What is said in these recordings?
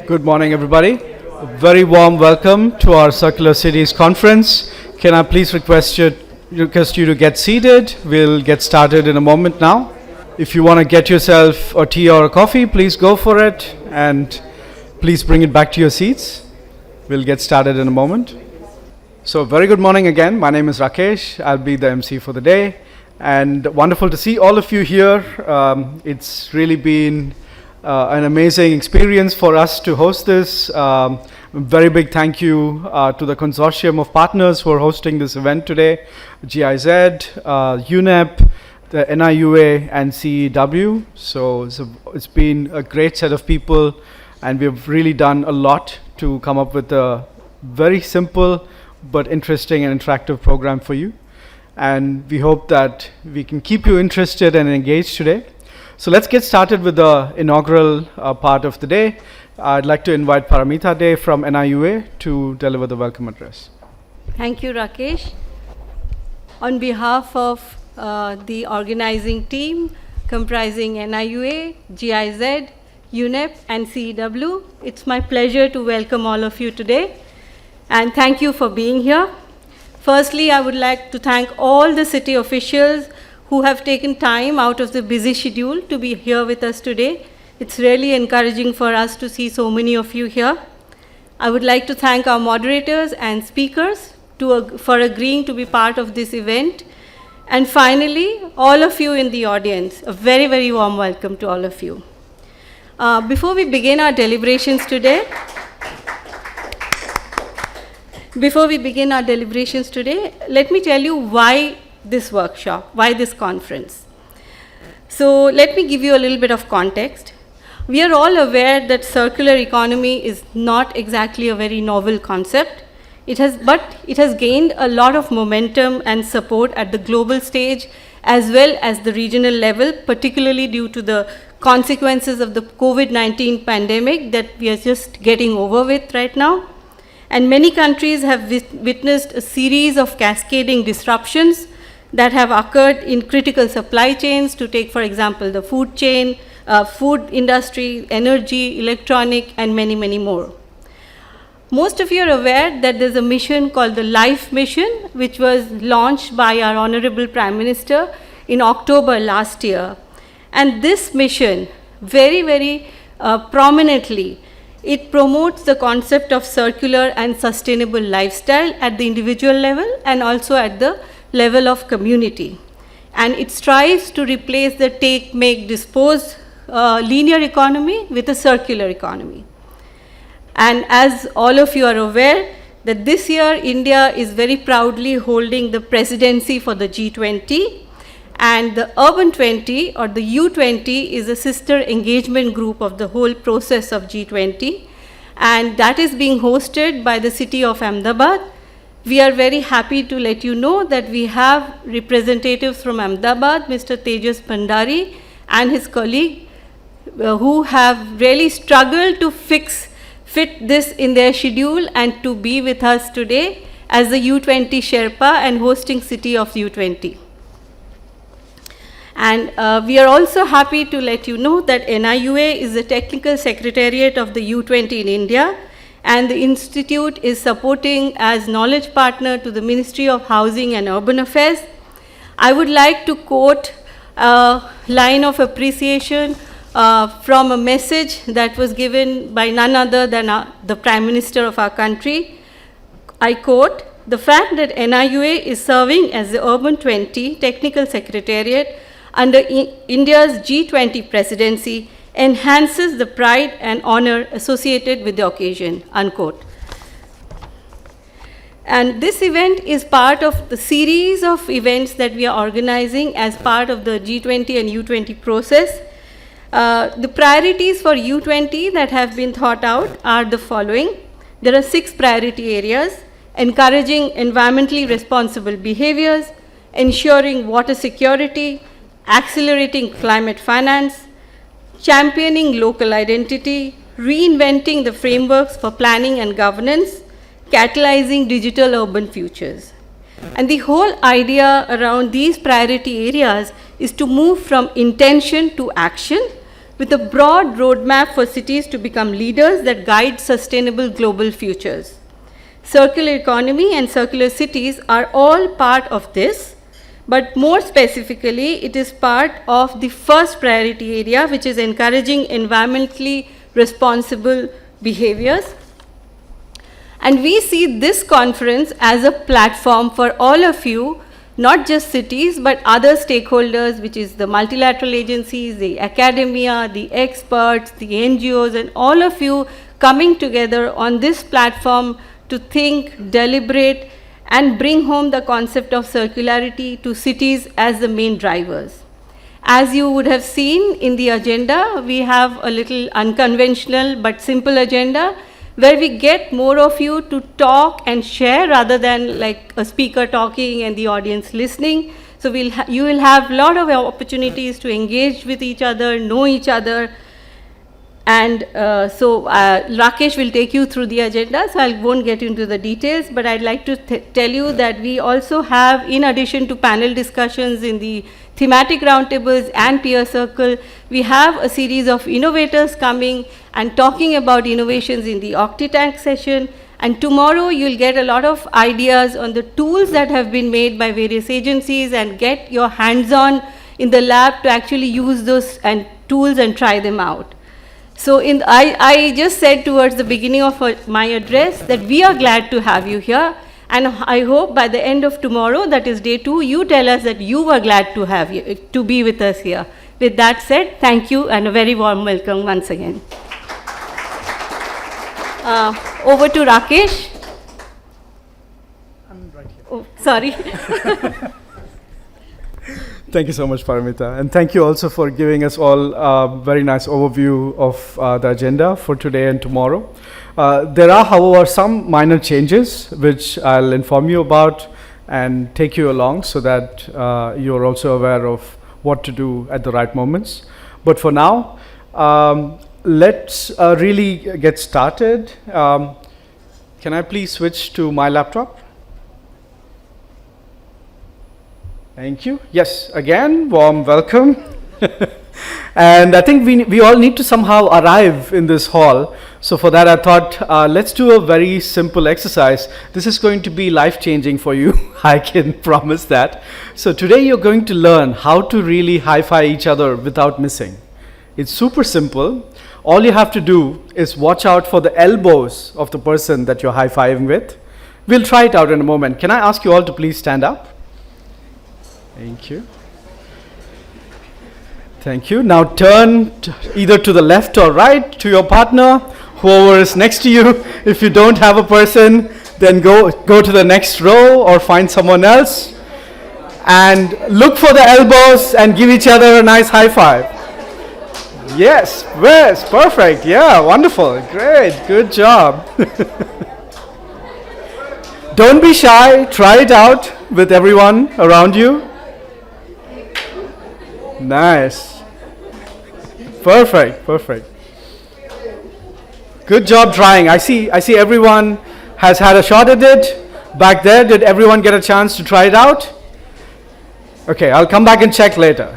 Good morning, everybody. A very warm welcome to our Circular Cities Conference. Can I please request you to get seated? We'll get started in a moment now. If you want to get yourself a tea or a coffee, please go for it, and please bring it back to your seats. We'll get started in a moment. So, very good morning again. My name is Rakesh. I'll be the MC for the day, and wonderful to see all of you here. It's really been an amazing experience for us to host this. Very big thank you to the consortium of partners who are hosting this event today, GIZ, UNEP, the NIUA, and CEEW. So it's been a great set of people, and we've really done a lot to come up with a very simple but interesting and interactive program for you. And we hope that we can keep you interested and engaged today. So let's get started with the inaugural part of the day. I'd like to invite Paramita De from NIUA to deliver the welcome address. Thank you, Rakesh. On behalf of the organizing team comprising NIUA, GIZ, UNEP, and CEEW, it's my pleasure to welcome all of you today. And thank you for being here. Firstly, I would like to thank all the city officials who have taken time out of the busy schedule to be here with us today. It's really encouraging for us to see so many of you here. I would like to thank our moderators and speakers for agreeing to be part of this event. And finally, all of you in the audience, a very, very warm welcome to all of you. Before we begin our deliberations today, let me tell you why this workshop, why this conference. So let me give you a little bit of context. We are all aware that circular economy is not exactly a very novel concept. But it has gained a lot of momentum and support at the global stage as well as the regional level, particularly due to the consequences of the COVID-19 pandemic that we are just getting over with right now. And many countries have witnessed a series of cascading disruptions that have occurred in critical supply chains, to take, for example, the food chain, food industry, energy, electronic, and many, many more. Most of you are aware that there's a mission called the LIFE mission, which was launched by our Honorable Prime Minister in October last year. And this mission, very, very prominently, it promotes the concept of circular and sustainable lifestyle at the individual level and also at the level of community. And it strives to replace the take, make, dispose linear economy with a circular economy. And as all of you are aware, that this year India is very proudly holding the presidency for the G20, and the Urban 20 or the U20 is a sister engagement group of the whole process of G20, and that is being hosted by the city of Ahmedabad. We are very happy to let you know that we have representatives from Ahmedabad, Mr. Tejas Bhandari and his colleague, who have really struggled to fit this in their schedule and to be with us today as the U20 Sherpa and hosting city of U20. And we are also happy to let you know that NIUA is the technical secretariat of the U20 in India, and the institute is supporting as knowledge partner to the Ministry of Housing and Urban Affairs. I would like to quote a line of appreciation from a message that was given by none other than the Prime Minister of our country. I quote, "The fact that NIUA is serving as the Urban 20 Technical Secretariat under India's G20 presidency enhances the pride and honor associated with the occasion," unquote. And this event is part of the series of events that we are organizing as part of the G20 and U20 process. The priorities for U20 that have been thought out are the following. There are 6 priority areas: encouraging environmentally responsible behaviors, ensuring water security, accelerating climate finance, championing local identity, reinventing the frameworks for planning and governance, catalyzing digital urban futures. And the whole idea around these priority areas is to move from intention to action with a broad roadmap for cities to become leaders that guide sustainable global futures. Circular economy and circular cities are all part of this, but more specifically, it is part of the first priority area, which is encouraging environmentally responsible behaviors. And we see this conference as a platform for all of you, not just cities, but other stakeholders, which is the multilateral agencies, the academia, the experts, the NGOs, and all of you coming together on this platform to think, deliberate, and bring home the concept of circularity to cities as the main drivers. As you would have seen in the agenda, we have a little unconventional but simple agenda where we get more of you to talk and share rather than like a speaker talking and the audience listening. So you will have a lot of opportunities to engage with each other, know each other. And so Rakesh will take you through the agenda, so I won't get into the details, but I'd like to tell you that we also have, in addition to panel discussions in the thematic roundtables and peer circle, we have a series of innovators coming and talking about innovations in the OctiTank session. And tomorrow you'll get a lot of ideas on the tools that have been made by various agencies and get your hands-on in the lab to actually use those tools and try them out. So I just said towards the beginning of my address that we are glad to have you here. And I hope by the end of tomorrow, that is day 2, you tell us that you were glad to have you, to be with us here. With that said, thank you and a very warm welcome once again. Over to Rakesh. I'm right here. Oh, sorry. Thank you so much, Paramita. And thank you also for giving us all a very nice overview of the agenda for today and tomorrow. There are, however, some minor changes which I'll inform you about and take you along so that you're also aware of what to do at the right moments. But for now, let's really get started. Can I please switch to my laptop? Thank you. Yes, again, warm welcome. And I think we all need to somehow arrive in this hall. So for that, I thought, let's do a very simple exercise. This is going to be life-changing for you. I can promise that. So today you're going to learn how to really high-five each other without missing. It's super simple. All you have to do is watch out for the elbows of the person that you're high-fiving with. We'll try it out in a moment. Can I ask you all to please stand up? Thank you. Thank you. Now turn either to the left or right to your partner, whoever is next to you. If you don't have a person, then go to the next row or find someone else. And look for the elbows and give each other a nice high five. Yes, perfect. Yeah, wonderful. Great, good job. Don't be shy. Try it out with everyone around you. Nice. Perfect. Good job trying. I see everyone has had a shot at it. Back there, did everyone get a chance to try it out? Okay, I'll come back and check later.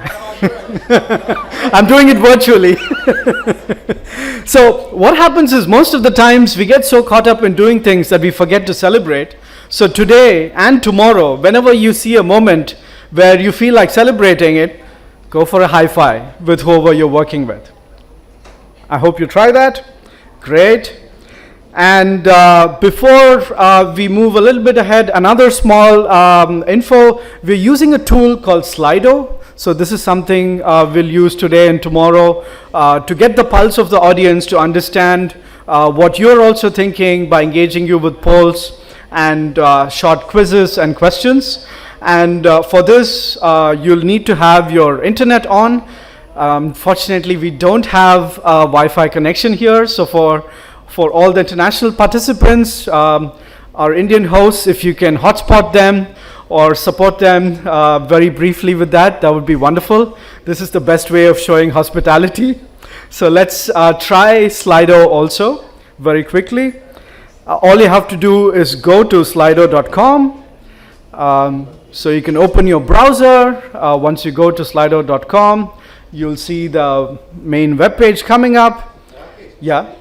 I'm doing it virtually. So what happens is most of the times we get so caught up in doing things that we forget to celebrate. So today and tomorrow, whenever you see a moment where you feel like celebrating it, go for a high five with whoever you're working with. I hope you try that. Great. And before we move a little bit ahead, another small info. We're using a tool called Slido. So this is something we'll use today and tomorrow to get the pulse of the audience, to understand what you're also thinking by engaging you with polls and short quizzes and questions. And for this, you'll need to have your internet on. Fortunately, we don't have a Wi-Fi connection here. So for all the international participants, our Indian hosts, if you can hotspot them or support them very briefly with that, that would be wonderful. This is the best way of showing hospitality. So let's try Slido also very quickly. All you have to do is go to slido.com. So you can open your browser. Once you go to slido.com, you'll see the main web page coming up. Yeah.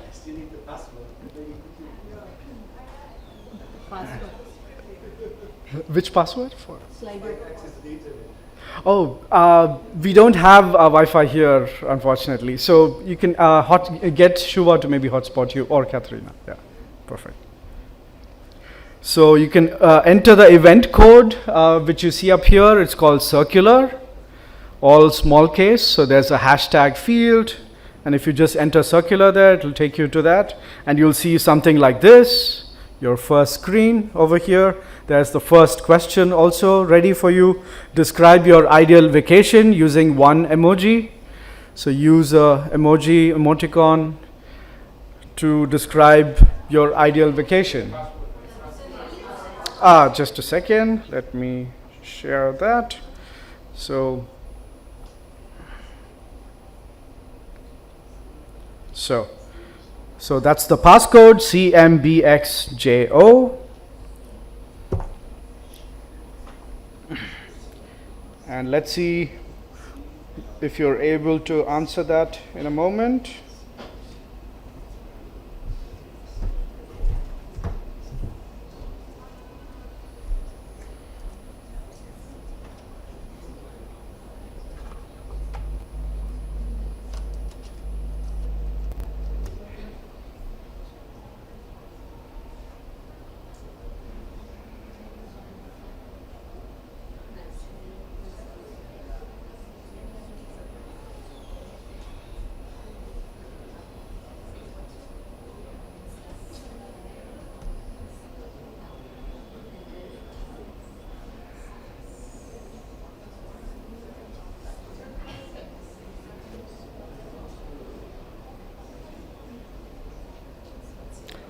Which password for? Oh, we don't have Wi-Fi here, unfortunately. So you can get Shuva to maybe hotspot you, or Katharina. Yeah, perfect. So you can enter the event code, which you see up here. It's called circular, all small case. So there's a hashtag field. And if you just enter circular there, it will take you to that. And you'll see something like this, your first screen over here. There's the first question also ready for you. Describe your ideal vacation using one emoji. So use a emoticon to describe your ideal vacation. Just a second. Let me share that. So that's the passcode, CMBXJO. And let's see if you're able to answer that in a moment.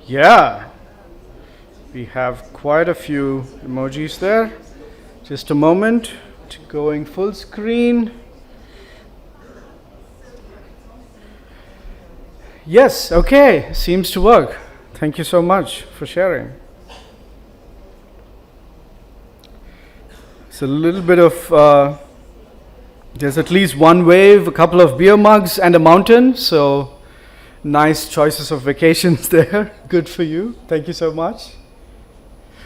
Yeah, we have quite a few emojis there. Just a moment, going full screen. Yes, okay, seems to work. Thank you so much for sharing. It's a little bit of, there's at least one wave, a couple of beer mugs, and a mountain, so nice choices of vacations there. Good for you. Thank you so much.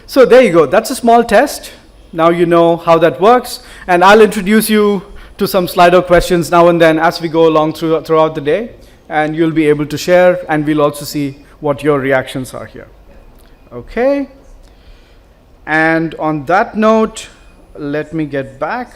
So there you go. That's a small test. Now you know how that works. And I'll introduce you to some Slido questions now and then as we go along throughout the day. And you'll be able to share, and we'll also see what your reactions are here. Okay. And on that note, let me get back.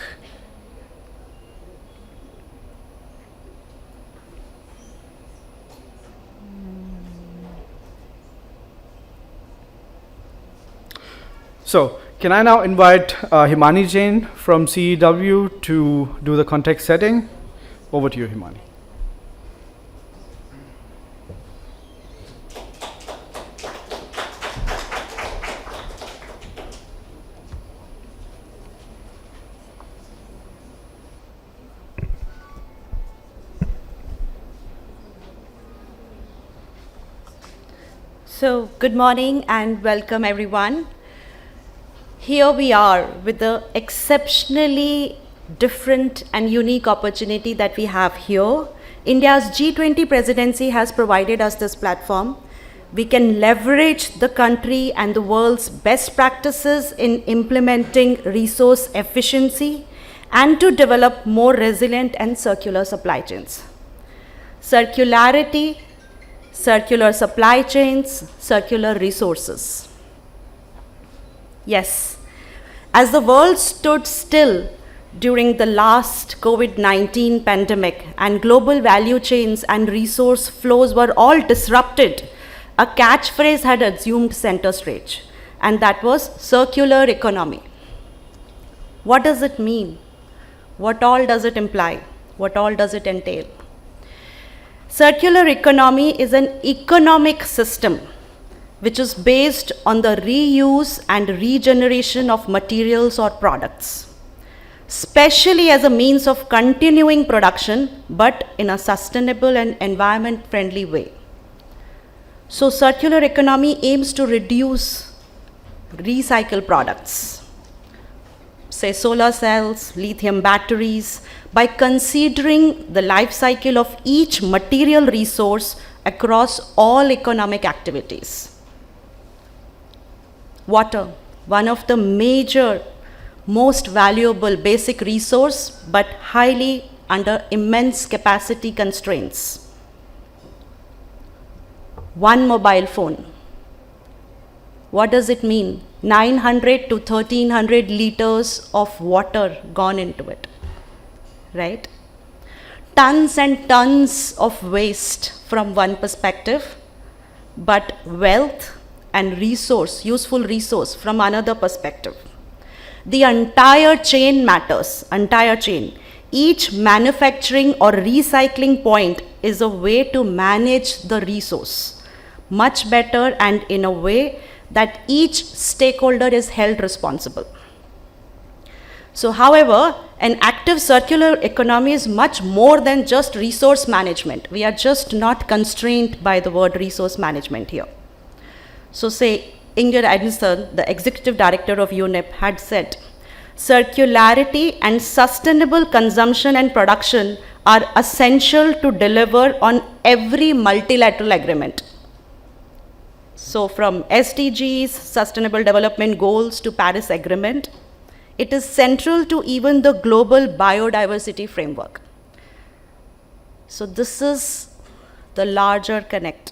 So, can I now invite Himani Jain from CEEW to do the context setting? Over to you, Himani. So, good morning and welcome everyone. Here we are with the exceptionally different and unique opportunity that we have here. India's G20 presidency has provided us this platform. We can leverage the country and the world's best practices in implementing resource efficiency and to develop more resilient and circular supply chains. Circularity, circular supply chains, circular resources. Yes. As the world stood still during the last COVID-19 pandemic and global value chains and resource flows were all disrupted, a catchphrase had assumed center stage, and that was circular economy. What does it mean? What all does it imply? What all does it entail? Circular economy is an economic system which is based on the reuse and regeneration of materials or products, especially as a means of continuing production, but in a sustainable and environment-friendly way. So circular economy aims to reduce recycled products, say solar cells, lithium batteries, by considering the life cycle of each material resource across all economic activities. Water, one of the major, most valuable basic resource, but highly under immense capacity constraints. One mobile phone. What does it mean? 900 to 1300 liters of water gone into it, right? Tons and tons of waste from one perspective, but wealth and resource, useful resource from another perspective. The entire chain matters, entire chain. Each manufacturing or recycling point is a way to manage the resource much better and in a way that each stakeholder is held responsible. So, however, an active circular economy is much more than just resource management. We are just not constrained by the word resource management here. So, say, Inger Edinson, the executive director of UNEP, had said, circularity and sustainable consumption and production are essential to deliver on every multilateral agreement. So from SDGs, Sustainable Development Goals, to Paris Agreement, it is central to even the global biodiversity framework. So this is the larger connect.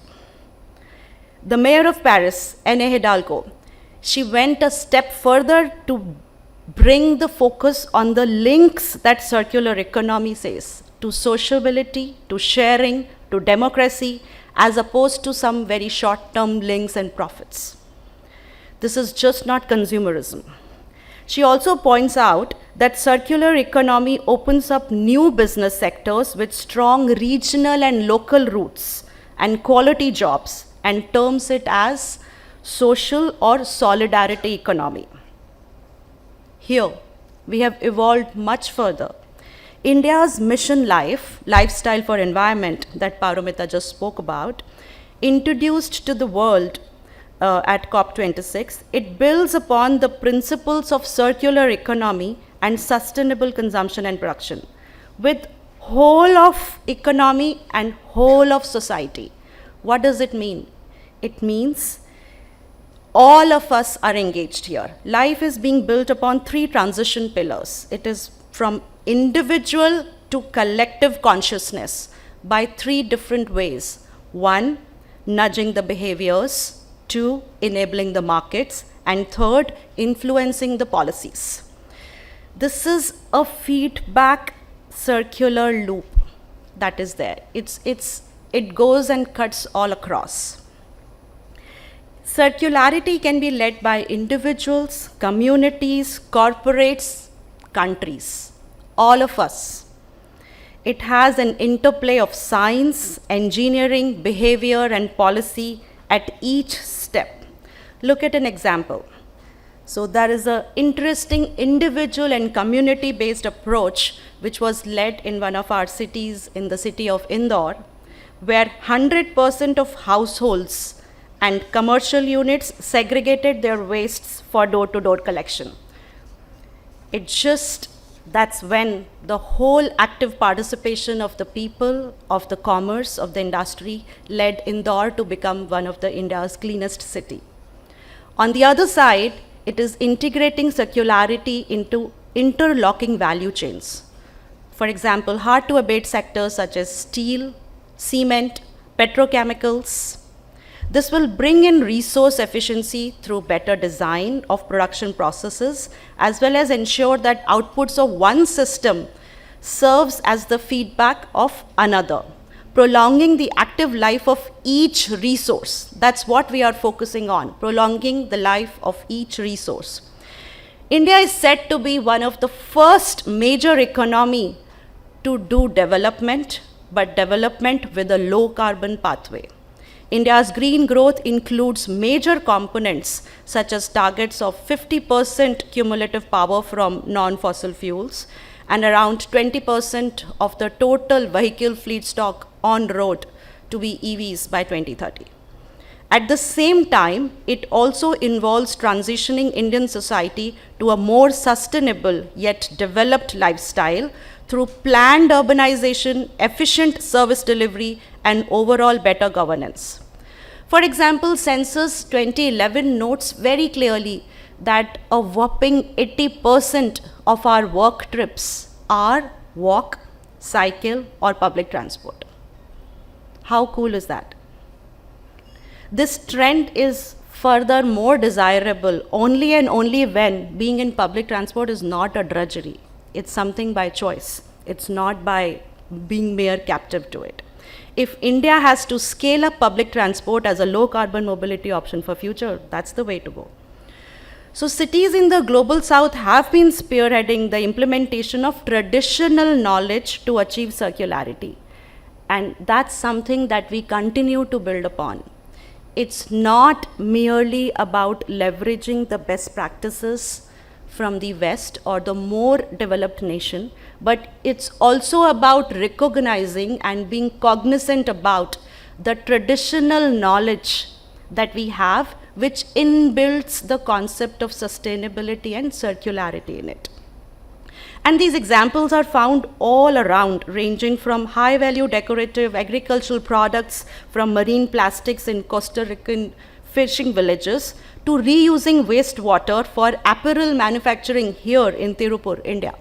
The mayor of Paris, Anne Hidalgo, she went a step further to bring the focus on the links that circular economy says to sociability, to sharing, to democracy, as opposed to some very short-term links and profits. This is just not consumerism. She also points out that circular economy opens up new business sectors with strong regional and local roots and quality jobs, and terms it as social or solidarity economy. Here, we have evolved much further. India's mission lifestyle for environment that Paromita just spoke about, introduced to the world at COP26, it builds upon the principles of circular economy and sustainable consumption and production with whole of economy and whole of society. What does it mean? It means all of us are engaged here. Life is being built upon three transition pillars. It is from individual to collective consciousness by three different ways. One, nudging the behaviors. Two, enabling the markets. And third, influencing the policies. This is a feedback circular loop that is there. It goes and cuts all across. Circularity can be led by individuals, communities, corporates, countries, all of us. It has an interplay of science, engineering, behavior, and policy at each step. Look at an example. So there is an interesting individual and community-based approach which was led in one of our cities, in the city of Indore, where 100% of households and commercial units segregated their wastes for door-to-door collection. That's when the whole active participation of the people, of the commerce, of the industry led Indore to become one of India's cleanest city. On the other side, it is integrating circularity into interlocking value chains. For example, hard-to-abate sectors such as steel, cement, petrochemicals. This will bring in resource efficiency through better design of production processes, as well as ensure that outputs of one system serves as the feedback of another, prolonging the active life of each resource. That's what we are focusing on, prolonging the life of each resource. India is said to be one of the first major economy to do development, but development with a low carbon pathway. India's green growth includes major components such as targets of 50% cumulative power from non-fossil fuels and around 20% of the total vehicle fleet stock on road to be EVs by 2030. At the same time, it also involves transitioning Indian society to a more sustainable yet developed lifestyle through planned urbanization, efficient service delivery, and overall better governance. For example, Census 2011 notes very clearly that a whopping 80% of our work trips are walk, cycle, or public transport. How cool is that? This trend is further more desirable only and only when being in public transport is not a drudgery. It's something by choice. It's not by being mere captive to it. If India has to scale up public transport as a low carbon mobility option for future, that's the way to go. So cities in the global south have been spearheading the implementation of traditional knowledge to achieve circularity. And that's something that we continue to build upon. It's not merely about leveraging the best practices from the West or the more developed nation, but it's also about recognizing and being cognizant about the traditional knowledge that we have, which inbuilds the concept of sustainability and circularity in it. And these examples are found all around, ranging from high-value decorative agricultural products from marine plastics in Costa Rican fishing villages to reusing wastewater for apparel manufacturing here in Tirupur, India.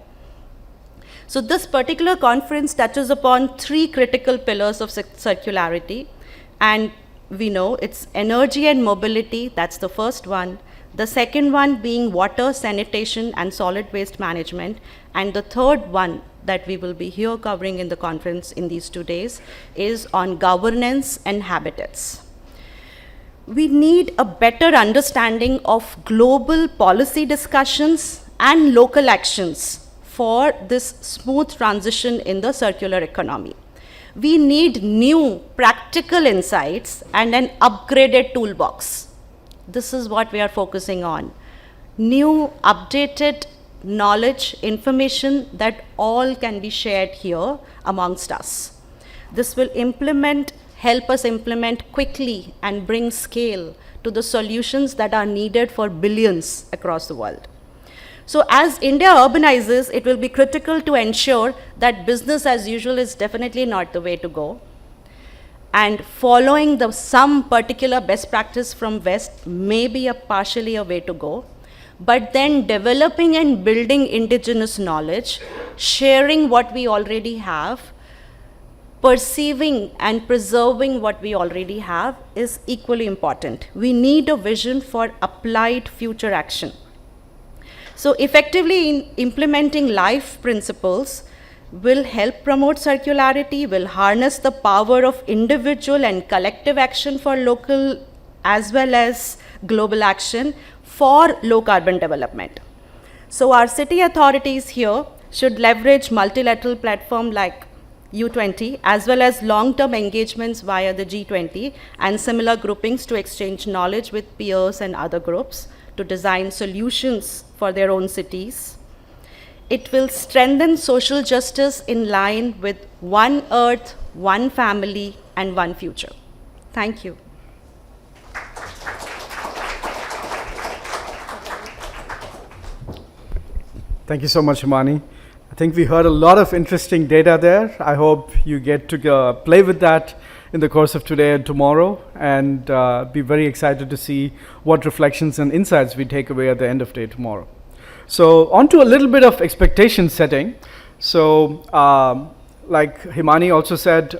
So this particular conference touches upon three critical pillars of circularity, and we know it's energy and mobility, that's the first one. The second one being water, sanitation, and solid waste management. And the third one that we will be here covering in the conference in these 2 days is on governance and habitats. We need a better understanding of global policy discussions and local actions for this smooth transition in the circular economy. We need new practical insights and an upgraded toolbox. This is what we are focusing on. New, updated knowledge, information that all can be shared here amongst us. This will help us implement quickly and bring scale to the solutions that are needed for billions across the world. So as India urbanizes, it will be critical to ensure that business as usual is definitely not the way to go. And following some particular best practice from West may be partially a way to go. But then developing and building indigenous knowledge, sharing what we already have, perceiving and preserving what we already have is equally important. We need a vision for applied future action. So effectively implementing life principles will help promote circularity, will harness the power of individual and collective action for local as well as global action for low carbon development. So our city authorities here should leverage multilateral platform like U20 as well as long-term engagements via the G20 and similar groupings to exchange knowledge with peers and other groups to design solutions for their own cities. It will strengthen social justice in line with one earth, one family, and one future. Thank you. Thank you so much, Himani. I think we heard a lot of interesting data there. I hope you get to play with that in the course of today and tomorrow, and be very excited to see what reflections and insights we take away at the end of day tomorrow. So on to a little bit of expectation setting. So like Himani also said,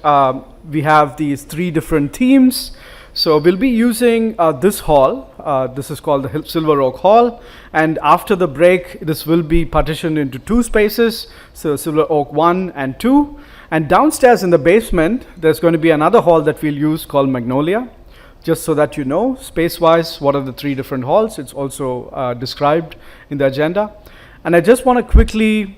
we have these three different themes. So we'll be using this hall. This is called the Silver Oak Hall. And after the break, this will be partitioned into two spaces. So Silver Oak 1 and 2. And downstairs in the basement, there's going to be another hall that we'll use called Magnolia. Just so that you know, space-wise, what are the three different halls. It's also described in the agenda. And I just want to quickly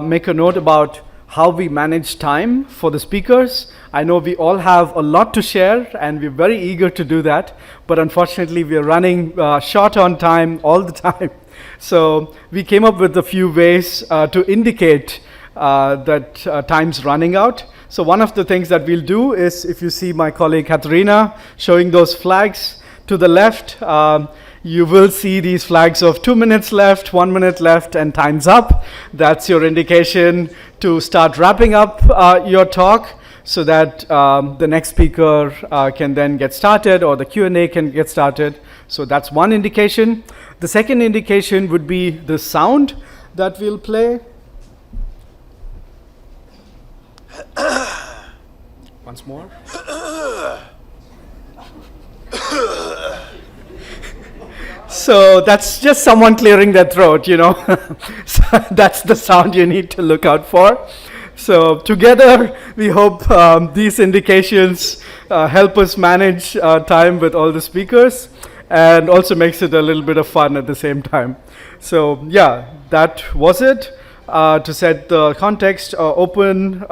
make a note about how we manage time for the speakers. I know we all have a lot to share, and we're very eager to do that. But unfortunately, we are running short on time all the time. So we came up with a few ways to indicate that time's running out. So one of the things that we'll do is, if you see my colleague Katharina showing those flags to the left, you will see these flags of 2 minutes left, 1 minute left, and time's up. That's your indication to start wrapping up your talk, so that the next speaker can then get started, or the Q&A can get started. So that's one indication. The second indication would be the sound that we'll play. Once more. So that's just someone clearing their throat, you know. So that's the sound you need to look out for. So together, we hope these indications help us manage time with all the speakers, and also makes it a little bit of fun at the same time. So yeah, that was it. To set the context, open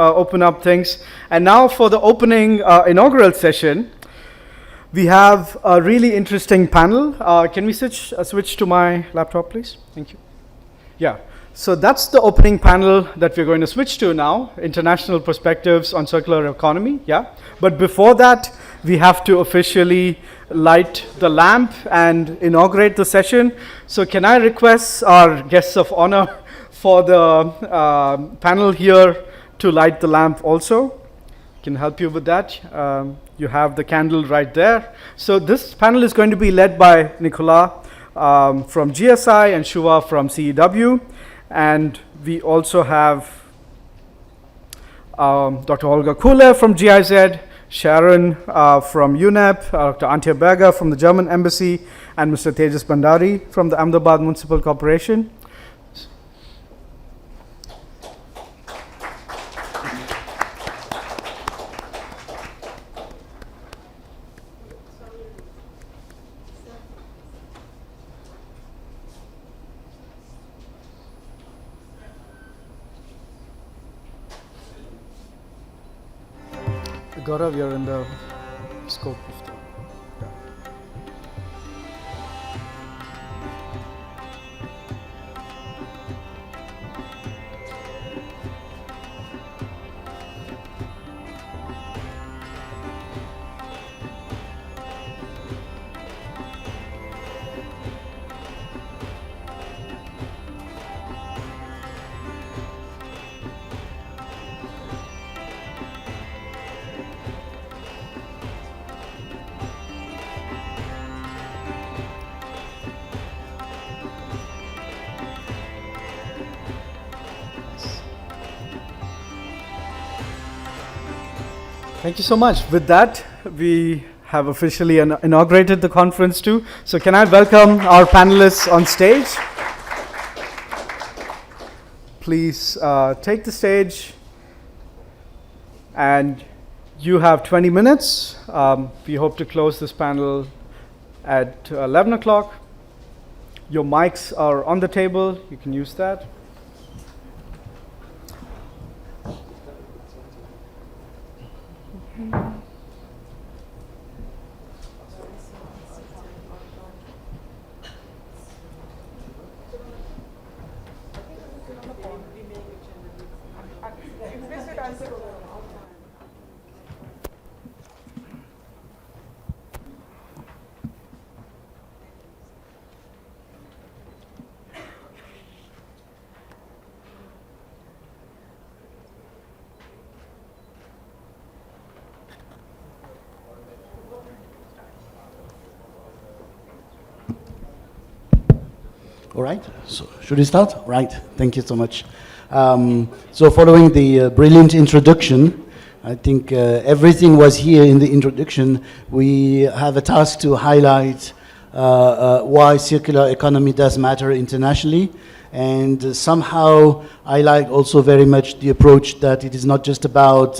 up things. And now for the opening inaugural session, we have a really interesting panel. Can we switch to my laptop, please? Thank you. Yeah, so that's the opening panel that we're going to switch to now, International Perspectives on Circular Economy, yeah? But before that, we have to officially light the lamp and inaugurate the session. So can I request our guests of honor for the panel here to light the lamp also? Can help you with that. You have the candle right there. So this panel is going to be led by Nicolas from GSI and Shuva from CEEW. And we also have Dr. Holger Kuhle from GIZ, Sharon from UNEP, Dr. Antje Berger from the German Embassy, and Mr. Tejas Bandari from the Ahmedabad Municipal Corporation. Gaurav, you're in the scope of the... Yeah. Thank you so much. With that, we have officially inaugurated the conference too. So can I welcome our panelists on stage? Please take the stage. And you have 20 minutes. We hope to close this panel at 11 o'clock. Your mics are on the table. You can use that. All right, so should we start? Right, thank you so much. So following the brilliant introduction, I think everything was here in the introduction. We have a task to highlight why circular economy does matter internationally, and somehow I like also very much the approach that it is not just about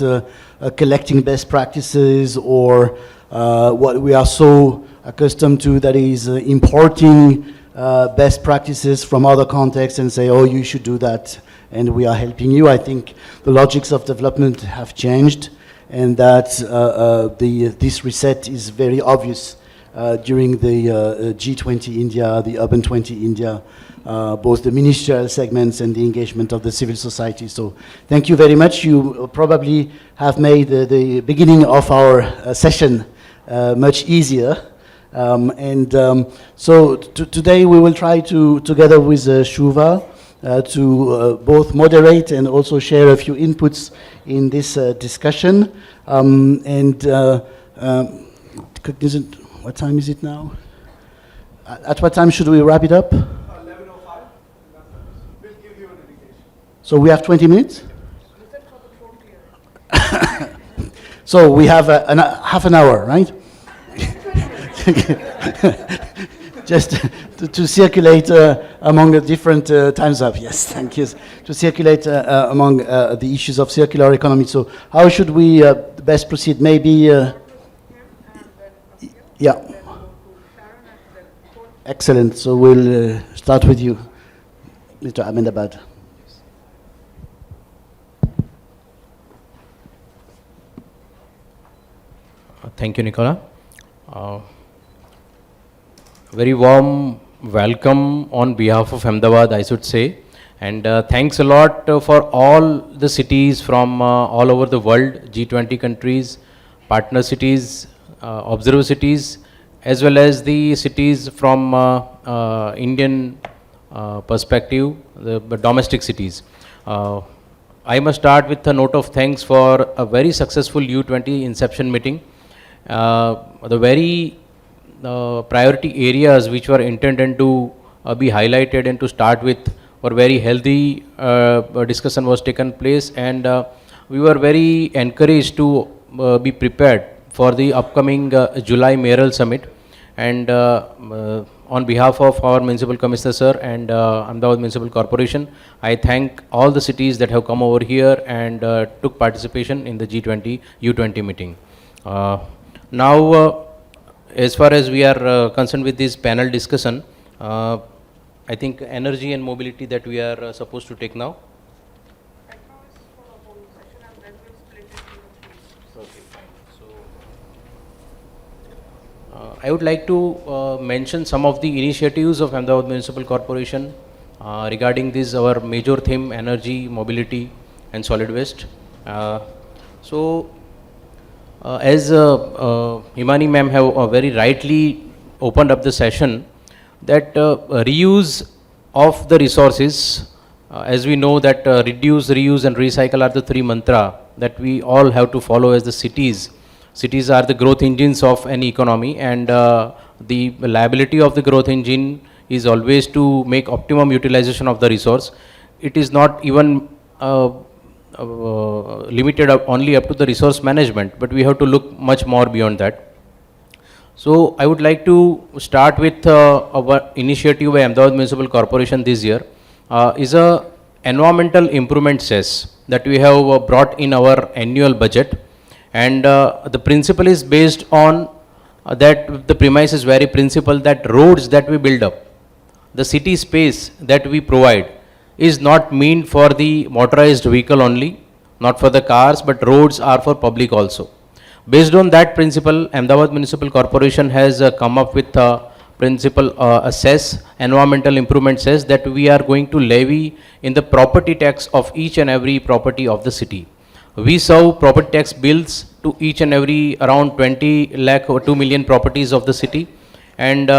collecting best practices or what we are so accustomed to, that is importing best practices from other contexts and say, oh, you should do that, and we are helping you. I think the logics of development have changed, and that this reset is very obvious during the G20 India, the Urban 20 India, both the ministerial segments and the engagement of the civil society. So thank you very much. You probably have made the beginning of our session much easier. Today we will try to, together with Shuva, to both moderate and also share a few inputs in this discussion. What time is it now? At what time should we wrap it up? 11:05. We'll give you an indication. So we have 20 minutes? So we have half an hour, right? Just to circulate among the different times up. Yes, thank you. To circulate among the issues of circular economy. So how should we best proceed? Maybe, yeah. Excellent. So we'll start with you, Mr. Ahmedabad. Thank you, Nicola. Very warm welcome on behalf of Ahmedabad, I should say. And thanks a lot for all the cities from all over the world, G20 countries, partner cities, observer cities, as well as the cities from Indian perspective, the domestic cities. I must start with a note of thanks for a very successful U20 inception meeting. The very priority areas which were intended to be highlighted and to start with were very healthy. Discussion was taken place, and we were very encouraged to be prepared for the upcoming July Mayoral Summit. And on behalf of our Municipal Commissioner Sir and Ahmedabad Municipal Corporation, I thank all the cities that have come over here and took participation in the G20 U20 meeting. Now, as far as we are concerned with this panel discussion, I think energy and mobility that we are supposed to take now. I would like to mention some of the initiatives of Ahmedabad Municipal Corporation regarding this, our major theme, energy, mobility and solid waste. As Himani ma'am have very rightly opened up the session, that reuse of the resources, as we know that reduce, reuse and recycle are the three mantra that we all have to follow as the cities. Cities are the growth engines of any economy, and the liability of the growth engine is always to make optimum utilization of the resource. It is not even limited only up to the resource management, but we have to look much more beyond that. So I would like to start with our initiative by Ahmedabad Municipal Corporation this year is a environmental improvement cess that we have brought in our annual budget. And the principle is based on that the premise is very principle that roads that we build up, the city space that we provide is not meant for the motorized vehicle only, not for the cars, but roads are for public also. Based on that principle, Ahmedabad Municipal Corporation has come up with a principle, a cess, environmental improvement cess, that we are going to levy in the property tax of each and every property of the city. We serve property tax bills to each and every around 20 lakh or 2 million properties of the city. And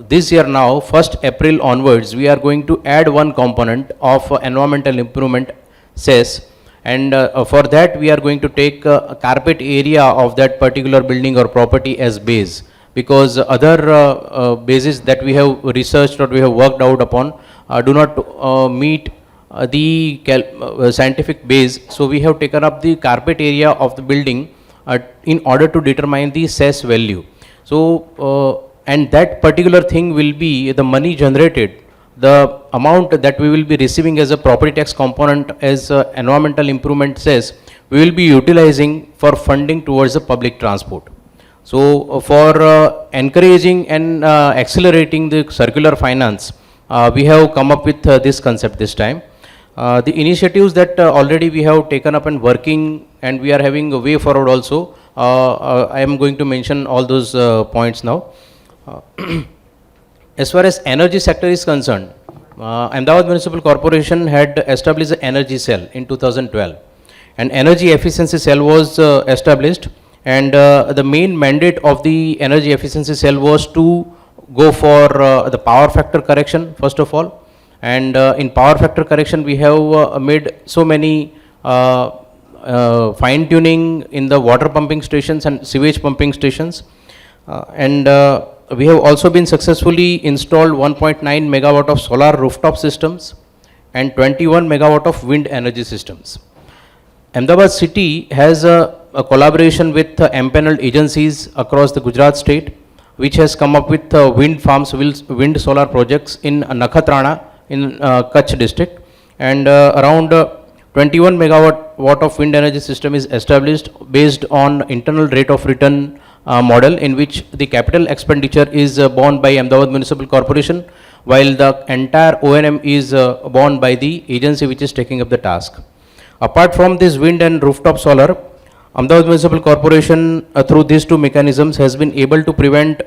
this year now, 1st April onwards, we are going to add one component of environmental improvement cess. And for that, we are going to take a carpet area of that particular building or property as base. Because other bases that we have researched or we have worked out upon do not meet the scientific base. So we have taken up the carpet area of the building in order to determine the cess value. So, and that particular thing will be the money generated, the amount that we will be receiving as a property tax component as environmental improvement cess, we will be utilizing for funding towards the public transport. So, for encouraging and accelerating the circular finance, we have come up with this concept this time. The initiatives that already we have taken up and working, and we are having a way forward also, I am going to mention all those points now. As far as energy sector is concerned, Ahmedabad Municipal Corporation had established an energy cell in 2012. An energy efficiency cell was established, and the main mandate of the energy efficiency cell was to go for the power factor correction first of all. And in power factor correction we have made so many fine tuning in the water pumping stations and sewage pumping stations, and we have also been successfully installed 1.9 megawatt of solar rooftop systems and 21 megawatt of wind energy systems. Ahmedabad city has a collaboration with empaneled agencies across the Gujarat state, which has come up with wind farms, wind solar projects in Nakhatrana in Kutch district, and around 21 megawatt of wind energy system is established based on internal rate of return model, in which the capital expenditure is borne by Ahmedabad Municipal Corporation, while the entire O&M is borne by the agency which is taking up the task. Apart from this wind and rooftop solar, Ahmedabad Municipal Corporation through these two mechanisms has been able to prevent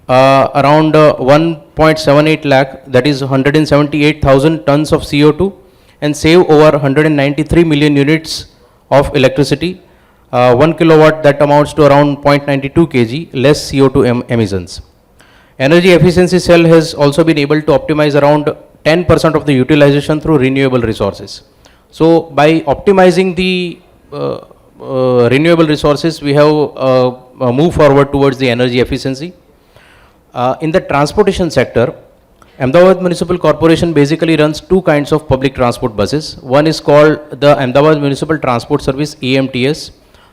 around 1.78 lakh, that is 178,000 tons of CO2, and save over 193 million units of electricity. 1 kilowatt, that amounts to around 0.92 kg less CO2 emissions. Energy efficiency cell has also been able to optimize around 10% of the utilization through renewable resources. So by optimizing the renewable resources, we have moved forward towards the energy efficiency. In the transportation sector, Ahmedabad Municipal Corporation basically runs two kinds of public transport buses. One is called the Ahmedabad Municipal Transport Service, AMTS,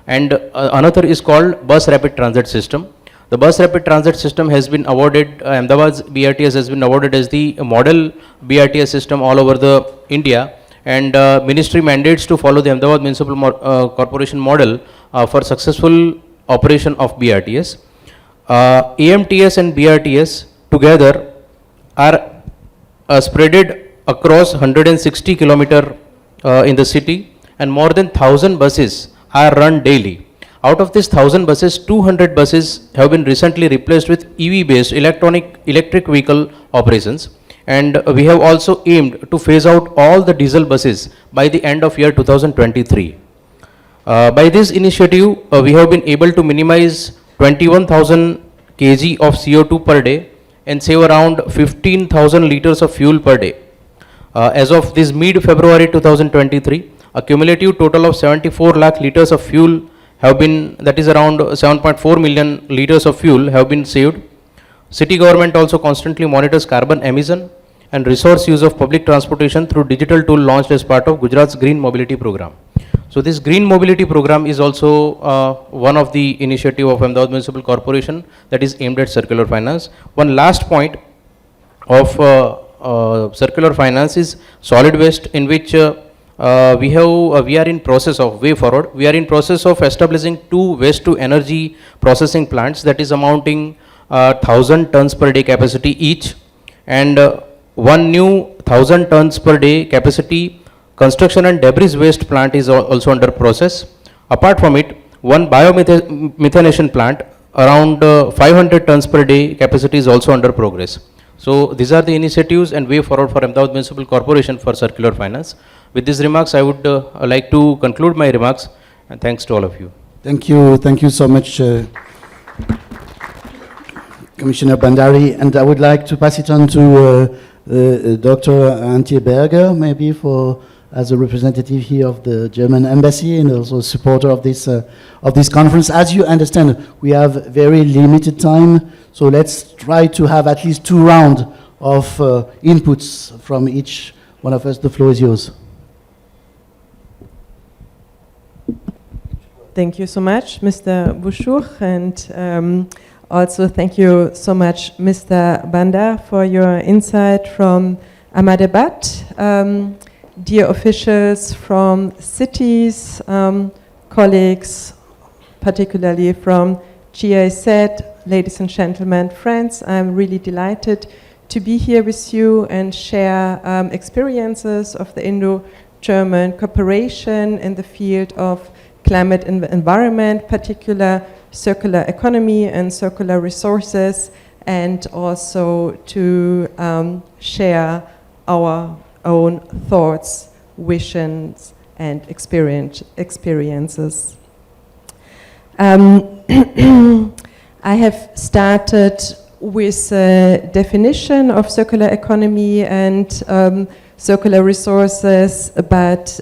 and another is called Bus Rapid Transit System. The Bus Rapid Transit System has been awarded, Ahmedabad's BRTS has been awarded as the model BRTS system all over the India, and ministry mandates to follow the Ahmedabad Municipal Corporation model for successful operation of BRTS. AMTS and BRTS together are spreaded across 160 kilometer in the city, and more than 1,000 buses are run daily. Out of these 1,000 buses, 200 buses have been recently replaced with EV based electric vehicle operations, and we have also aimed to phase out all the diesel buses by the end of year 2023. By this initiative, we have been able to minimize 21,000 kg of CO2 per day and save around 15,000 liters of fuel per day. As of this mid-February 2023, a cumulative total of 74 lakh liters of fuel have been, that is around 7.4 million liters of fuel have been saved. City government also constantly monitors carbon emission and resource use of public transportation through digital tool launched as part of Gujarat's Green Mobility Program. So this Green Mobility Program is also one of the initiative of Ahmedabad Municipal Corporation that is aimed at circular finance. One last point of circular finance is solid waste, in which we are in process of way forward. We are in process of establishing 2 waste to energy processing plants that is amounting 1,000 tons per day capacity each, and one new 1,000 tons per day capacity construction and debris waste plant is also under process. Apart from it, one biomethanation plant around 500 tons per day capacity is also under progress. So these are the initiatives and way forward for Ahmedabad Municipal Corporation for circular finance. With these remarks, I would like to conclude my remarks, and thanks to all of you. Thank you so much, Commissioner Bandari, and I would like to pass it on to Dr. Antje Berger, maybe as a representative here of the German embassy and also a supporter of this conference. As you understand, we have very limited time, so let's try to have at least 2 rounds of inputs from each one of us. The floor is yours. Thank you so much, Mr. Bouchour, and also thank you so much, Mr. Bandar, for your insight from Ahmedabad. Dear officials from cities, colleagues, particularly from GIZ, ladies and gentlemen, friends, I'm really delighted to be here with you and share experiences of the Indo-German cooperation in the field of climate and environment, particular circular economy and circular resources, and also to share our own thoughts, visions, and experiences. I have started with a definition of circular economy and circular resources, but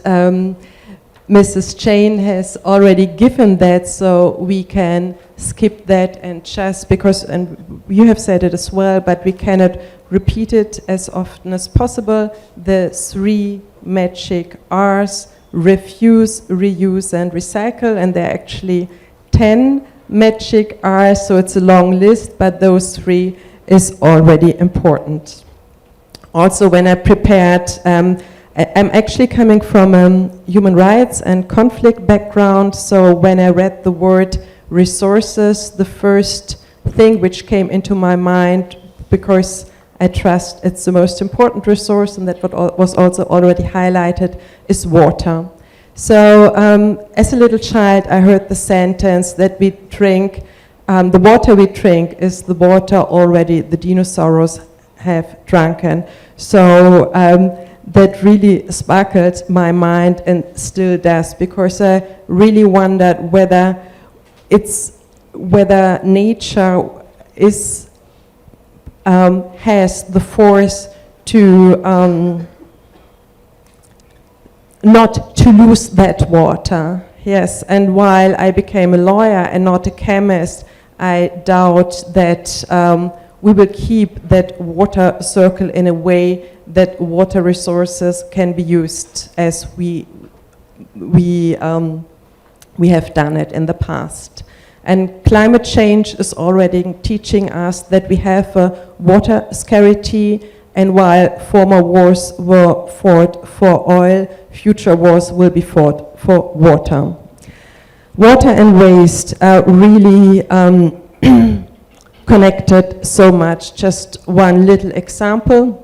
Mrs. Jane has already given that, so we can skip that and just because, and you have said it as well, but we cannot repeat it as often as possible, the 3 magic R's: refuse, reuse, and recycle, and there are actually 10 magic R's, so it's a long list, but those 3 is already important. Also, when I prepared, I'm actually coming from a human rights and conflict background, so when I read the word resources, the first thing which came into my mind, because I trust it's the most important resource, and that what was also already highlighted, is water. So as a little child, I heard the sentence that we drink, the water we drink is the water already the dinosaurs have drunken. So that really sparkled my mind and still does, because I really wondered whether nature is has the force to not to lose that water. Yes, and while I became a lawyer and not a chemist, I doubt that we will keep that water circle in a way that water resources can be used as we have done it in the past. And climate change is already teaching us that we have a water scarcity, and while former wars were fought for oil, future wars will be fought for water. Water and waste are really connected so much. Just one little example.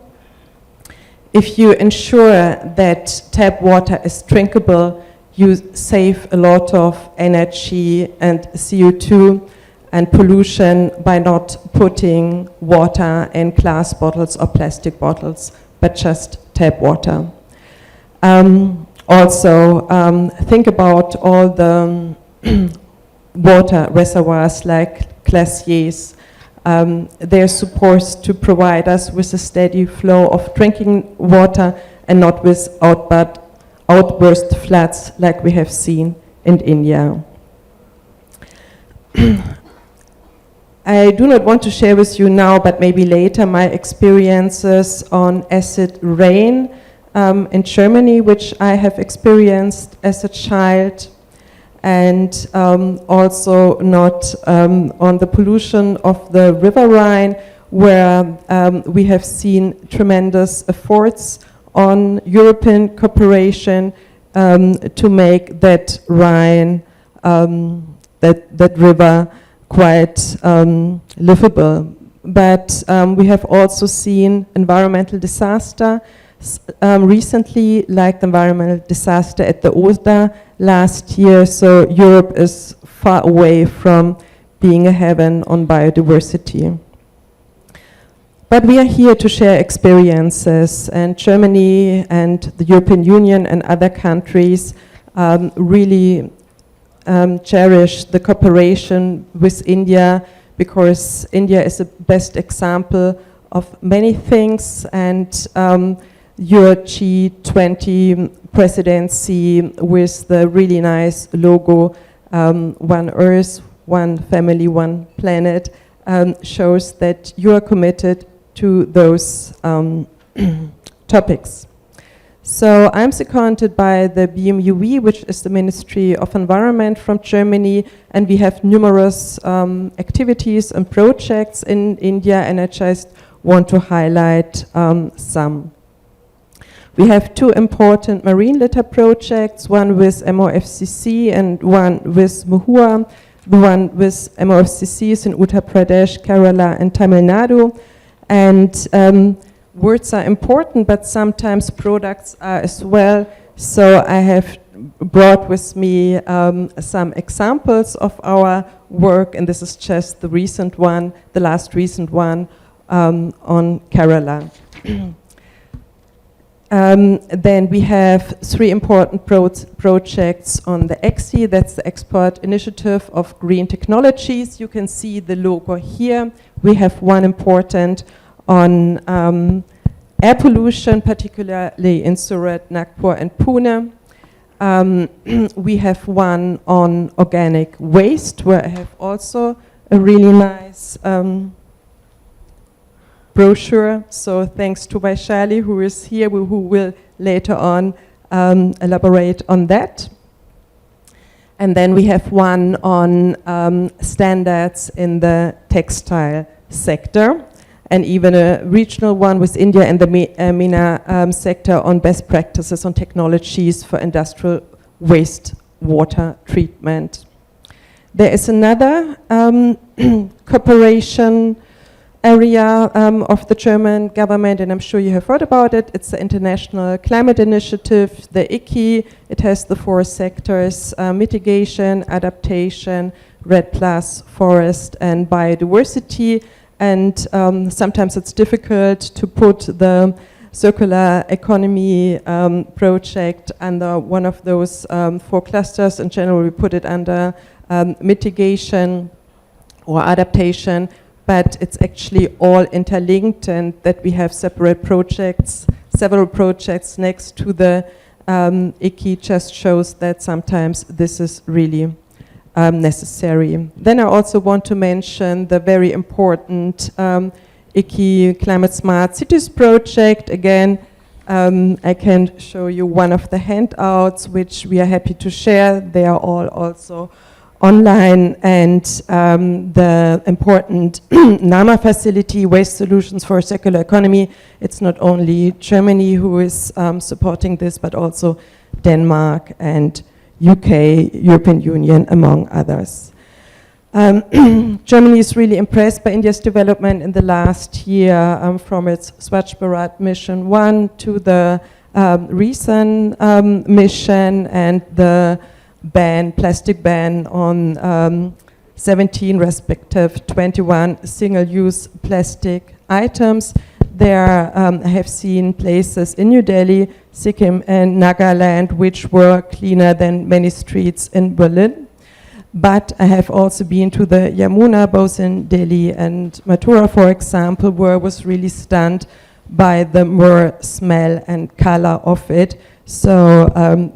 If you ensure that tap water is drinkable, you save a lot of energy and CO2 and pollution by not putting water in glass bottles or plastic bottles, but just tap water. Also, think about all the water reservoirs like glaciers. They're supposed to provide us with a steady flow of drinking water and not with outburst floods like we have seen in India. I do not want to share with you now, but maybe later, my experiences on acid rain in Germany, which I have experienced as a child, and also not on the pollution of the River Rhine, where we have seen tremendous efforts on European cooperation to make that Rhine, that river, quite livable. But we have also seen environmental disaster recently, like the environmental disaster at the Oder last year. So Europe is far away from being a heaven on biodiversity. But we are here to share experiences, and Germany and the European Union and other countries really cherish the cooperation with India, because India is the best example of many things, and your G20 presidency with the really nice logo, One Earth, One Family, One Planet, shows that you are committed to those topics. So I'm seconded by the BMUE, which is the Ministry of Environment from Germany, and we have numerous activities and projects in India, and I just want to highlight some. We have 2 important marine litter projects, one with MOFCC and one with MOHUA. The one with MOFCC is in Uttar Pradesh, Kerala, and Tamil Nadu. And words are important, but sometimes products are as well. So I have brought with me some examples of our work, and this is just the recent one, the last recent one on Kerala. Then we have 3 important projects on the EXI, that's the Export Initiative of Green Technologies. You can see the logo here. We have one important on air pollution, particularly in Surat, Nagpur and Pune. We have one on organic waste, where I have also a really nice brochure. So thanks to Vaishali, who is here, who will later on elaborate on that. And then we have one on standards in the textile sector, and even a regional one with India and the MENA sector on best practices on technologies for industrial wastewater treatment. There is another cooperation area of the German government, and I'm sure you have heard about it. It's the International Climate Initiative, the ICI. It has the 4 sectors, mitigation, adaptation, REDD+, forest, and biodiversity. And sometimes it's difficult to put the circular economy project under one of those 4 clusters. In general, we put it under mitigation or adaptation, but it's actually all interlinked, and that we have separate projects, several projects next to the ICI just shows that sometimes this is really necessary. Then I also want to mention the very important ICI Climate Smart Cities project. Again, I can show you one of the handouts which we are happy to share. They are all also online, and the important NAMA facility, Waste Solutions for a Circular Economy. It's not only Germany who is supporting this, but also Denmark and UK, European Union, among others. Germany is really impressed by India's development in the last year, from its Swachh Bharat Mission 1 to the recent mission and the plastic ban on 17 respective 21 single-use plastic items. There I have seen places in New Delhi, Sikkim and Nagaland which were cleaner than many streets in Berlin. But I have also been to the Yamuna, both in Delhi and Mathura, for example, where I was really stunned by the more smell and color of it. So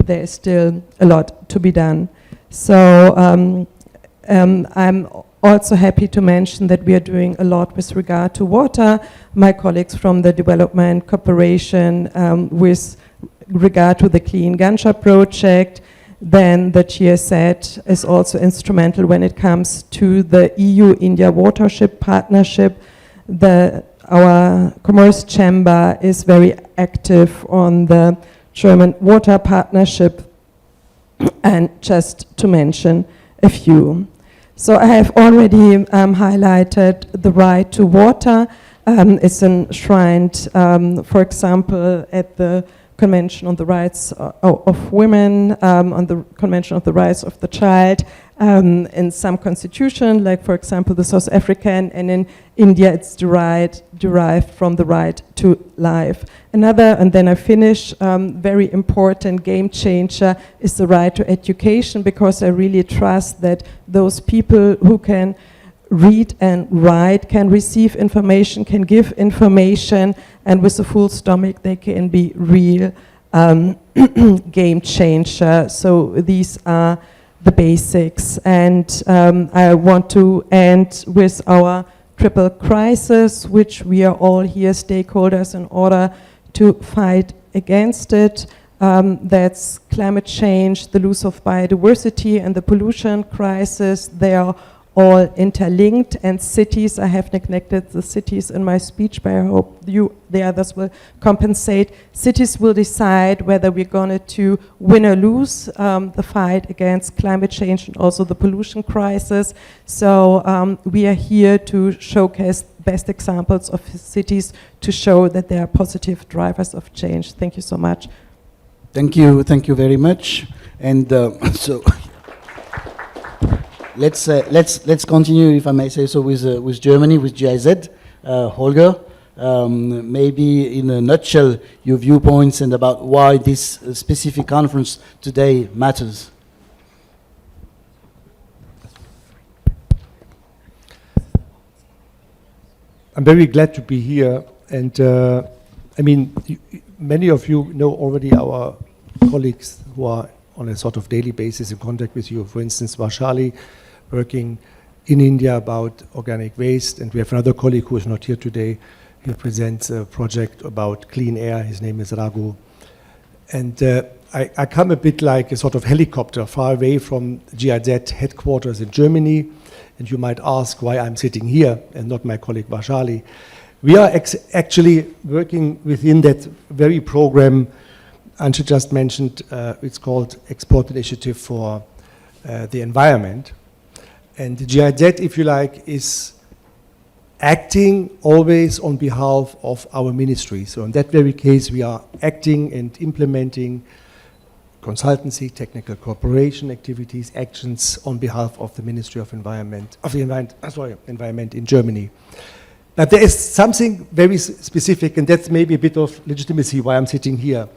there is still a lot to be done. So I'm also happy to mention that we are doing a lot with regard to water. My colleagues from the Development Cooperation with regard to the Clean Gansha project. Then the GSZ is also instrumental when it comes to the EU-India Watership Partnership. Our Commerce Chamber is very active on the German Water Partnership, and just to mention a few. So I have already highlighted the right to water. It's enshrined, for example, at the Convention on the Rights of Women, on the Convention on the Rights of the Child, in some constitution, like for example the South African, and in India it's derived from the right to life. Another, and then I finish, very important game changer is the right to education, because I really trust that those people who can read and write can receive information, can give information, and with a full stomach they can be real game changer. So these are the basics, and I want to end with our triple crisis, which we are all here stakeholders in order to fight against it. That's climate change, the loss of biodiversity, and the pollution crisis. They are all interlinked, and cities, I have neglected the cities in my speech, but I hope the others will compensate. Cities will decide whether we're going to win or lose the fight against climate change and also the pollution crisis. So we are here to showcase best examples of cities to show that they are positive drivers of change. Thank you so much. Thank you very much. And so let's continue, if I may say so, with Germany, with GIZ. Holger, maybe in a nutshell, your viewpoints and about why this specific conference today matters. I'm very glad to be here, and I mean, many of you know already our colleagues who are on a sort of daily basis in contact with you. For instance, Vaishali, working in India about organic waste, and we have another colleague who is not here today. He presents a project about clean air. His name is Raghu. And I come a bit like a sort of helicopter far away from GIZ headquarters in Germany. And you might ask why I'm sitting here and not my colleague Vaishali. We are actually working within that very program Antje just mentioned. It's called Export Initiative for the Environment. And the GIZ, if you like, is acting always on behalf of our ministry. So in that very case, we are acting and implementing consultancy, technical cooperation activities, actions on behalf of the Ministry of Environment, Environment in Germany. But there is something very specific, and that's maybe a bit of legitimacy why I'm sitting here.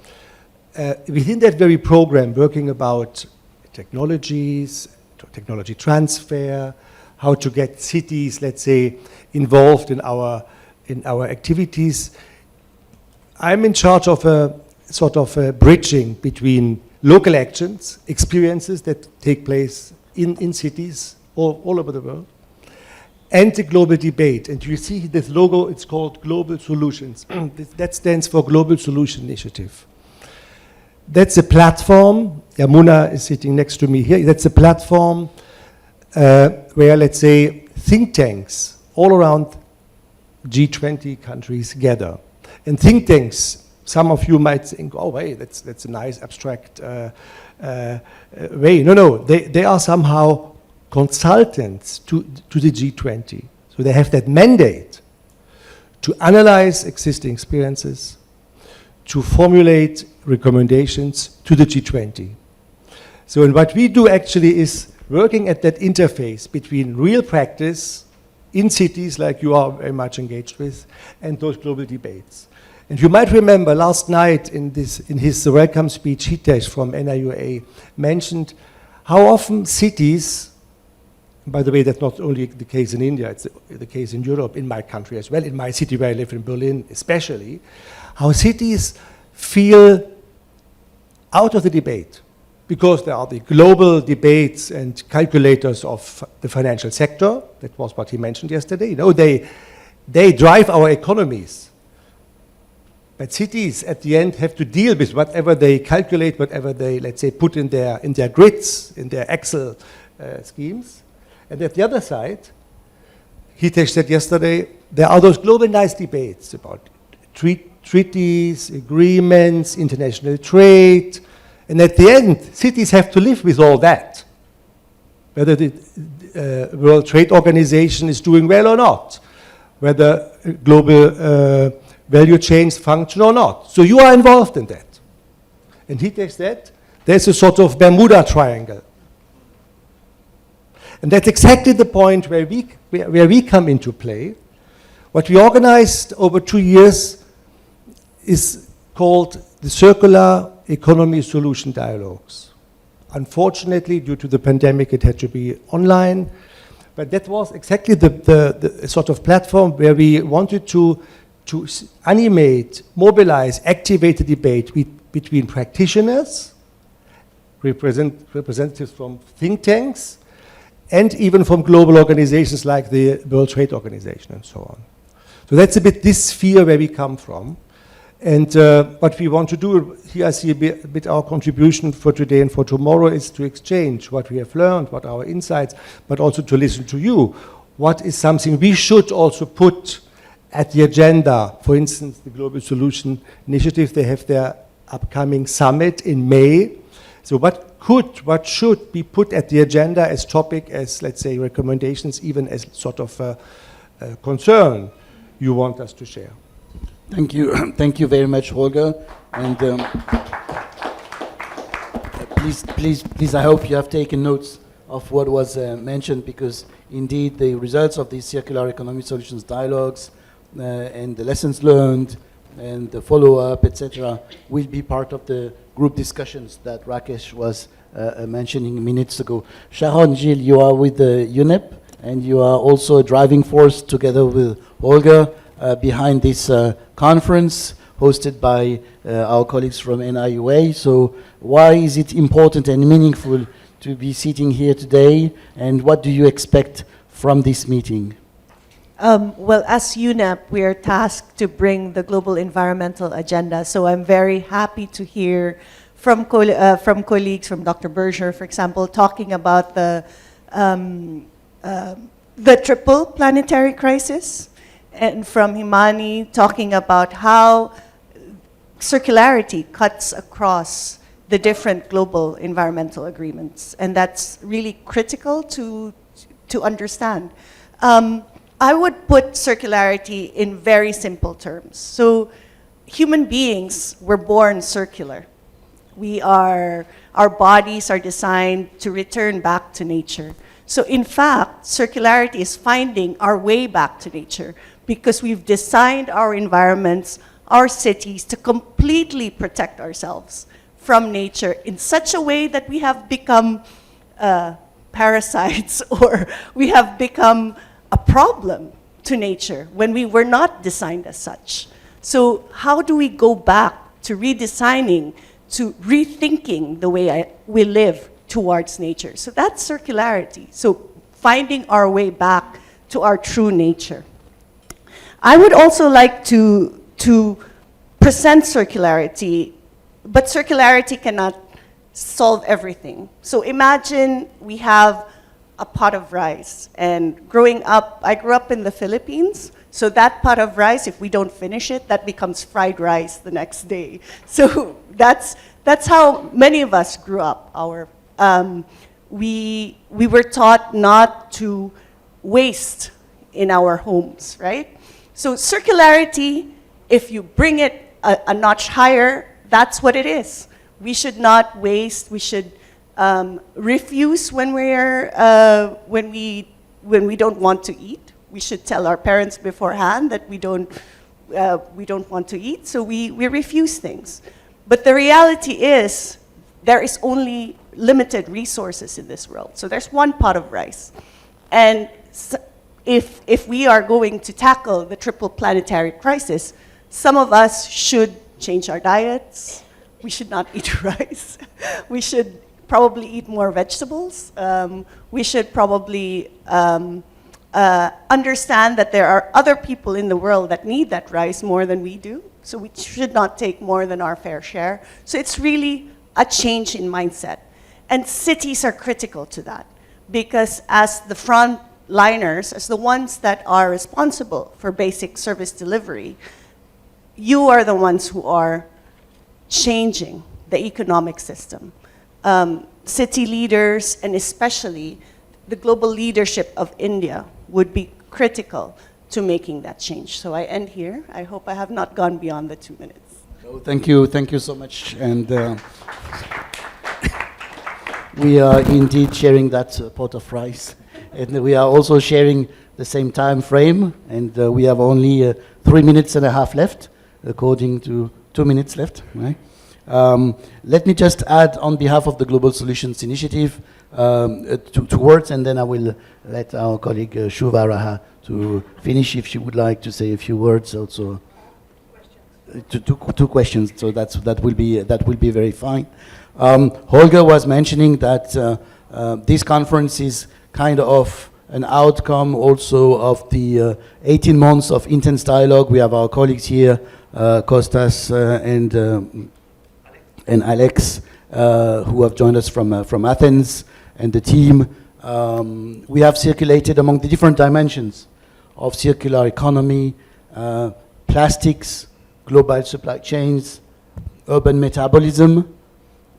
Within that very program, working about technologies, technology transfer, how to get cities, let's say, involved in our activities, I'm in charge of a sort of a bridging between local actions, experiences that take place in cities all over the world, and the global debate. And you see this logo, it's called Global Solutions. That stands for Global Solution Initiative. That's a platform. Yamuna is sitting next to me here. That's a platform where, let's say, think tanks all around G20 countries gather. And think tanks, some of you might think, oh, wait, that's a nice abstract way. No, they are somehow consultants to the G20. So they have that mandate to analyze existing experiences, to formulate recommendations to the G20. So and what we do actually is working at that interface between real practice in cities like you are very much engaged with and those global debates. And you might remember last night in his welcome speech, Hitesh from NIUA mentioned how often cities, by the way, that's not only the case in India, it's the case in Europe, in my country as well, in my city where I live in Berlin especially, how cities feel out of the debate because there are the global debates and calculators of the financial sector. That was what he mentioned yesterday. You know, they drive our economies. But cities at the end have to deal with whatever they calculate, whatever they, let's say, put in their grids, in their Excel schemes. And at the other side, Hitesh said yesterday, there are those global nice debates about treaties, agreements, international trade. And at the end, cities have to live with all that. Whether the World Trade Organization is doing well or not. Whether global value chains function or not. So you are involved in that. And Hitesh said, there's a sort of Bermuda Triangle. And that's exactly the point where we come into play. What we organized over 2 years is called the Circular Economy Solution Dialogues. Unfortunately, due to the pandemic, it had to be online. But that was exactly the sort of platform where we wanted to animate, mobilize, activate the debate between practitioners, representatives from think tanks, and even from global organizations like the World Trade Organization and so on. So that's a bit this sphere where we come from. And what we want to do, here I see a bit our contribution for today and for tomorrow is to exchange what we have learned, what our insights, but also to listen to you. What is something we should also put at the agenda? For instance, the Global Solution Initiative, they have their upcoming summit in May. So what should be put at the agenda as topic, as, let's say, recommendations, even as sort of a concern you want us to share? Thank you. Thank you very much, Holger. And please, I hope you have taken notes of what was mentioned, because indeed the results of these circular economy solutions dialogues and the lessons learned and the follow-up, etc., will be part of the group discussions that Rakesh was mentioning minutes ago. Sharon, Gilles, you are with the UNEP, and you are also a driving force together with Holger behind this conference hosted by our colleagues from NIUA. So why is it important and meaningful to be sitting here today, and what do you expect from this meeting? Well, as UNEP, we are tasked to bring the global environmental agenda. So I'm very happy to hear from colleagues, from Dr. Berger, for example, talking about the triple planetary crisis, and from Himani talking about how circularity cuts across the different global environmental agreements, and that's really critical to understand. I would put circularity in very simple terms. So human beings were born circular. Our bodies are designed to return back to nature. So in fact, circularity is finding our way back to nature, because we've designed our environments, our cities, to completely protect ourselves from nature in such a way that we have become parasites, or we have become a problem to nature when we were not designed as such. So how do we go back to redesigning, to rethinking the way we live towards nature? So that's circularity. So finding our way back to our true nature. I would also like to present circularity, but circularity cannot solve everything. So imagine we have a pot of rice, and growing up, I grew up in the Philippines, so that pot of rice, if we don't finish it, that becomes fried rice the next day. So that's how many of us grew up. We were taught not to waste in our homes, right? So circularity, if you bring it a notch higher, that's what it is. We should not waste. We should refuse when we don't want to eat. We should tell our parents beforehand that we don't want to eat, so we refuse things. But the reality is, there is only limited resources in this world. So there's one pot of rice, and if we are going to tackle the triple planetary crisis, some of us should change our diets. We should not eat rice. We should probably eat more vegetables. We should probably understand that there are other people in the world that need that rice more than we do. So we should not take more than our fair share. So it's really a change in mindset. And cities are critical to that, because as the frontliners, as the ones that are responsible for basic service delivery, you are the ones who are changing the economic system. City leaders, and especially the global leadership of India, would be critical to making that change. So I end here. I hope I have not gone beyond the 2 minutes. No, thank you so much. And we are indeed sharing that pot of rice. And we are also sharing the same time frame, and we have only 3 minutes and a half left, according to 2 minutes left, right? Let me just add on behalf of the Global Solutions Initiative two words, and then I will let our colleague Shuva Raha to finish if she would like to say a few words also. Two questions, so that will be very fine. Holger was mentioning that this conference is kind of an outcome also of the 18 months of intense dialogue. We have our colleagues here, Kostas and Alex, who have joined us from Athens, and the team. We have circulated among the different dimensions of circular economy, plastics, global supply chains, urban metabolism,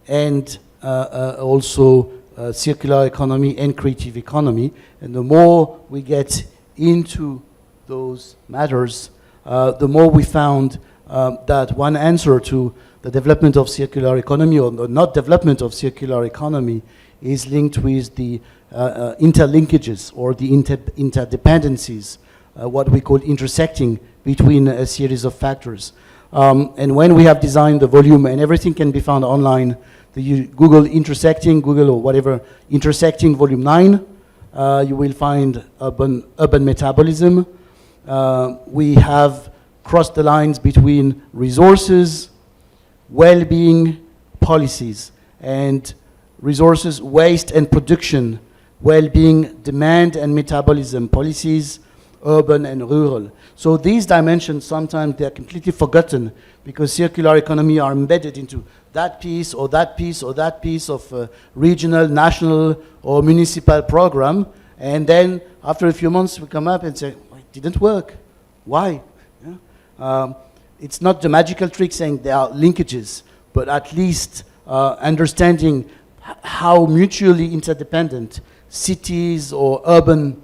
and also circular economy and creative economy. And the more we get into those matters, the more we found that one answer to the development of circular economy, or the not development of circular economy, is linked with the interlinkages or the interdependencies, what we call intersecting between a series of factors. And when we have designed the volume, and everything can be found online, Google intersecting, Google or whatever, intersecting volume 9, you will find urban metabolism. We have crossed the lines between resources, well-being, policies, and resources, waste and production, well-being, demand and metabolism, policies, urban and rural. So these dimensions, sometimes they're completely forgotten because circular economy are embedded into that piece or that piece or that piece of regional, national or municipal program. And then after a few months we come up and say, well, it didn't work. Why? Yeah. It's not the magical trick saying there are linkages, but at least understanding how mutually interdependent cities or urban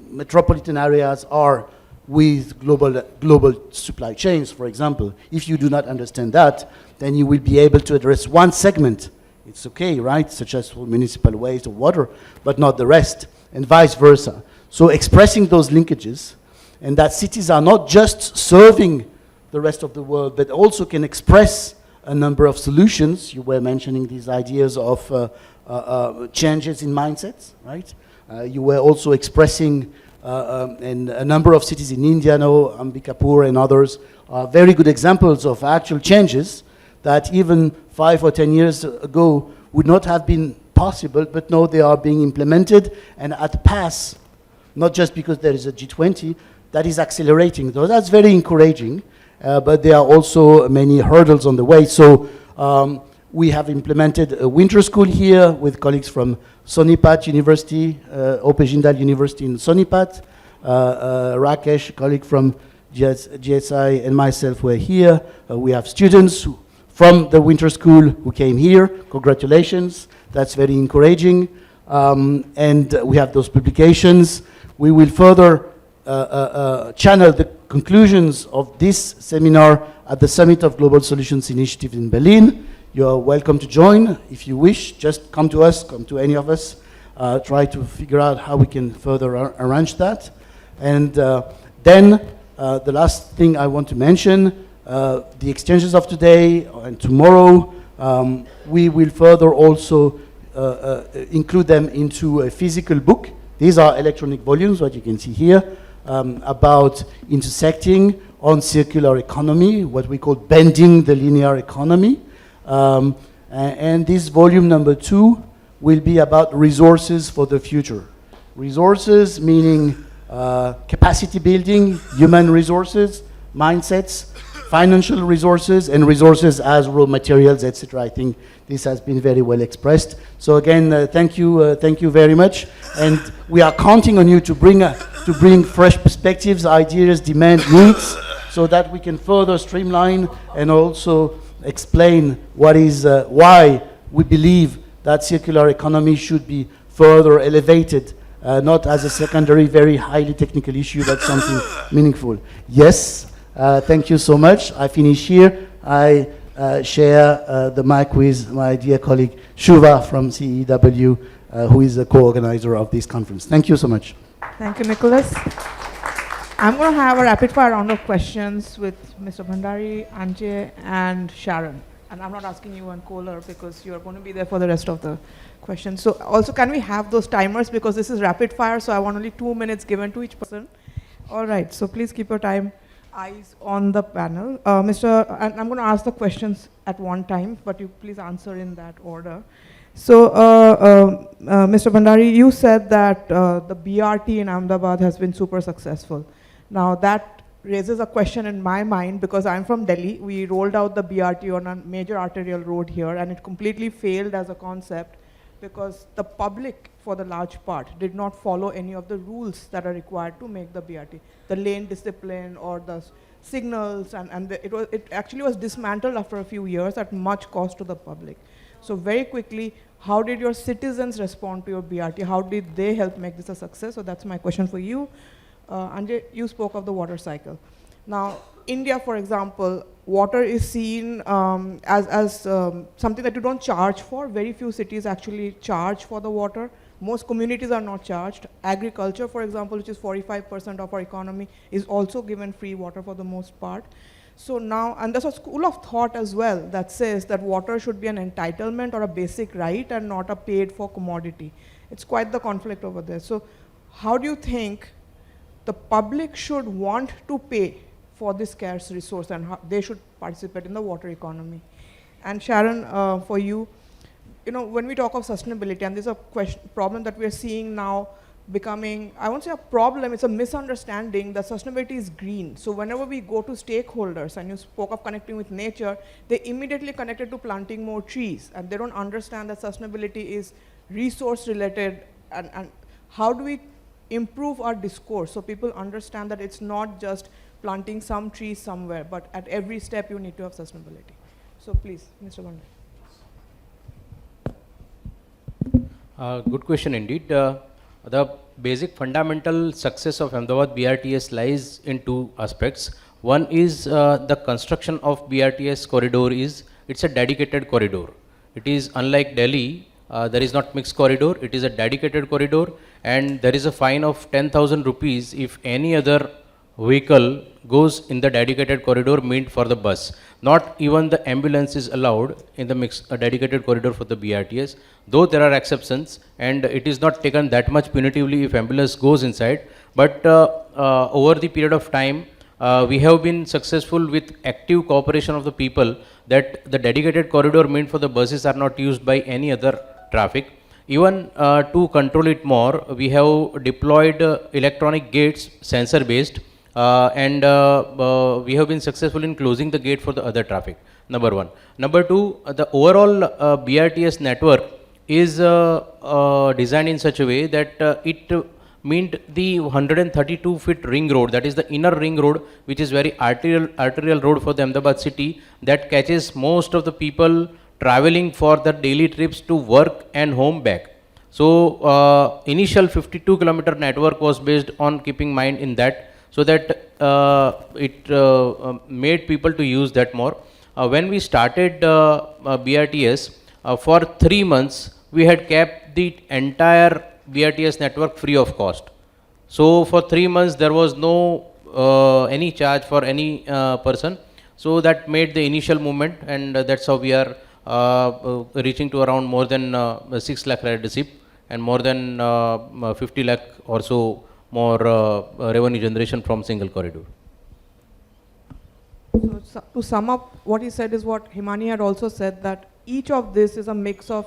metropolitan areas are with global supply chains, for example. If you do not understand that, then you will be able to address one segment. It's okay, right? Such as for municipal waste or water, but not the rest, and vice versa. So expressing those linkages, and that cities are not just serving the rest of the world, but also can express a number of solutions. You were mentioning these ideas of changes in mindsets, right? You were also expressing, and a number of cities in India now, Ambikapur and others, are very good examples of actual changes that even 5 or 10 years ago would not have been possible, but now they are being implemented and at pace, not just because there is a G20, that is accelerating. So that's very encouraging, but there are also many hurdles on the way. So we have implemented a winter school here with colleagues from Sonipat University, Ope Jindal University in Sonipat, Rakesh, a colleague from GSI, and myself were here. We have students from the winter school who came here. Congratulations, that's very encouraging. And we have those publications. We will further channel the conclusions of this seminar at the Summit of Global Solutions Initiative in Berlin. You're welcome to join if you wish. Just come to us, come to any of us, try to figure out how we can further arrange that. And then the last thing I want to mention, the exchanges of today and tomorrow, we will further also include them into a physical book. These are electronic volumes, what you can see here, about intersecting on circular economy, what we call bending the linear economy. And this volume number 2 will be about resources for the future. Resources meaning capacity building, human resources, mindsets, financial resources, and resources as raw materials, etc. I think this has been very well expressed. So again, thank you very much. And we are counting on you to bring fresh perspectives, ideas, demand, needs, so that we can further streamline and also explain what is why we believe that circular economy should be further elevated, not as a secondary, very highly technical issue, but something meaningful. Yes, thank you so much. I finish here. I share the mic with my dear colleague Shuva from CEEW, who is the co-organizer of this conference. Thank you so much. Thank you, Nicholas. I'm going to have a rapid-fire round of questions with Mr. Bhandari, Anje, and Sharon. And I'm not asking you and Kohler because you're going to be there for the rest of the questions. So also, can we have those timers, because this is rapid-fire, so I want only 2 minutes given to each person. All right, so please keep your eyes on the panel. And I'm going to ask the questions at one time, but you please answer in that order. So, Mr. Bhandari, you said that the BRT in Ahmedabad has been super successful. Now, that raises a question in my mind because I'm from Delhi. We rolled out the BRT on a major arterial road here, and it completely failed as a concept because the public, for the large part, did not follow any of the rules that are required to make the BRT. The lane discipline or the signals, it actually was dismantled after a few years at much cost to the public. So very quickly, how did your citizens respond to your BRT? How did they help make this a success? So that's my question for you. Anje, you spoke of the water cycle. Now, India, for example, water is seen as something that you don't charge for. Very few cities actually charge for the water. Most communities are not charged. Agriculture, for example, which is 45% of our economy, is also given free water for the most part. So now, and there's a school of thought as well that says that water should be an entitlement or a basic right and not a paid for commodity. It's quite the conflict over there. So how do you think the public should want to pay for this scarce resource and how they should participate in the water economy? And Sharon, for you, when we talk of sustainability, and there's a problem that we're seeing now becoming, I won't say a problem, it's a misunderstanding that sustainability is green. So whenever we go to stakeholders, and you spoke of connecting with nature, they immediately connect it to planting more trees, and they don't understand that sustainability is resource related, and how do we improve our discourse so people understand that it's not just planting some trees somewhere, but at every step you need to have sustainability. So please, Mr. Bandar. Good question indeed. The basic fundamental success of Ahmedabad BRTS lies in two aspects. One is the construction of BRTS corridor it's a dedicated corridor. It is unlike Delhi, there is not mixed corridor, it is a dedicated corridor, and there is a fine of 10,000 rupees if any other vehicle goes in the dedicated corridor meant for the bus. Not even the ambulance is allowed in the dedicated corridor for the BRTS, though there are exceptions, and it is not taken that much punitively if ambulance goes inside. But over the period of time, we have been successful with active cooperation of the people that the dedicated corridor meant for the buses are not used by any other traffic. Even to control it more, we have deployed electronic gates, sensor based, and we have been successful in closing the gate for the other traffic, number one. Number two, the overall BRTS network is designed in such a way that it meant the 132 feet ring road, that is the inner ring road, which is very arterial road for the Ahmedabad city, that catches most of the people traveling for the daily trips to work and home back. So initial 52 kilometer network was based on keeping mind in that, so that it made people to use that more. When we started BRTS, for 3 months, we had kept the entire BRTS network free of cost. So for 3 months, there was no any charge for any person. So that made the initial movement, and that's how we are reaching to around more than 6 lakh ridership and more than 50 lakh or so more revenue generation from single corridor. So to sum up, what he said is what Himani had also said, that each of this is a mix of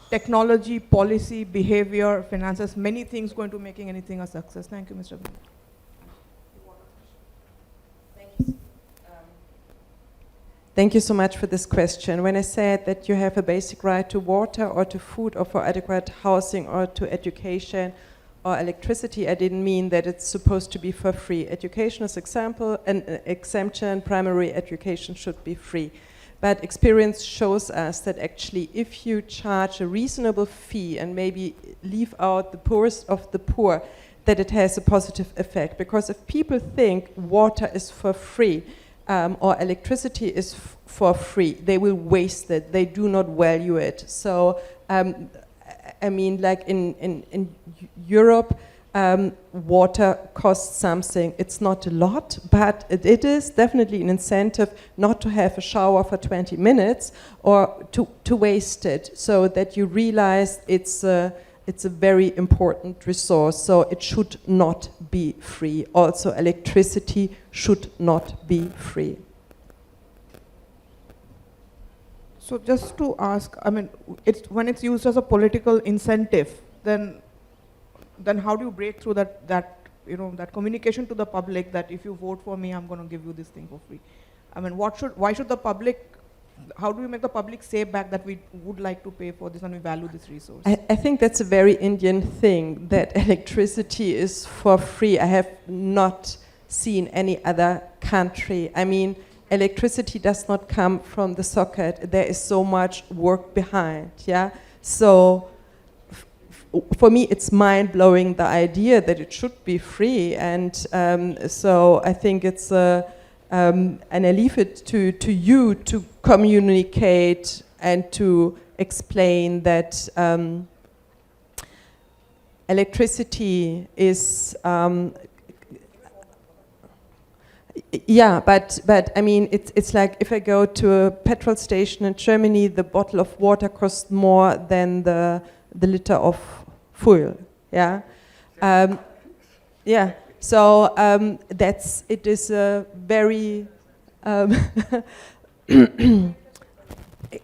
technology, policy, behavior, finances, many things going to making anything a success. Thank you, Mr. Bandar. Thank you so much for this question. When I said that you have a basic right to water or to food or for adequate housing or to education or electricity, I didn't mean that it's supposed to be for free. Education is an exemption, primary education should be free. But experience shows us that actually if you charge a reasonable fee and maybe leave out the poorest of the poor, that it has a positive effect. Because if people think water is for free, or electricity is for free, they will waste it. They do not value it. So, I mean, like in Europe, water costs something. It's not a lot, but it is definitely an incentive not to have a shower for 20 minutes or to waste it, so that you realize it's a very important resource, so it should not be free. Also, electricity should not be free. So just to ask, I mean, when it's used as a political incentive, then how do you break through that communication to the public that if you vote for me, I'm going to give you this thing for free? I mean, why should the public? How do we make the public say back that we would like to pay for this and we value this resource? I think that's a very Indian thing, that electricity is for free. I have not seen any other country. I mean, electricity does not come from the socket. There is so much work behind, yeah? So for me, it's mind-blowing, the idea that it should be free. And so I think it's And I leave it to you to communicate and to explain that electricity is yeah, but I mean it's like if I go to a petrol station in Germany, the bottle of water costs more than the liter of fuel. Yeah, yeah. So it is a very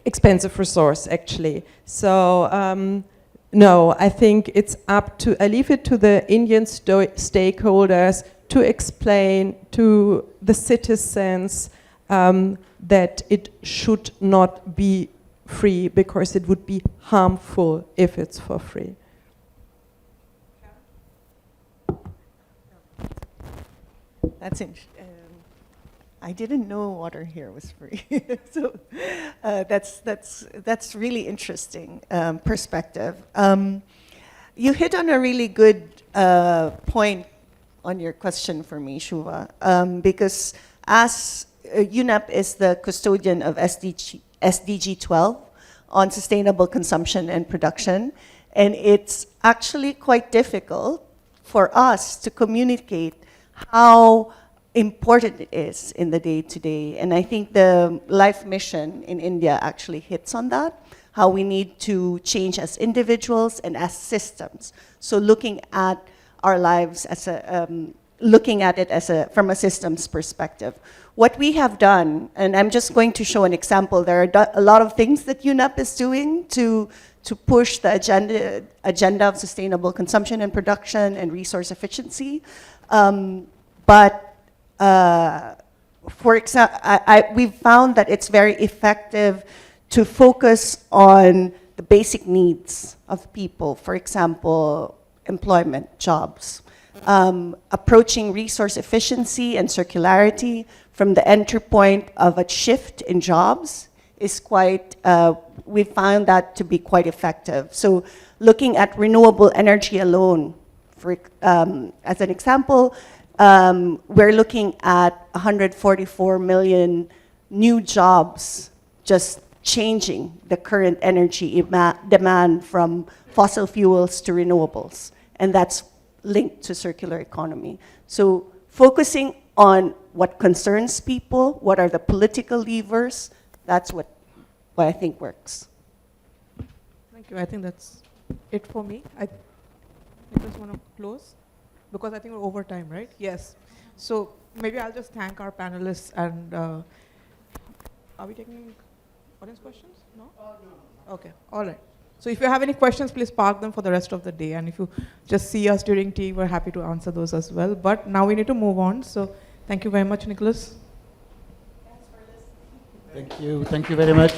expensive resource actually. So no, I think it's up to, I leave it to the Indian stakeholders to explain to the citizens that it should not be free, because it would be harmful if it's for free. That's I didn't know water here was free. So that's really interesting perspective. You hit on a really good point on your question for me, Shuva, because as UNEP is the custodian of SDG 12 on sustainable consumption and production, and it's actually quite difficult for us to communicate how important it is in the day-to-day. And I think the Life Mission in India actually hits on that, how we need to change as individuals and as systems. So looking at our lives as looking at it as from a systems perspective. What we have done, and I'm just going to show an example, there are a lot of things that UNEP is doing to push the agenda of sustainable consumption and production and resource efficiency. For example, we've found that it's very effective to focus on the basic needs of people. For example, employment, jobs. Approaching resource efficiency and circularity from the entry point of a shift in jobs is quite, we found that to be quite effective. So looking at renewable energy alone, as an example, we're looking at 144 million new jobs just changing the current energy demand from fossil fuels to renewables. And that's linked to circular economy. So focusing on what concerns people, what are the political levers, that's what I think works. Thank you. I think that's it for me. I just want to close, because I think we're over time, right? Yes. So maybe I'll just thank our panelists and are we taking audience questions? No? No. Okay, all right. So if you have any questions, please park them for the rest of the day. And if you just see us during tea, we're happy to answer those as well. But now we need to move on. So thank you very much, Nicholas. Thanks for listening. Thank you. Thank you very much.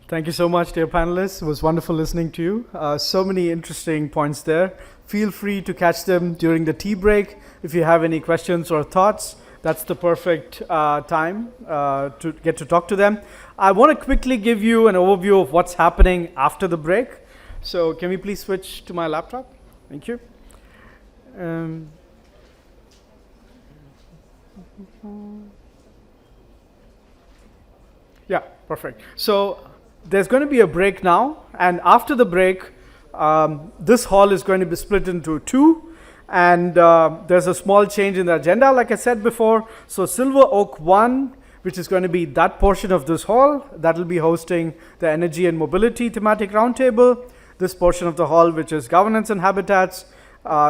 Thank you so much, dear panelists. It was wonderful listening to you. So many interesting points there. Feel free to catch them during the tea break. If you have any questions or thoughts, that's the perfect time to get to talk to them. I want to quickly give you an overview of what's happening after the break. So can we please switch to my laptop? Thank you. Yeah, perfect. So there's going to be a break now, and after the break, this hall is going to be split into two, and there's a small change in the agenda, like I said before. So Silver Oak 1, which is going to be that portion of this hall, that will be hosting the Energy and Mobility Thematic Roundtable. This portion of the hall, which is Governance and Habitats,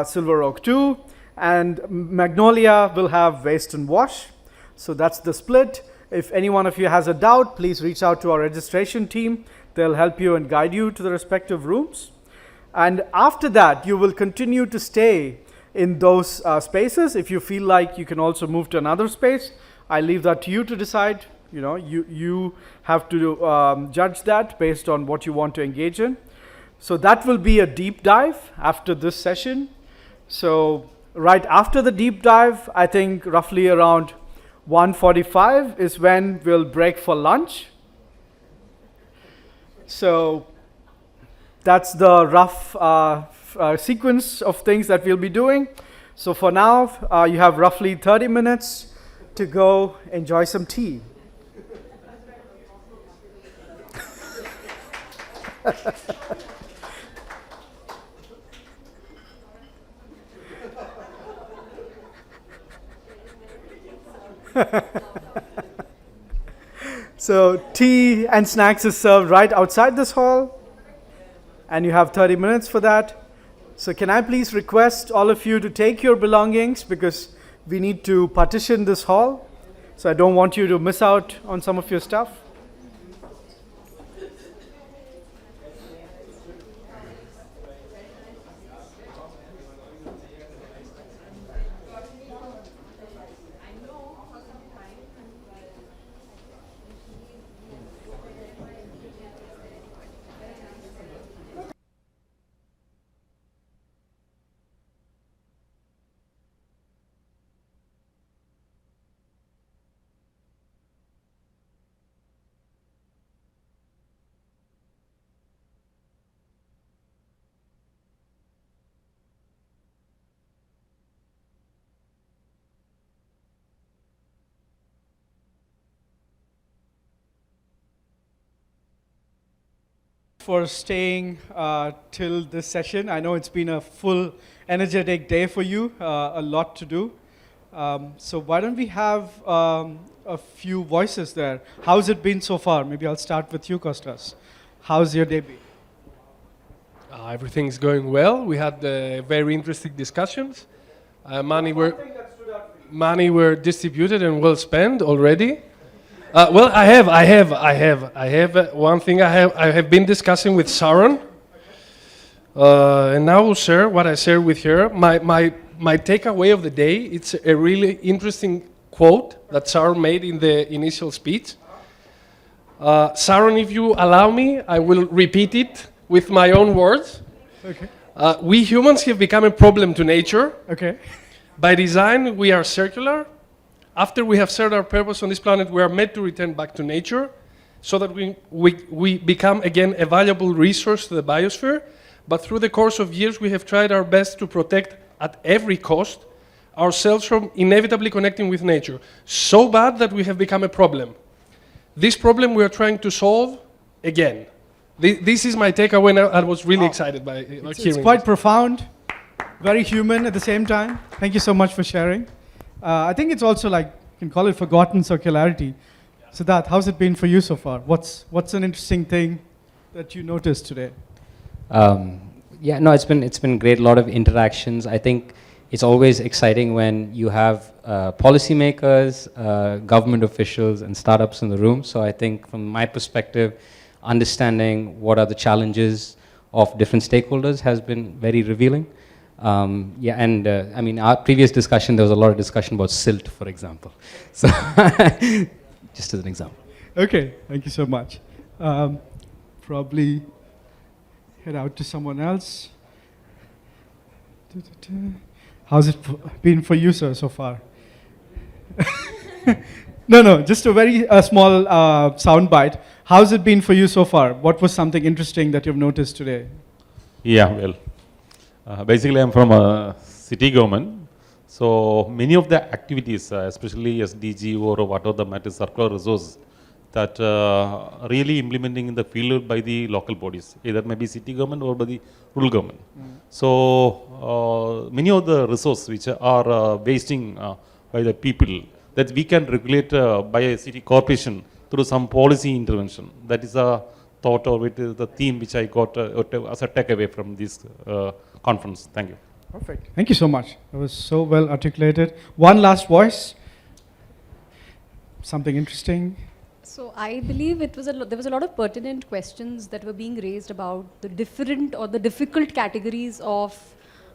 Silver Oak 2, and Magnolia will have Waste and Wash. So that's the split. If any one of you has a doubt, please reach out to our registration team. They'll help you and guide you to the respective rooms. And after that, you will continue to stay in those spaces. If you feel like you can also move to another space, I leave that to you to decide. You have to judge that based on what you want to engage in. So that will be a deep dive after this session. So right after the deep dive, I think roughly around 1:45 is when we'll break for lunch. So that's the rough sequence of things that we'll be doing. So for now, you have roughly 30 minutes to go enjoy some tea. So tea and snacks is served right outside this hall, and you have 30 minutes for that. So can I please request all of you to take your belongings, because we need to partition this hall, so I don't want you to miss out on some of your stuff. For staying till this session. I know it's been a full, energetic day for you, a lot to do. So why don't we have a few voices there? How's it been so far? Maybe I'll start with you, Kostas. How's your day been? Everything's going well. We had very interesting discussions. Money were distributed and well spent already. Well, I have one thing I have been discussing with Sharon, and now I will share what I shared with her. My takeaway of the day, it's a really interesting quote that Sharon made in the initial speech. Sharon, if you allow me, I will repeat it with my own words. Okay. We humans have become a problem to nature. Okay. By design, we are circular. After we have served our purpose on this planet, we are meant to return back to nature so that we become again a valuable resource to the biosphere. But through the course of years, we have tried our best to protect at every cost ourselves from inevitably connecting with nature. So bad that we have become a problem. This problem we are trying to solve again. This is my takeaway, and I was really excited by hearing It's quite profound, very human at the same time. Thank you so much for sharing. I think it's also like, you can call it forgotten circularity. Siddharth, how's it been for you so far? What's an interesting thing that you noticed today? Yeah, no, it's been great. A lot of interactions. I think it's always exciting when you have policymakers, government officials, and startups in the room. So I think from my perspective, understanding what are the challenges of different stakeholders has been very revealing. Yeah, and I mean, our previous discussion, there was a lot of discussion about silt, for example. So, just as an example. Okay, thank you so much. Probably head out to someone else. How's it been for you, sir, so far? No, just a very small sound bite. How's it been for you so far? What was something interesting that you've noticed today? Yeah, well. Basically, I'm from a city government, so many of the activities, especially SDG or whatever the matter, circular resource, that really implementing in the field by the local bodies, either maybe city government or by the rural government. So many of the resources which are wasting by the people, that we can regulate by a city corporation through some policy intervention. That is a thought, or it is the theme which I got as a takeaway from this conference. Thank you. Perfect. Thank you so much. That was so well articulated. One last voice. Something interesting. So I believe there was a lot of pertinent questions that were being raised about the different or the difficult categories of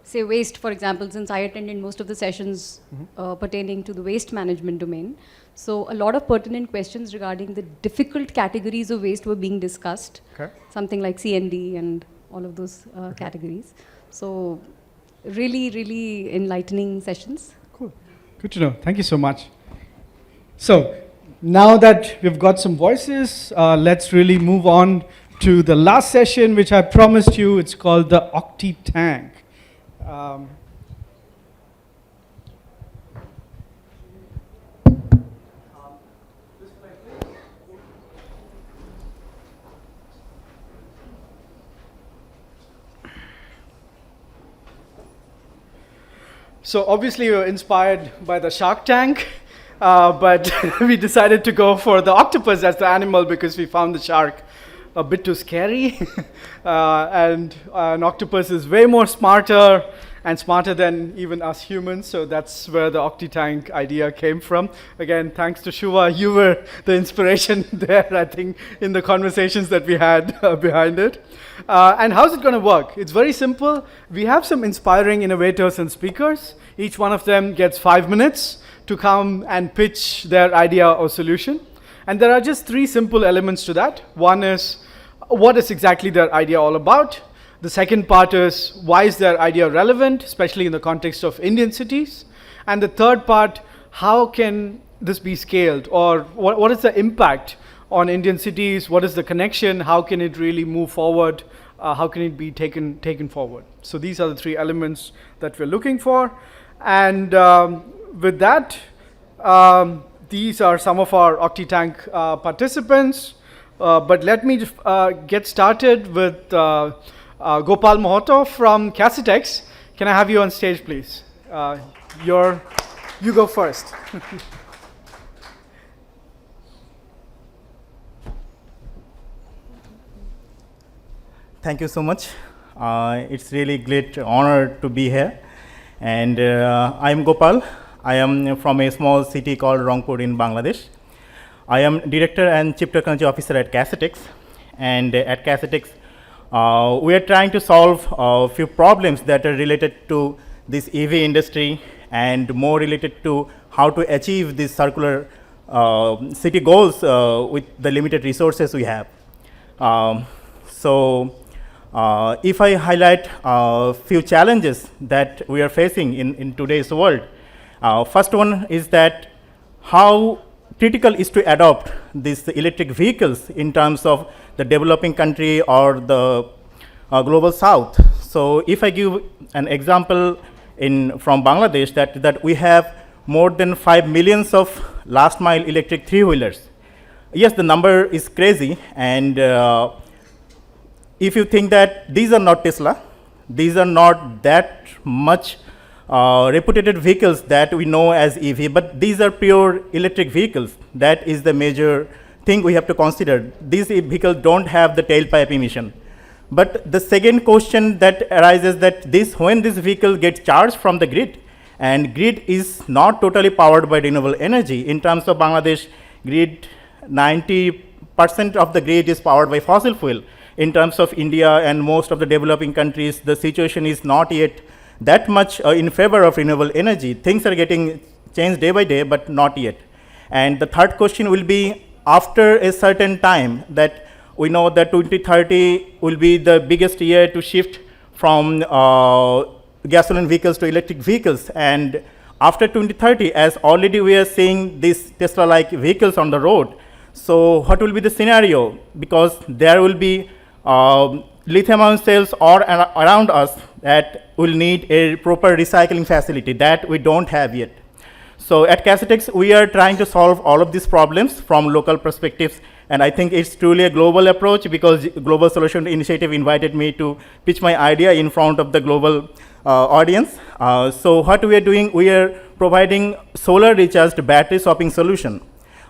say waste, for example, since I attended most of the sessions pertaining to the waste management domain. So a lot of pertinent questions regarding the difficult categories of waste were being discussed. Okay. Something like CND and all of those categories. So really, really enlightening sessions. Cool. Good to know. Thank you so much. So now that we've got some voices, let's really move on to the last session, which I promised you. It's called the Octi Tank. So obviously we were inspired by the Shark Tank, but we decided to go for the octopus as the animal because we found the shark a bit too scary. And an octopus is way more smarter and smarter than even us humans, so that's where the OctiTank idea came from. Again, thanks to Shuva, you were the inspiration there, I think, in the conversations that we had behind it. And how's it going to work? It's very simple. We have some inspiring innovators and speakers. Each one of them gets 5 minutes to come and pitch their idea or solution. And there are just 3 simple elements to that. One is, what is exactly their idea all about? The second part is, why is their idea relevant, especially in the context of Indian cities? And the third part, how can this be scaled? Or what is the impact on Indian cities? What is the connection? How can it really move forward? How can it be taken forward? So these are the 3 elements that we're looking for. And with that, these are some of our OctiTank participants. But let me get started with Gopal Mohoto from Casitex. Can I have you on stage, please? You go first. Thank you so much. It's really great honor to be here. And I'm Gopal. I am from a small city called Rangpur in Bangladesh. I am Director and Chief Technology Officer at Casitex. And at Casitex, we are trying to solve a few problems that are related to this EV industry and more related to how to achieve these circular city goals with the limited resources we have. If I highlight a few challenges that we are facing in today's world, first one is that how critical is to adopt these electric vehicles in terms of the developing country or the global south. So if I give an example from Bangladesh, that we have more than 5 million of last mile electric 3-wheelers. Yes, the number is crazy, and if you think that these are not Tesla, these are not that much reputed vehicles that we know as EV, but these are pure electric vehicles. That is the major thing we have to consider. These vehicles don't have the tailpipe emission. But the second question that arises that when this vehicle gets charged from the grid, and grid is not totally powered by renewable energy. In terms of Bangladesh grid, 90% of the grid is powered by fossil fuel. In terms of India and most of the developing countries, the situation is not yet that much in favor of renewable energy. Things are getting changed day by day, but not yet. And the third question will be, after a certain time, that we know that 2030 will be the biggest year to shift from gasoline vehicles to electric vehicles. And after 2030, as already we are seeing these Tesla-like vehicles on the road, so what will be the scenario? Because there will be lithium-ion cells all around us that will need a proper recycling facility that we don't have yet. So at Casitex, we are trying to solve all of these problems from local perspectives, and I think it's truly a global approach because Global Solution Initiative invited me to pitch my idea in front of the global audience. So what we are doing, we are providing solar recharged battery swapping solution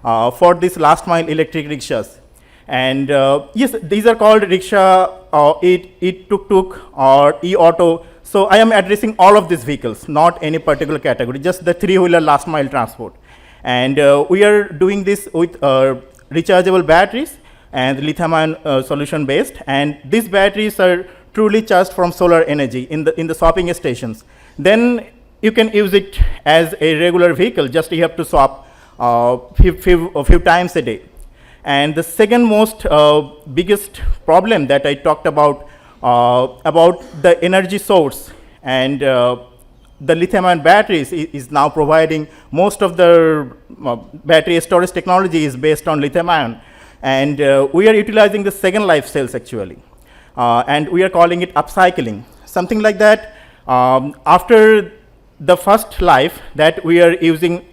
for these last mile electric rickshaws. And yes, these are called rickshaw, e-tuk-tuk or e-auto. So I am addressing all of these vehicles, not any particular category, just the 3-wheeler last mile transport. And we are doing this with rechargeable batteries and lithium-ion solution based. And these batteries are truly charged from solar energy in the swapping stations, then you can use it as a regular vehicle, just you have to swap a few times a day. And the second most biggest problem that I talked about the energy source, and the lithium-ion batteries is now providing most of the battery storage technology is based on lithium-ion, and we are utilizing the second life cells actually, and we are calling it upcycling, something like that. After the first life that we are using,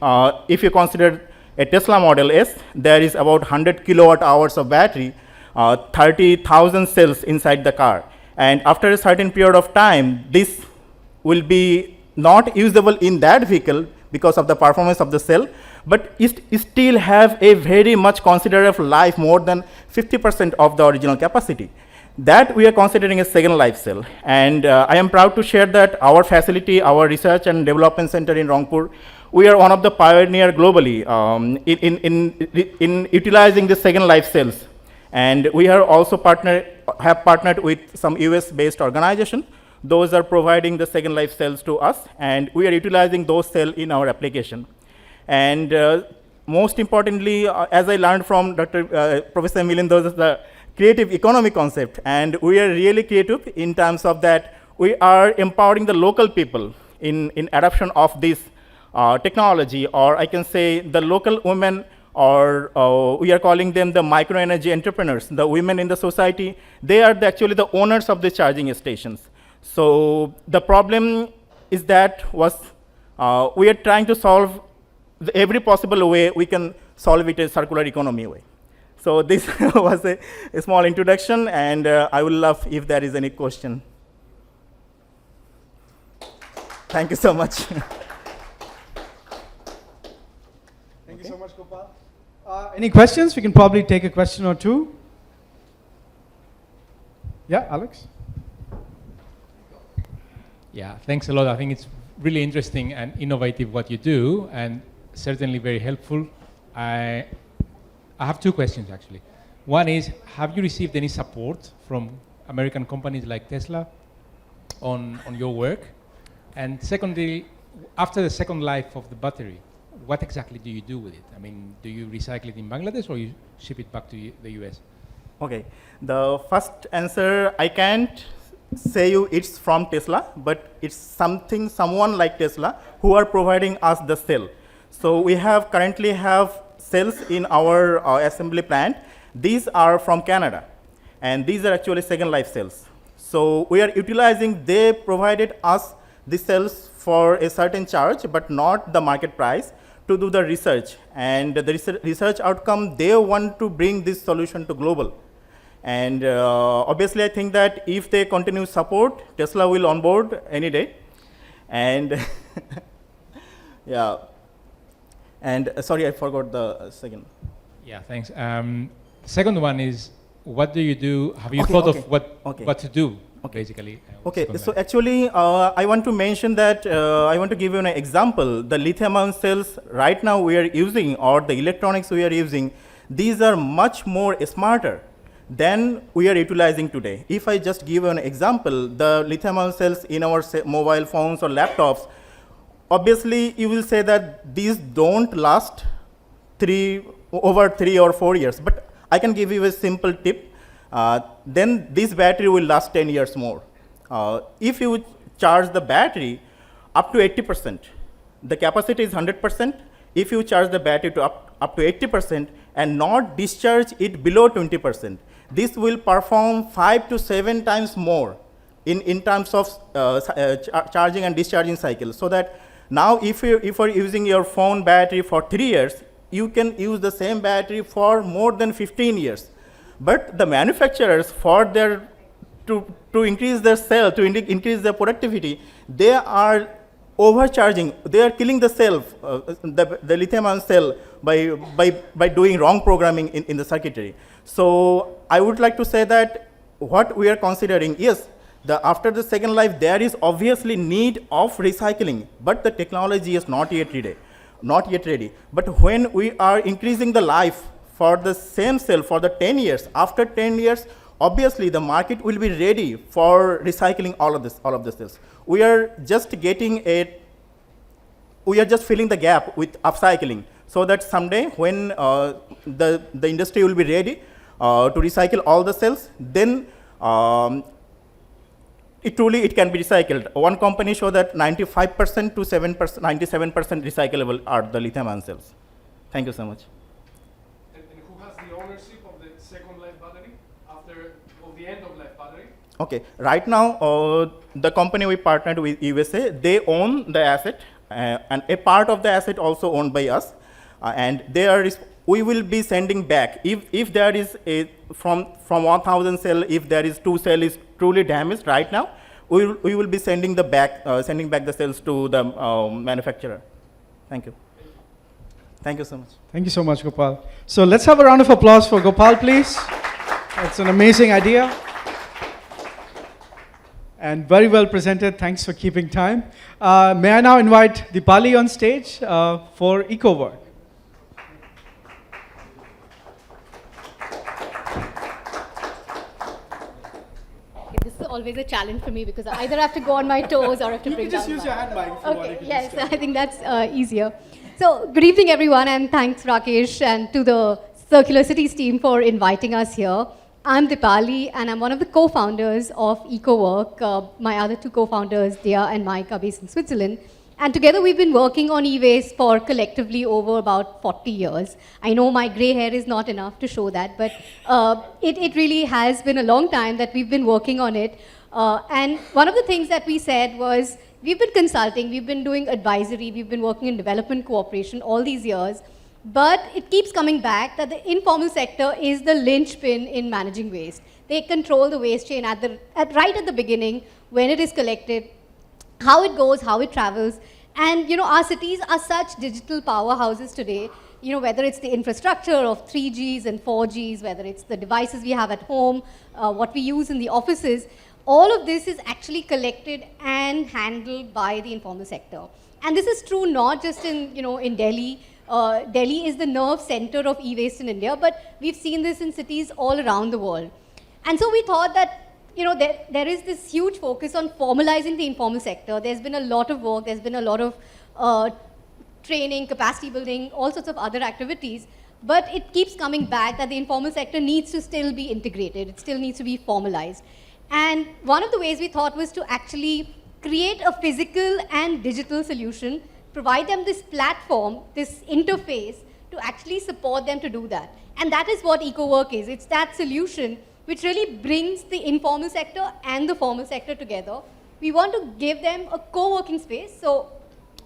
if you consider a Tesla Model S, there is about 100 kilowatt hours of battery, 30,000 cells inside the car. And after a certain period of time, this will be not usable in that vehicle because of the performance of the cell, but it still have a very much considerable life, more than 50% of the original capacity. That we are considering a second life cell. And I am proud to share that our facility, our research and development center in Rangpur, we are one of the pioneer globally in utilizing the second life cells. And we are also have partnered with some US-based organization. Those are providing the second life cells to us, and we are utilizing those cells in our application. And most importantly, as I learned from Professor Milind, those are the creative economy concept, and we are really creative in terms of that we are empowering the local people in adoption of this technology, or I can say the local women, or we are calling them the micro energy entrepreneurs, the women in the society. They are actually the owners of the charging stations. So the problem is that we are trying to solve every possible way we can solve it a circular economy way. So this was a small introduction, and I would love if there is any question. Thank you so much. Thank you so much, Gopal. Any questions? We can probably take a question or two. Yeah, Alex? Yeah, thanks a lot. I think it's really interesting and innovative what you do, and certainly very helpful. I have two questions, actually. One is, have you received any support from American companies like Tesla on your work? And secondly, after the second life of the battery, what exactly do you do with it? I mean, do you recycle it in Bangladesh, or you ship it back to the US? Okay, the first answer, I can't say you it's from Tesla, but it's someone like Tesla who are providing us the cell. So we currently have cells in our assembly plant. These are from Canada, and these are actually second life cells. So we are utilizing, they provided us the cells for a certain charge, but not the market price, to do the research. And the research outcome, they want to bring this solution to global. And obviously, I think that if they continue support, Tesla will onboard any day. And yeah. And sorry, I forgot the second. Yeah, thanks. Second one is, what do you do? Have you thought of what to do, basically? Okay, so actually, I want to mention that, I want to give you an example. The lithium-ion cells right now we are using, or the electronics we are using, these are much more smarter than we are utilizing today. If I just give you an example, the lithium-ion cells in our mobile phones or laptops, obviously you will say that these don't last over 3 or 4 years, but I can give you a simple tip. Then this battery will last 10 years more. If you charge the battery up to 80%, the capacity is 100%. If you charge the battery to up to 80% and not discharge it below 20%, this will perform 5 to 7 times more in terms of charging and discharging cycle. So that now if you're using your phone battery for 3 years, you can use the same battery for more than 15 years. But the manufacturers, to increase their cell, to increase their productivity, they are overcharging. They are killing the cell, the lithium-ion cell, by doing wrong programming in the circuitry. So I would like to say that what we are considering is, after the second life, there is obviously need of recycling, but the technology is not yet ready. But when we are increasing the life for the same cell for the 10 years, after 10 years, obviously the market will be ready for recycling all of the cells. We are just filling the gap with upcycling, so that someday when the industry will be ready to recycle all the cells, then it can be recycled. One company showed that 95% to 97% recyclable are the lithium-ion cells. Thank you so much. And who has the ownership of the second life battery after the end of life battery? Okay, right now the company we partnered with USA, they own the asset, and a part of the asset also owned by us, and we will be sending back if there is from 1,000 cell, if there is 2 cell is truly damaged right now, we will be sending back the cells to the manufacturer. Thank you. Thank you so much. Thank you so much, Gopal. So let's have a round of applause for Gopal, please. That's an amazing idea. And very well presented. Thanks for keeping time. May I now invite Deepali on stage for EcoWork. This is always a challenge for me because I either have to go on my toes or have to bring down. You can just use your hand mic if you want. Yes, I think that's easier. So, good evening, everyone, and thanks, Rakesh, and to the Circular Cities team for inviting us here. I'm Deepali, and I'm one of the co-founders of EcoWork. My other 2 co-founders, Dia and Mike, are based in Switzerland. And together we've been working on e-waste for collectively over about 40 years. I know my gray hair is not enough to show that, but it really has been a long time that we've been working on it. And one of the things that we said was, we've been consulting, we've been doing advisory, we've been working in development cooperation all these years, but it keeps coming back that the informal sector is the linchpin in managing waste. They control the waste chain right at the beginning, when it is collected, how it goes, how it travels. And our cities are such digital powerhouses today, whether it's the infrastructure of 3Gs and 4Gs, whether it's the devices we have at home, what we use in the offices, all of this is actually collected and handled by the informal sector. And this is true not just in Delhi. Delhi is the nerve center of e-waste in India, but we've seen this in cities all around the world. And so we thought that there is this huge focus on formalizing the informal sector. There's been a lot of work, there's been a lot of training, capacity building, all sorts of other activities, but it keeps coming back that the informal sector needs to still be integrated, it still needs to be formalized. And one of the ways we thought was to actually create a physical and digital solution, provide them this platform, this interface, to actually support them to do that. And that is what EcoWork is. It's that solution which really brings the informal sector and the formal sector together. We want to give them a co-working space. So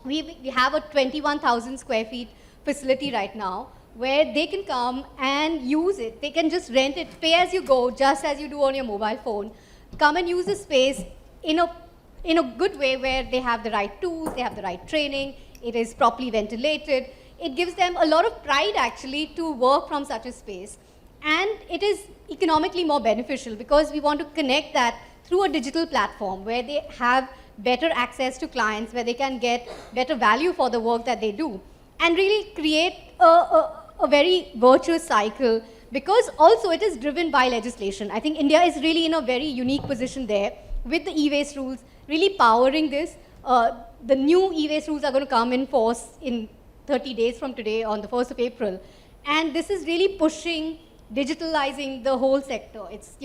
we have a 21,000 square feet facility right now where they can come and use it. They can just rent it, pay as you go, just as you do on your mobile phone. Come and use the space in a good way where they have the right tools, they have the right training, it is properly ventilated. It gives them a lot of pride actually to work from such a space. And it is economically more beneficial because we want to connect that through a digital platform where they have better access to clients, where they can get better value for the work that they do, and really create a very virtuous cycle, because also it is driven by legislation. I think India is really in a very unique position there with the e-waste rules really powering this. The new e-waste rules are going to come in force in 30 days from today on the 1st of April. And this is really pushing digitalizing the whole sector. It's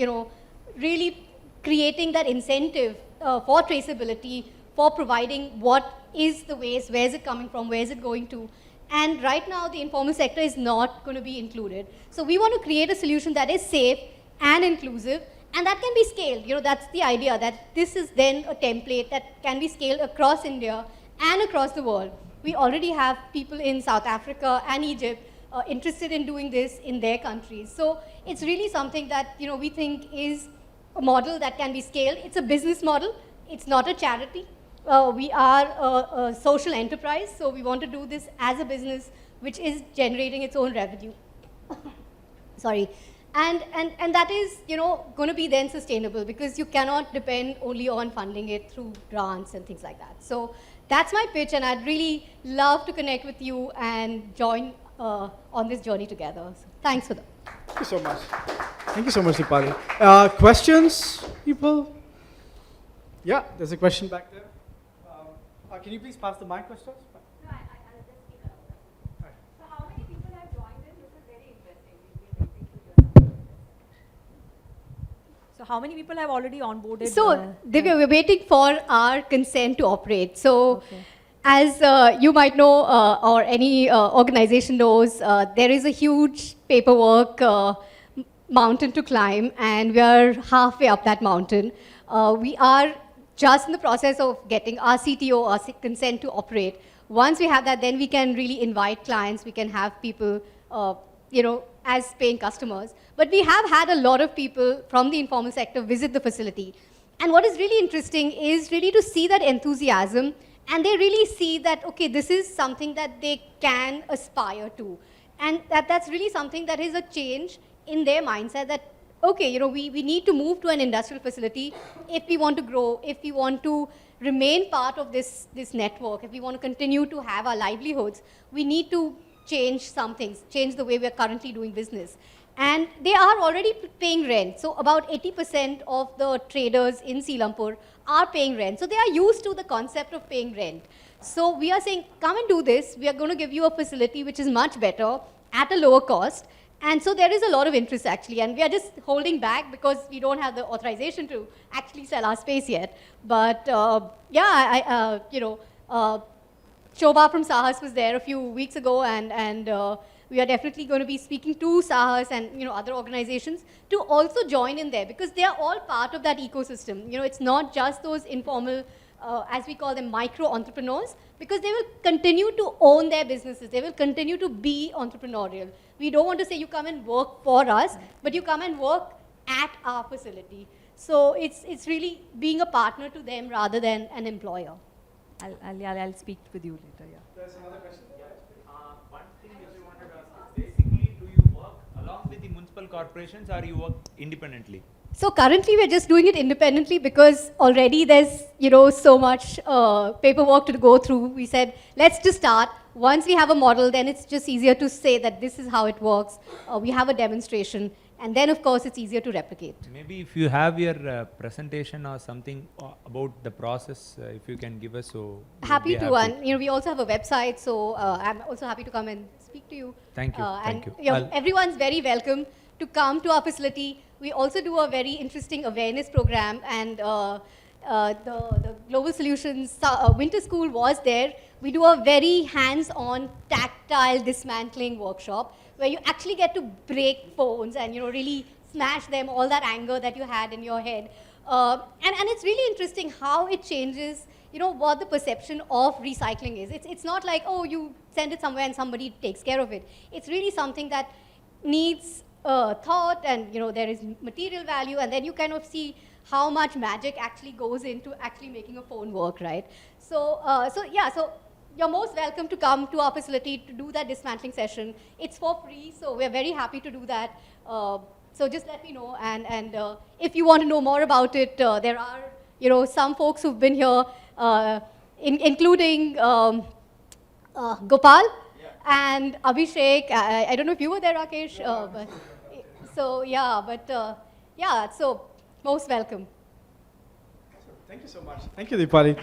really creating that incentive for traceability, for providing what is the waste, where is it coming from, where is it going to. And right now the informal sector is not going to be included. So we want to create a solution that is safe and inclusive, and that can be scaled. That's the idea, that this is then a template that can be scaled across India and across the world. We already have people in South Africa and Egypt interested in doing this in their countries. So it's really something that we think is a model that can be scaled. It's a business model. It's not a charity. We are a social enterprise, so we want to do this as a business which is generating its own revenue. Sorry. And that is going to be then sustainable, because you cannot depend only on funding it through grants and things like that. So that's my pitch, and I'd really love to connect with you and join on this journey together. So thanks for that. Thank you so much. Thank you so much, Dipali. Questions, people? Yeah, there's a question back there. Can you please pass the mic, questions? No, I'll just speak out. So how many people have joined in? This is very interesting. We've been waiting to hear. So how many people have already onboarded? So, Divya, we're waiting for our consent to operate. So, as you might know, or any organization knows, there is a huge paperwork mountain to climb, and we are halfway up that mountain. We are just in the process of getting our CTO, our consent to operate. Once we have that, then we can really invite clients. We can have people, as paying customers. But we have had a lot of people from the informal sector visit the facility. And what is really interesting is really to see that enthusiasm, and they really see that, okay, this is something that they can aspire to. And that's really something that is a change in their mindset that, okay, we need to move to an industrial facility if we want to grow, if we want to remain part of this network, if we want to continue to have our livelihoods, we need to change some things, change the way we are currently doing business. And they are already paying rent. So about 80% of the traders in Selampur are paying rent. So they are used to the concept of paying rent. So we are saying, come and do this. We are going to give you a facility which is much better at a lower cost. And so there is a lot of interest actually, and we are just holding back because we don't have the authorization to actually sell our space yet. But Shobha from Sahas was there a few weeks ago, and we are definitely going to be speaking to Sahas and other organizations to also join in there, because they are all part of that ecosystem. It's not just those informal, as we call them, micro entrepreneurs, because they will continue to own their businesses. They will continue to be entrepreneurial. We don't want to say you come and work for us, but you come and work at our facility. So it's really being a partner to them rather than an employer. I'll speak with you later. Yeah. There's another question. One thing which I wanted to ask is, basically, do you work along with the municipal corporations or you work independently? So currently we're just doing it independently because already there's so much paperwork to go through. We said, let's just start. Once we have a model, then it's just easier to say that this is how it works. We have a demonstration. And then, of course, it's easier to replicate. Maybe if you have your presentation or something about the process, if you can give us, so happy to. And we also have a website, so I'm also happy to come and speak to you. Thank you. Thank you. Everyone's very welcome to come to our facility. We also do a very interesting awareness program, and the Global Solutions Winter School was there. We do a very hands-on, tactile dismantling workshop where you actually get to break phones and really smash them, all that anger that you had in your head. And it's really interesting how it changes what the perception of recycling is. It's not like, oh, you send it somewhere and somebody takes care of it. It's really something that needs thought, and there is material value, and then you kind of see how much magic actually goes into actually making a phone work, right? So you're most welcome to come to our facility to do that dismantling session. It's for free, so we're very happy to do that. So just let me know, and if you want to know more about it, there are some folks who've been here, including Gopal and Abhishek. I don't know if you were there, Rakesh. So most welcome. Thank you so much. Thank you, Deepali.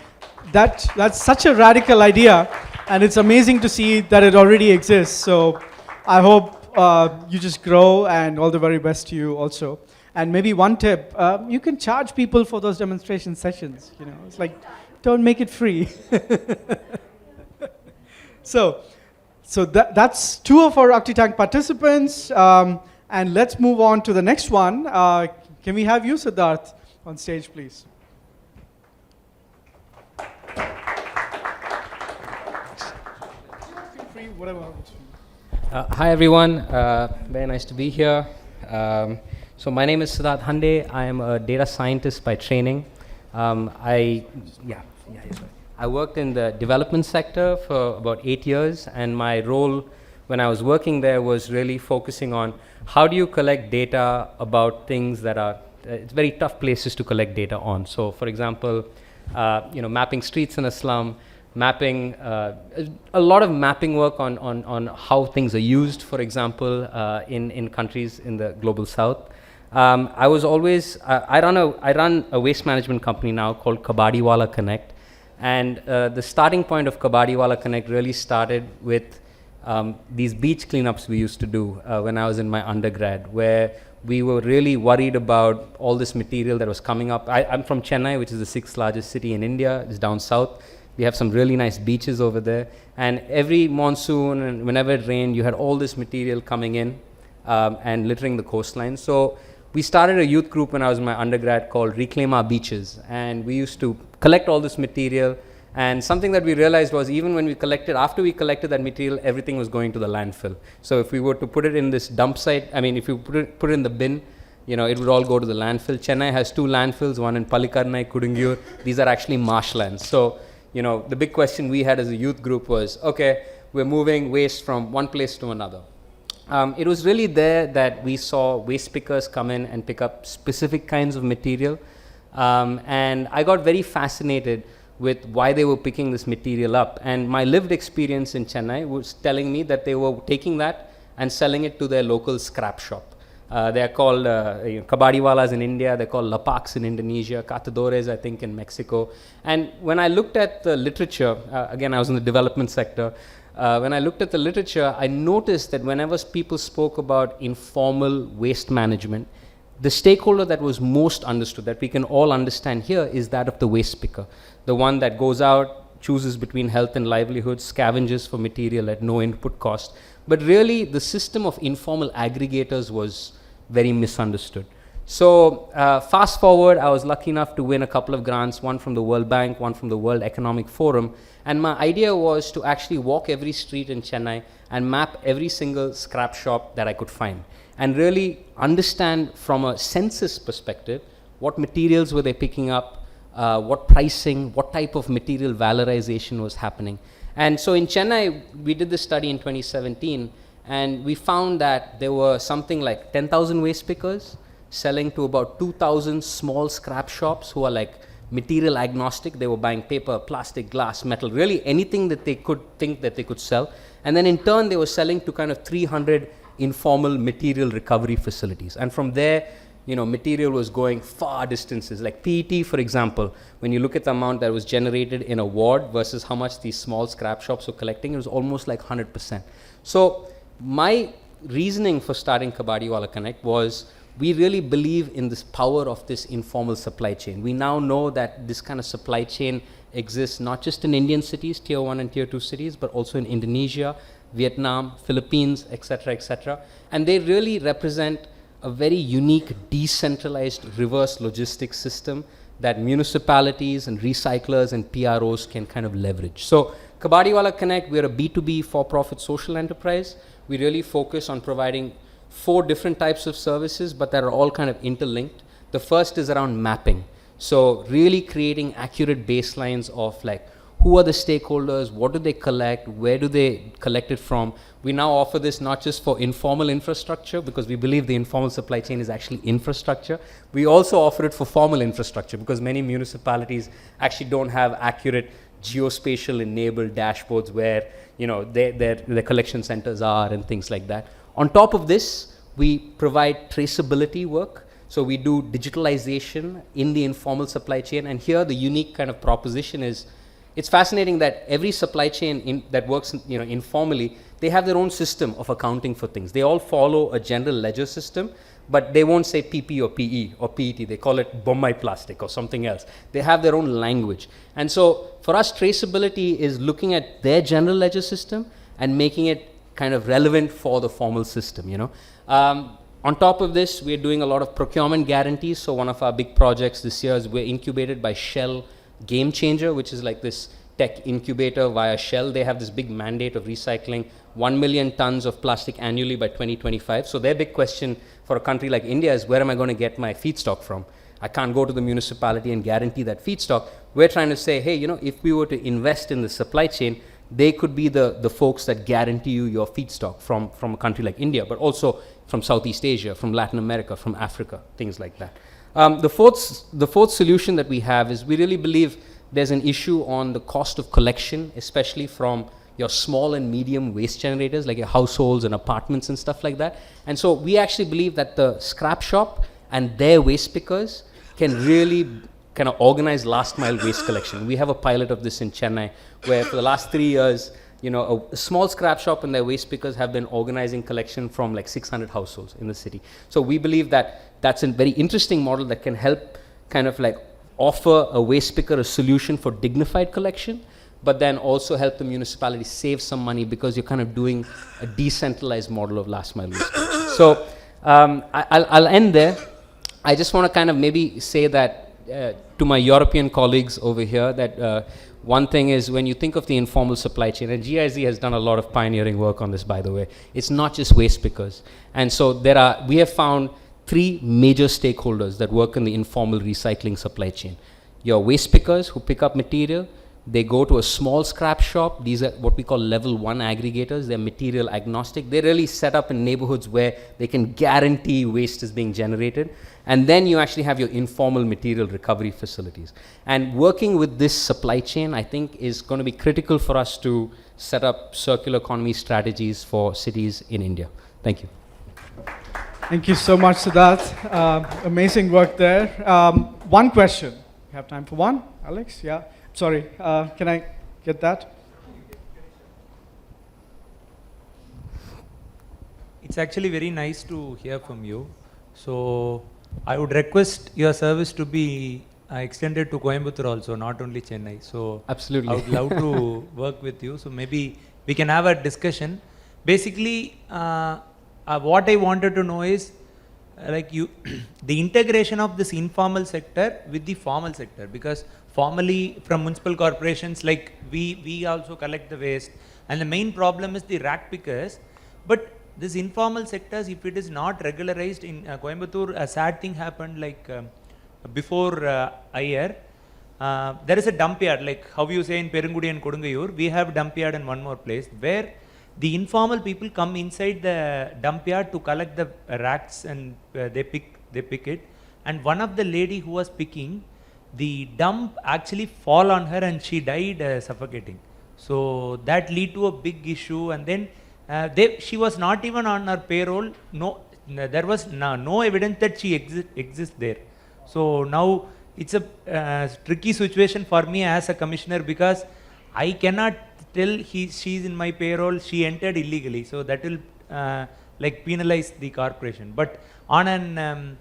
That's such a radical idea, and it's amazing to see that it already exists. So I hope you just grow, and all the very best to you also. And maybe one tip, you can charge people for those demonstration sessions. It's like, don't make it free. So that's two of our OptiTank participants, and let's move on to the next one. Can we have you, Siddharth, on stage, please? Hi everyone, very nice to be here. So my name is Siddharth Hande. I am a data scientist by training. I worked in the development sector for about 8 years, and my role when I was working there was really focusing on how do you collect data about things that are, it's very tough places to collect data on. So for example, mapping streets in a slum, mapping, a lot of mapping work on how things are used, for example, in countries in the global south. I was always, I run a waste management company now called Kabadiwala Connect. And the starting point of Kabadiwala Connect really started with these beach cleanups we used to do when I was in my undergrad, where we were really worried about all this material that was coming up. I'm from Chennai, which is the 6th largest city in India. It's down south. We have some really nice beaches over there. And every monsoon and whenever it rained, you had all this material coming in and littering the coastline. So we started a youth group when I was in my undergrad called Reclaim Our Beaches. And we used to collect all this material. And something that we realized was even when we collected, after we collected that material, everything was going to the landfill. So if we were to put it in this dump site, I mean, if you put it in the bin, you know, it would all go to the landfill. Chennai has 2 landfills, one in Palikarnai, Kudungure. These are actually marshlands. So, you know, the big question we had as a youth group was, okay, we're moving waste from one place to another. It was really there that we saw waste pickers come in and pick up specific kinds of material. And I got very fascinated with why they were picking this material up. And my lived experience in Chennai was telling me that they were taking that and selling it to their local scrap shop. They're called Kabadiwalas in India, they're called Lapaks in Indonesia, Catadores I think in Mexico. And when I looked at the literature, again I was in the development sector, when I looked at the literature, I noticed that whenever people spoke about informal waste management, the stakeholder that was most understood, that we can all understand here, is that of the waste picker. The one that goes out, chooses between health and livelihood, scavenges for material at no input cost. But really, the system of informal aggregators was very misunderstood. So fast forward, I was lucky enough to win a couple of grants, one from the World Bank, one from the World Economic Forum. And my idea was to actually walk every street in Chennai and map every single scrap shop that I could find. And really understand from a census perspective, what materials were they picking up, what pricing, what type of material valorization was happening. And so in Chennai, we did this study in 2017, and we found that there were something like 10,000 waste pickers selling to about 2,000 small scrap shops who are like material agnostic. They were buying paper, plastic, glass, metal, really anything that they could think that they could sell. And then in turn, they were selling to kind of 300 informal material recovery facilities. And from there, you know, material was going far distances. Like PET, for example, when you look at the amount that was generated in a ward versus how much these small scrap shops were collecting, it was almost like 100%. So my reasoning for starting Kabadiwala Connect was we really believe in this power of this informal supply chain. We now know that this kind of supply chain exists not just in Indian cities, tier 1 and tier 2 cities, but also in Indonesia, Vietnam, Philippines, etc., etc. And they really represent a very unique decentralized reverse logistics system that municipalities and recyclers and PROs can kind of leverage. So Kabadiwala Connect, we're a B2B for-profit social enterprise. We really focus on providing 4 different types of services, but that are all kind of interlinked. The first is around mapping. So really creating accurate baselines of like, who are the stakeholders, what do they collect, where do they collect it from. We now offer this not just for informal infrastructure, because we believe the informal supply chain is actually infrastructure. We also offer it for formal infrastructure, because many municipalities actually don't have accurate geospatial enabled dashboards where, you know, their collection centers are and things like that. On top of this, we provide traceability work. So we do digitalization in the informal supply chain. And here the unique kind of proposition is, it's fascinating that every supply chain that works, you know, informally, they have their own system of accounting for things. They all follow a general ledger system, but they won't say PP or PE or PET. They call it Bombay plastic or something else. They have their own language. And so for us, traceability is looking at their general ledger system and making it kind of relevant for the formal system, you know. On top of this, we're doing a lot of procurement guarantees. So one of our big projects this year is we're incubated by Shell Game Changer, which is like this tech incubator via Shell. They have this big mandate of recycling 1 million tons of plastic annually by 2025. So their big question for a country like India is, where am I going to get my feedstock from? I can't go to the municipality and guarantee that feedstock. We're trying to say, hey, you know, if we were to invest in the supply chain, they could be the folks that guarantee you your feedstock from a country like India, but also from Southeast Asia, from Latin America, from Africa, things like that. The fourth solution that we have is we really believe there's an issue on the cost of collection, especially from your small and medium waste generators, like your households and apartments and stuff like that. And so we actually believe that the scrap shop and their waste pickers can really kind of organize last mile waste collection. We have a pilot of this in Chennai, where for the last 3 years, a small scrap shop and their waste pickers have been organizing collection from like 600 households in the city. So we believe that that's a very interesting model that can help kind of like offer a waste picker a solution for dignified collection, but then also help the municipality save some money because you're kind of doing a decentralized model of last mile waste collection. So I'll end there. I just want to kind of maybe say that to my European colleagues over here that one thing is when you think of the informal supply chain, and GIZ has done a lot of pioneering work on this, by the way, it's not just waste pickers. And so we have found 3 major stakeholders that work in the informal recycling supply chain. Your waste pickers who pick up material, they go to a small scrap shop. These are what we call level 1 aggregators. They're material agnostic. They're really set up in neighborhoods where they can guarantee waste is being generated. And then you actually have your informal material recovery facilities. And working with this supply chain, I think, is going to be critical for us to set up circular economy strategies for cities in India. Thank you. Thank you so much, Siddharth. Amazing work there. One question. We have time for one? Alex? Yeah. Sorry. Can I get that? It's actually very nice to hear from you. So I would request your service to be extended to Coimbatore also, not only Chennai. So absolutely, I would love to work with you. So maybe we can have a discussion. Basically, what I wanted to know is the integration of this informal sector with the formal sector, because formally from municipal corporations, like we also collect the waste, and the main problem is the rack pickers. But this informal sectors, if it is not regularized in Coimbatore, a sad thing happened before a year. There is a dump yard, like how you say in Perungudi and Kodungayur, we have dump yard in one more place where the informal people come inside the dump yard to collect the racks, and they pick it. And one of the lady who was picking, the dump actually fall on her and she died suffocating. So that lead to a big issue. And then she was not even on her payroll. No, there was no evidence that she exists there. So now it's a tricky situation for me as a commissioner, because I cannot tell she's in my payroll, she entered illegally. So that will penalize the corporation. But on an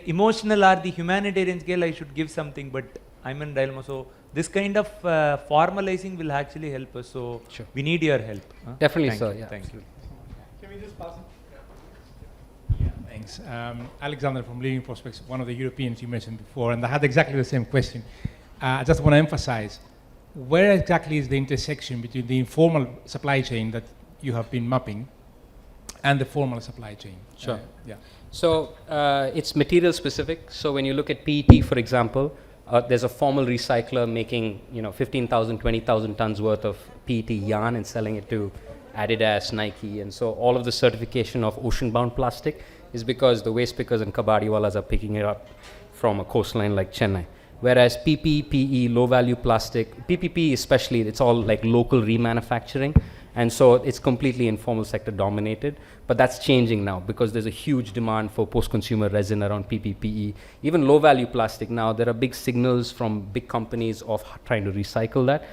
emotional or the humanitarian scale, I should give something, but I'm in Dalmo. So this kind of formalizing will actually help us. So sure, we need your help. Definitely, sir. Yeah. Thank you. Can we just pass it? Yeah, thanks. Alexander from Living Prospects, one of the Europeans you mentioned before, and I had exactly the same question. I just want to emphasize, where exactly is the intersection between the informal supply chain that you have been mapping and the formal supply chain? Sure. Yeah. So it's material specific. So when you look at PET, for example, there's a formal recycler making 15,000, 20,000 tons worth of PET yarn and selling it to Adidas, Nike, and so all of the certification of ocean-bound plastic is because the waste pickers and kabadiwalas are picking it up from a coastline like Chennai. Whereas PP, PE, low-value plastic, PPP especially, it's all like local remanufacturing, and so it's completely informal sector dominated. But that's changing now because there's a huge demand for post-consumer resin around PP, PE. Even low-value plastic now, there are big signals from big companies of trying to recycle that.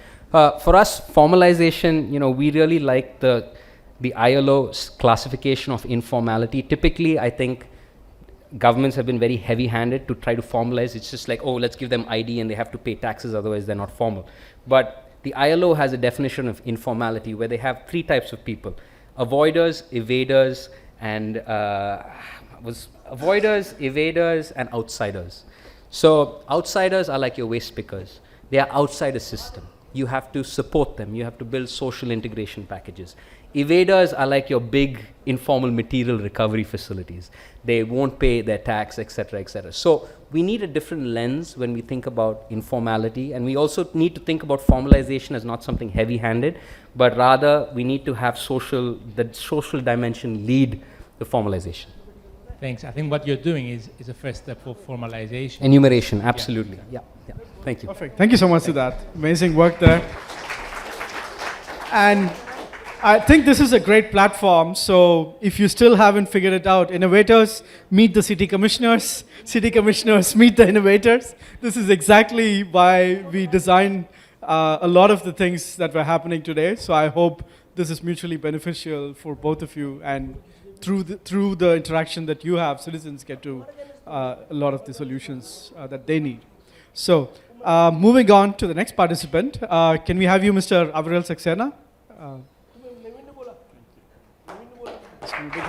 For us, formalization, we really like the ILO classification of informality. Typically, I think governments have been very heavy-handed to try to formalize. It's just like, oh, let's give them ID and they have to pay taxes, otherwise they're not formal. But the ILO has a definition of informality where they have 3 types of people: avoiders, evaders, and outsiders. So outsiders are like your waste pickers. They are outside a system. You have to support them. You have to build social integration packages. Evaders are like your big informal material recovery facilities. They won't pay their tax, etc., etc. So we need a different lens when we think about informality, and we also need to think about formalization as not something heavy-handed, but rather we need to have the social dimension lead the formalization. Thanks. I think what you're doing is a first step for formalization. Enumeration, absolutely. Yeah. Thank you. Perfect. Thank you so much for that. Amazing work there. And I think this is a great platform. So if you still haven't figured it out, innovators meet the city commissioners meet the innovators. This is exactly why we designed a lot of the things that were happening today. So I hope this is mutually beneficial for both of you, and through the interaction that you have, citizens get to a lot of the solutions that they need. So moving on to the next participant, can we have you, Mr. Avril Saxena? Let's give him a big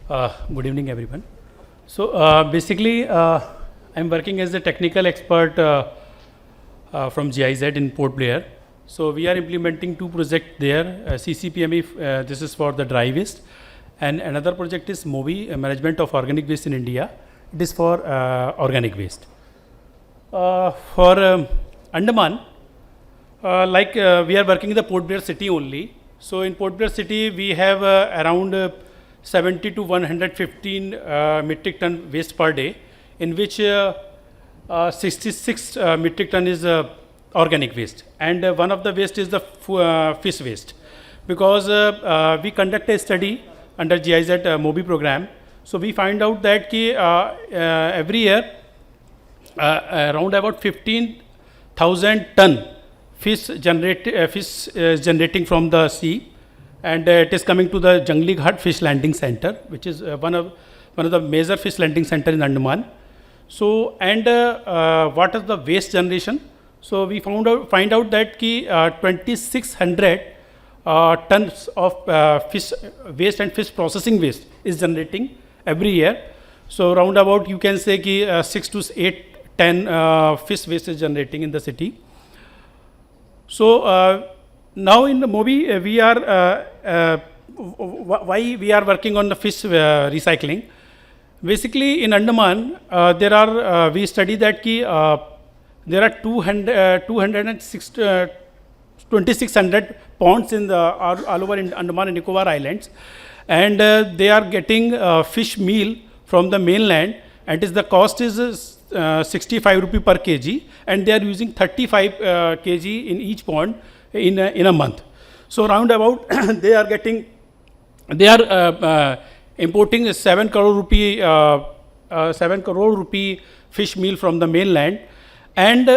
hand. Good evening, everyone. So basically, I'm working as a technical expert from GIZ in Port Blair. So we are implementing two projects there, CCPME, this is for the dry waste, and another project is MOBI, Management of Organic Waste in India. It is for organic waste. For Andaman, we are working in the Port Blair city only. So in Port Blair city, we have around 70 to 115 metric ton waste per day, in which 66 metric ton is organic waste, and one of the waste is the fish waste, because we conduct a study under GIZ MOBI program. So we find out that every year around about 15,000 ton fish generating from the sea, and it is coming to the Jangli Ghat Fish Landing Center, which is one of the major fish landing center in Andaman. So, and what is the waste generation? So we find out that 2,600 tons of fish waste and fish processing waste is generating every year. So round about you can say 6 to 8 ton fish waste is generating in the city. So now in the MOBI we are why we are working on the fish recycling. Basically in Andaman we study that there are 2,600 ponds in all over in Andaman and Nicobar Islands, and they are getting fish meal from the mainland, and the cost is 65 rupee per kg, and they are using 35 kg in each pond in a month. So round about they are importing 7 crore rupee fish meal from the mainland, and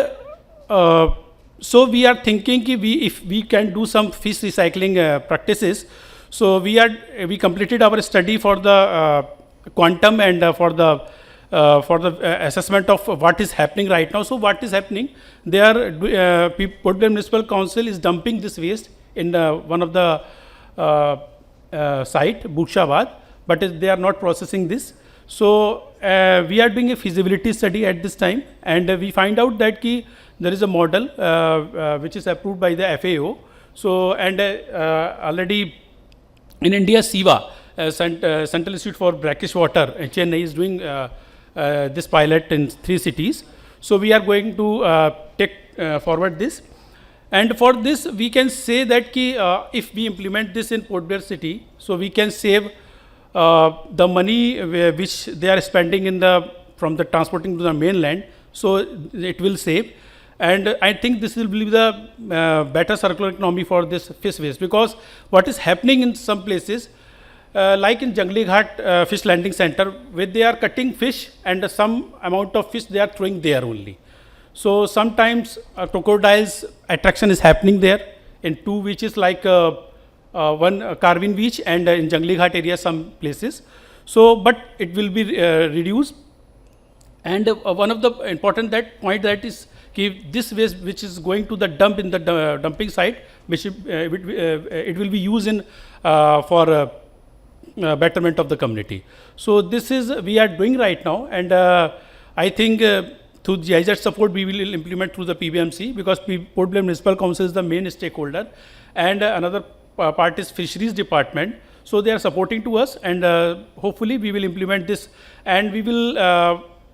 so we are thinking if we can do some fish recycling practices. So we completed our study for the quantum and for the assessment of what is happening right now. So what is happening? They are Port Blair Municipal Council is dumping this waste in one of the site, Bukshabad, but they are not processing this. So we are doing a feasibility study at this time, and we find out that there is a model which is approved by the FAO. So and already in India, CEEWA, Central Institute for Brackish Water, Chennai, is doing this pilot in 3 cities. So we are going to take forward this, and for this we can say that if we implement this in Port Blair city, so we can save the money which they are spending from the transporting to the mainland, so it will save. And I think this will be the better circular economy for this fish waste, because what is happening in some places, like in Jangli Ghat Fish Landing Center, where they are cutting fish and some amount of fish they are throwing there only. So sometimes crocodiles attraction is happening there in 2 beaches, like one Carvin beach and in Jangli Ghat area some places. So but it will be reduced, and one of the important point that is this waste which is going to the dump in the dumping site, which it will be used in for betterment of the community. So this is we are doing right now, and I think through GIZ support we will implement through the PBMC, because Port Blair Municipal Council is the main stakeholder, and another part is Fisheries Department. So they are supporting to us, and hopefully we will implement this, and we will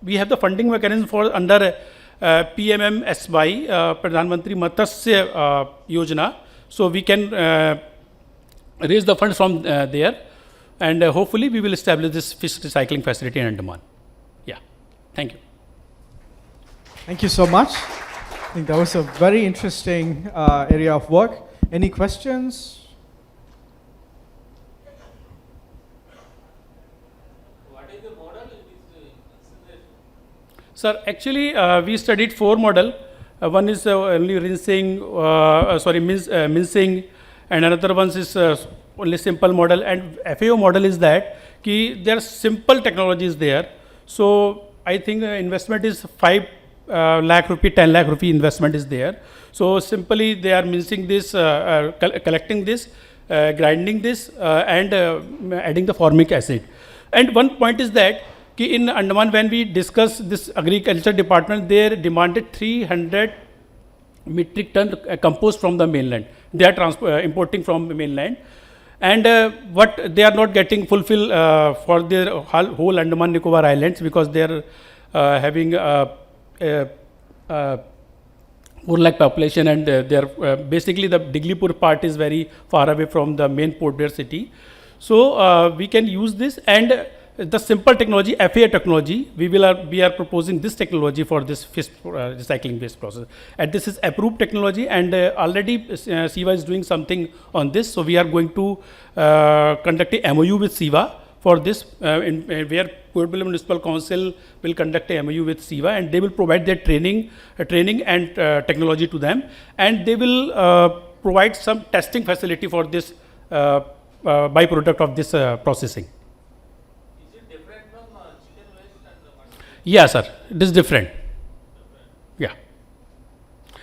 we have the funding mechanism for under PMMSY, Pradhan Mantri Matsya Yojana. So we can raise the funds from there, and hopefully we will establish this fish recycling facility in Andaman. Yeah, thank you. Thank you so much. I think that was a very interesting area of work. Any questions? Sir, actually, we studied 4 model. One is only rinsing, mincing, and another one is only simple model. And FAO model is that there are simple technologies there. So I think investment is 5 lakh rupee, 10 lakh rupee investment is there. So simply they are mincing this, collecting this, grinding this, and adding the formic acid. And one point is that in Andaman, when we discussed this agriculture department, they demanded 300 metric ton compost from the mainland. They are importing from the mainland. And what they are not getting fulfilled for their whole Andaman Nicobar Islands, because they are having 4 lakh population, and they are basically the Diglipur part is very far away from the main Port Blair city. So we can use this, and the simple technology, FAA technology, we are proposing this technology for this fish recycling waste process. And this is approved technology, and already CEEW is doing something on this. So we are going to conduct a MOU with CEEW for this, where Port Blair Municipal Council will conduct a MOU with CEEW, and they will provide their training and technology to them, and they will provide some testing facility for this byproduct of this processing. Yeah, sir, it is different. Yeah.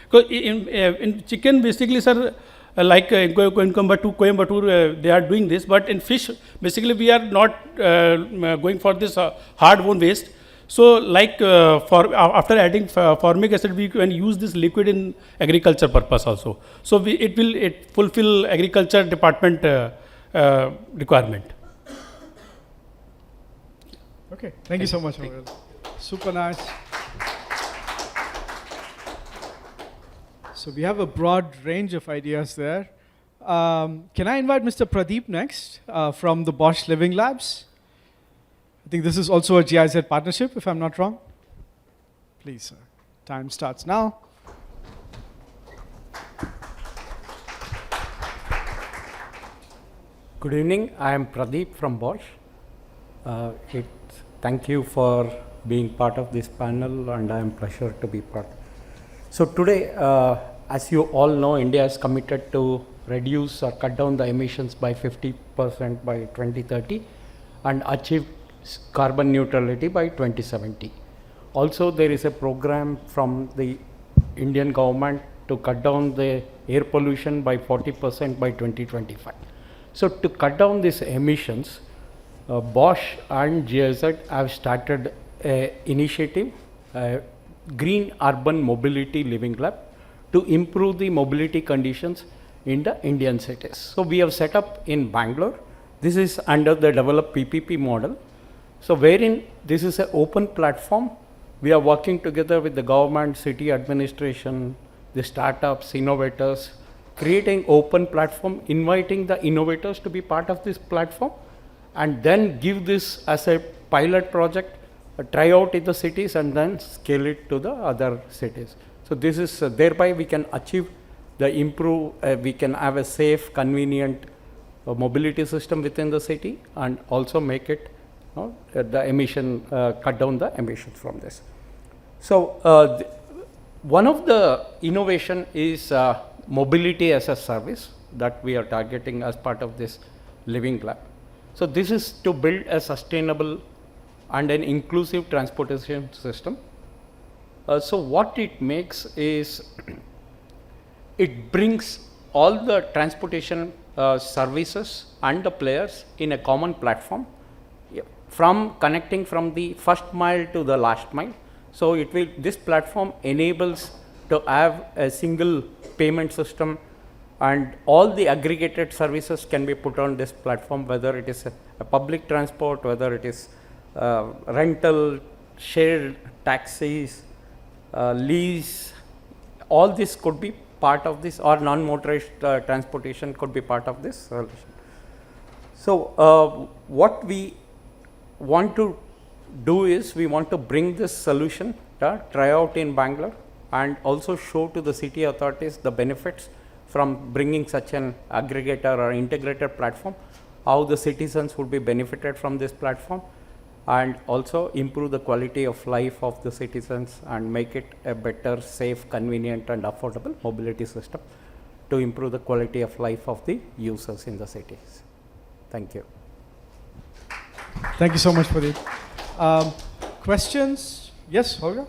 Because in chicken, basically, sir, like in Coimbatore, they are doing this, but in fish, basically, we are not going for this hard bone waste. So, like after adding formic acid, we can use this liquid in agriculture purpose also. So, it will fulfill agriculture department requirement. Okay, thank you so much. Super nice. So we have a broad range of ideas there. Can I invite Mr. Pradeep next from the Bosch Living Labs? I think this is also a GIZ partnership, if I'm not wrong. Please, sir. Time starts now. Good evening. I am Pradeep from Bosch. Thank you for being part of this panel, and I am pleasure to be part. So today, as you all know, India is committed to reduce or cut down the emissions by 50% by 2030 and achieve carbon neutrality by 2070. Also, there is a program from the Indian government to cut down the air pollution by 40% by 2025. So to cut down these emissions, Bosch and GIZ have started an initiative, Green Urban Mobility Living Lab, to improve the mobility conditions in the Indian cities. So we have set up in Bangalore. This is under the developed PPP model. So wherein this is an open platform, we are working together with the government, city administration, the startups, innovators, creating open platform, inviting the innovators to be part of this platform, and then give this as a pilot project, try out in the cities, and then scale it to the other cities. So this is thereby we can achieve the we can have a safe, convenient mobility system within the city, and also make it the emission, cut down the emissions from this. So one of the innovation is mobility as a service that we are targeting as part of this living lab. So this is to build a sustainable and an inclusive transportation system. So what it makes is, it brings all the transportation services and the players in a common platform, from connecting from the first mile to the last mile. So this platform enables to have a single payment system, and all the aggregated services can be put on this platform, whether it is a public transport, whether it is rental, shared taxis, lease, all this could be part of this, or non-motorized transportation could be part of this solution. So what we want to do is, we want to bring this solution, try out in Bangalore, and also show to the city authorities the benefits from bringing such an aggregator or integrated platform, how the citizens would be benefited from this platform, and also improve the quality of life of the citizens and make it a better, safe, convenient and affordable mobility system to improve the quality of life of the users in the cities. Thank you. Thank you so much, Pradeep. Questions? Yes, Holger?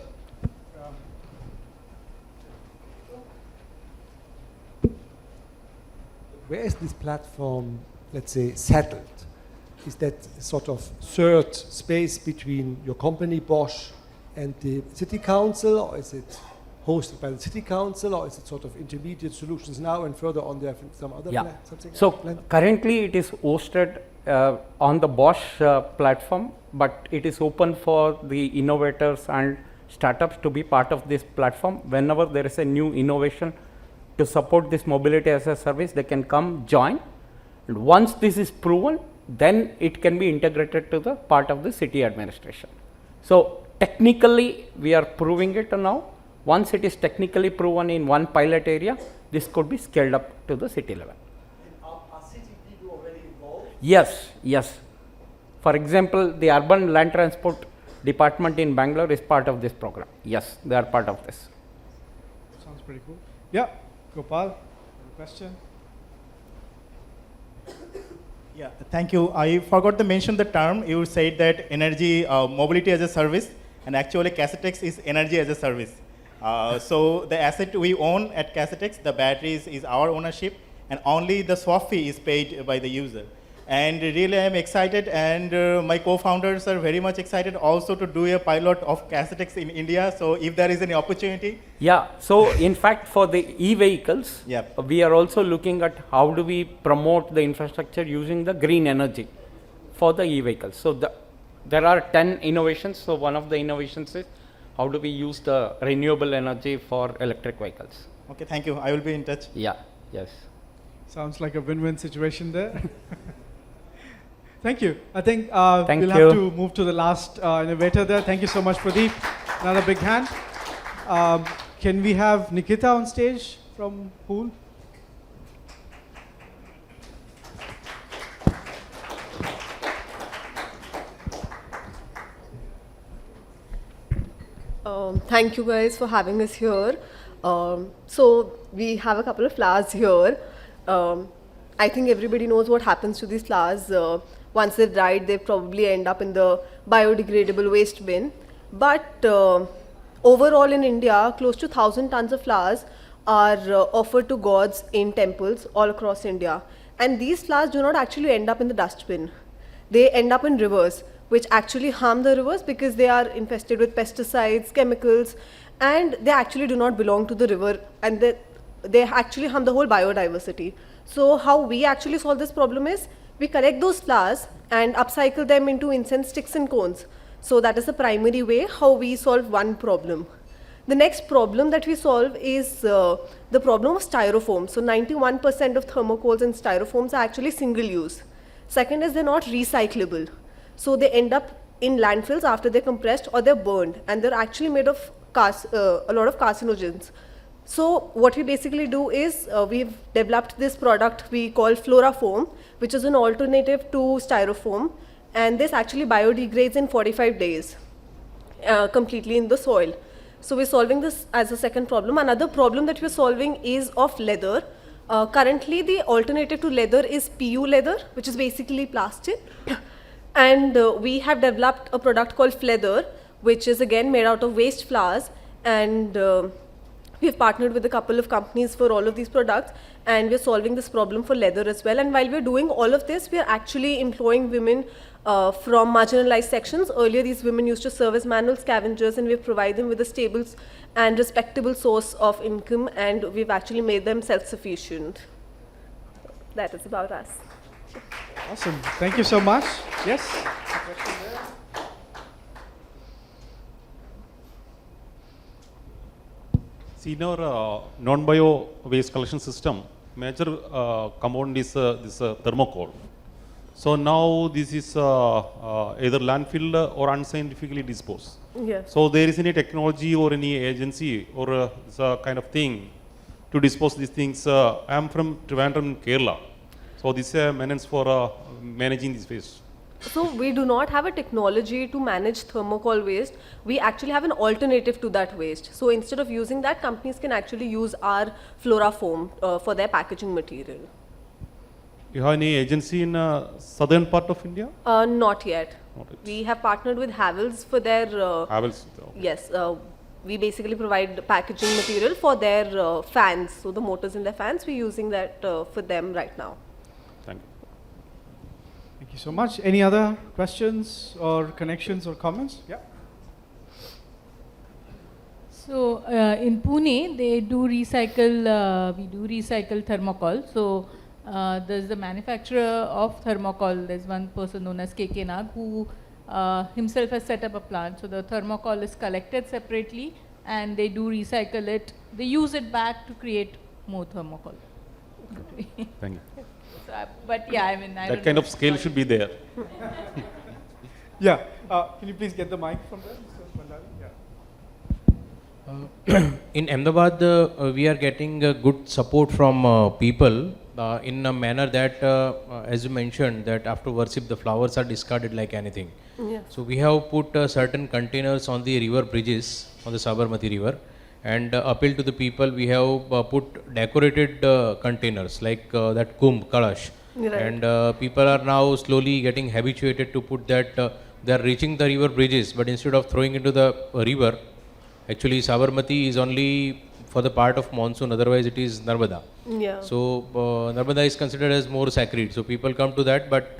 Where is this platform, let's say, settled? Is that sort of third space between your company, Bosch, and the city council, or is it hosted by the city council, or is it sort of intermediate solutions now and further on there some other plan? So currently it is hosted on the Bosch platform, but it is open for the innovators and startups to be part of this platform. Whenever there is a new innovation to support this mobility as a service, they can come join, and once this is proven, then it can be integrated to the part of the city administration. So technically we are proving it now. Once it is technically proven in one pilot area, this could be scaled up to the city level. Are city people already involved? Yes, yes. For example, the urban land transport department in Bangalore is part of this program. Yes, they are part of this. Sounds pretty cool. Yeah, Gopal, question? Yeah, thank you. I forgot to mention the term. You said that energy mobility as a service, and actually Cassetex is energy as a service. So the asset we own at Cassetex, the batteries is our ownership, and only the swap fee is paid by the user. And really I am excited, and my co-founders are very much excited also to do a pilot of Cassetex in India. So if there is any opportunity. Yeah, so in fact for the e-vehicles, Yep. we are also looking at how do we promote the infrastructure using the green energy for the e-vehicles. So there are 10 innovations. So one of the innovations is how do we use the renewable energy for electric vehicles. Okay, thank you. I will be in touch. Yeah, yes. Sounds like a win-win situation there. Thank you. I think Thank we'll you. have to move to the last innovator there. Thank you so much, Pradeep. Another big hand. Can we have Nikita on stage from Pool? Thank you guys for having us here. So we have a couple of flowers here. I think everybody knows what happens to these flowers. Once they've dried, they probably end up in the biodegradable waste bin. But overall in India, close to 1,000 tons of flowers are offered to gods in temples all across India. And these flowers do not actually end up in the dustbin. They end up in rivers, which actually harm the rivers because they are infested with pesticides, chemicals, and they actually do not belong to the river, and they actually harm the whole biodiversity. So how we actually solve this problem is, we collect those flowers and upcycle them into incense sticks and cones. So that is the primary way how we solve one problem. The next problem that we solve is the problem of styrofoam. So 91% of thermocoals and styrofoams are actually single use. Second is they're not recyclable. So they end up in landfills after they're compressed or they're burned, and they're actually made of a lot of carcinogens. So what we basically do is we've developed this product we call Flora Foam, which is an alternative to styrofoam, and this actually biodegrades in 45 days completely in the soil. So we're solving this as a second problem. Another problem that we're solving is of leather. Currently the alternative to leather is PU leather, which is basically plastic. And we have developed a product called Fleather, which is again made out of waste flowers, and we've partnered with a couple of companies for all of these products, and we're solving this problem for leather as well. And while we're doing all of this, we're actually employing women from marginalized sections. Earlier, these women used to serve as manual scavengers, and we've provided them with a stable and respectable source of income, and we've actually made them self-sufficient. That is about us. Awesome. Thank you so much. Yes? See, in our non-bio waste collection system, major component is this thermocol. So now this is either landfill or unscientifically disposed. Yes. So there is any technology or any agency or kind of thing to dispose these things. I am from Trivandrum, Kerala. So this is a maintenance for managing this waste. So we do not have a technology to manage thermocol waste. We actually have an alternative to that waste. So instead of using that, companies can actually use our Flora foam for their packaging material. You have any agency in southern part of India? Not yet. Not yet. We have partnered with Havells for their. Havells. Okay. Yes. We basically provide packaging material for their fans. So the motors in their fans, we're using that for them right now. Thank you. Thank you so much. Any other questions or connections or comments? Yeah. So in Pune, they do recycle. We do recycle thermocol. So there's the manufacturer of thermocol. There's one person known as KK Nag who himself has set up a plant. So the thermocol is collected separately, and they do recycle it. They use it back to create more thermocol. Thank you. So, but yeah, I mean, that kind of scale should be there. Yeah. Can you please get the mic from there, Mr. Bandari? Yeah. In Ahmedabad, we are getting good support from people in a manner that, as you mentioned, that after worship the flowers are discarded like anything. Yeah. So we have put certain containers on the river bridges on the Sabarmati river, and appeal to the people. We have put decorated containers like that kumbh, kalash, Right. and people are now slowly getting habituated to put that. They are reaching the river bridges, but instead of throwing into the river, actually Sabarmati is only for the part of monsoon, otherwise it is Narmada. Yeah. So Narmada is considered as more sacred, so people come to that, but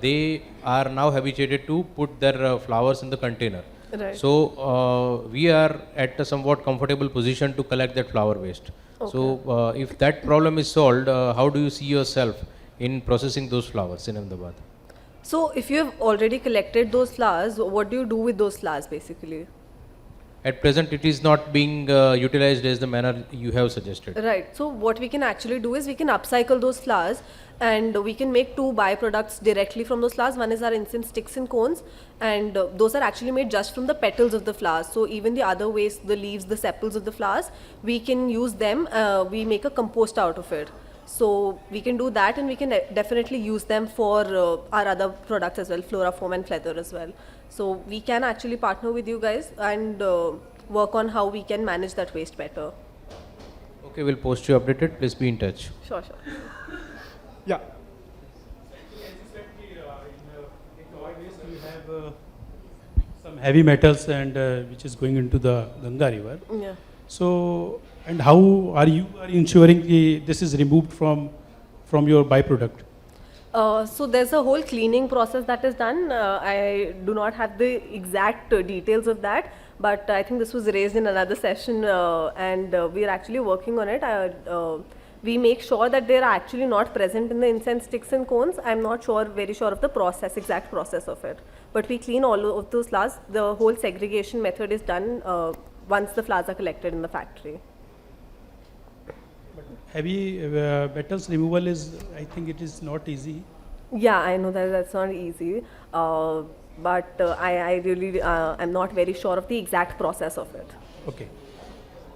they are now habituated to put their flowers in the container. Right. So we are at a somewhat comfortable position to collect that flower waste. Okay. So if that problem is solved, how do you see yourself in processing those flowers in Ahmedabad? So if you have already collected those flowers, what do you do with those flowers basically? At present, it is not being utilized as the manner you have suggested. Right. So what we can actually do is we can upcycle those flowers, and we can make two byproducts directly from those flowers. One is our incense sticks and cones, and those are actually made just from the petals of the flowers. So even the other waste, the leaves, the sepals of the flowers, we can use them. We make a compost out of it. So we can do that, and we can definitely use them for our other products as well, Flora foam and Feather as well. So we can actually partner with you guys and work on how we can manage that waste better. Okay, we'll post you updated. Please be in touch. Sure, sure. Yeah. In oil waste, we have some heavy metals and which is going into the Ganga river. Yeah. So, and how are you ensuring this is removed from your byproduct? So there's a whole cleaning process that is done. I do not have the exact details of that, but I think this was raised in another session, and we are actually working on it. We make sure that they are actually not present in the incense sticks and cones. I'm not very sure of the process, exact process of it. But we clean all of those flowers. The whole segregation method is done once the flowers are collected in the factory. Heavy metals removal is, I think it is not easy. Yeah, I know that that's not easy, but I really am not very sure of the exact process of it. Okay,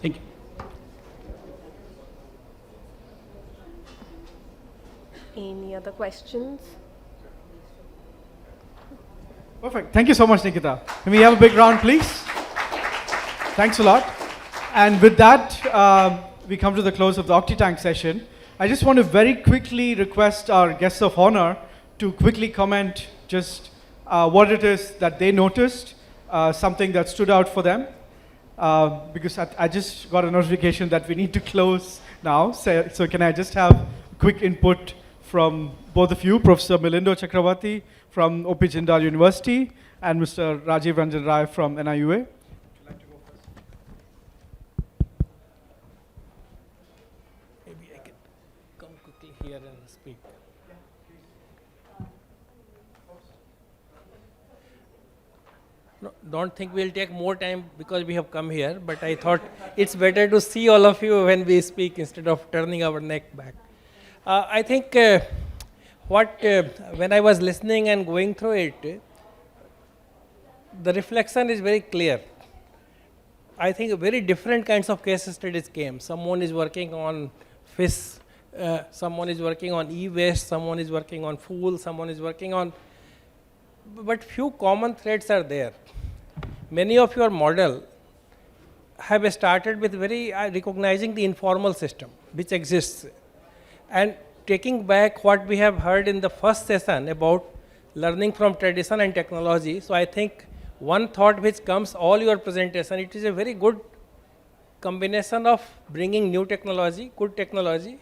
thank you. Any other questions? Perfect. Thank you so much, Nikita. Can we have a big round, please? Thanks a lot. And with that, we come to the close of the OptiTank session. I just want to very quickly request our guests of honor to quickly comment just what it is that they noticed, something that stood out for them, because I just got a notification that we need to close now. So can I just have a quick input from both of you, Professor Milindo Chakravarti from OP Jindal University and Mr. Rajiv Ranjan Rai from NIUA. Here and speak. No, don't think we'll take more time because we have come here, but I thought it's better to see all of you when we speak instead of turning our neck back. I think when I was listening and going through it, the reflection is very clear. I think very different kinds of case studies came. Someone is working on fish, someone is working on e-waste, someone is working on fuel, someone is working on, but few common threads are there. Many of your model have started with very recognizing the informal system which exists, and taking back what we have heard in the first session about learning from tradition and technology. So I think one thought which comes all your presentation, it is a very good combination of bringing new technology, good technology,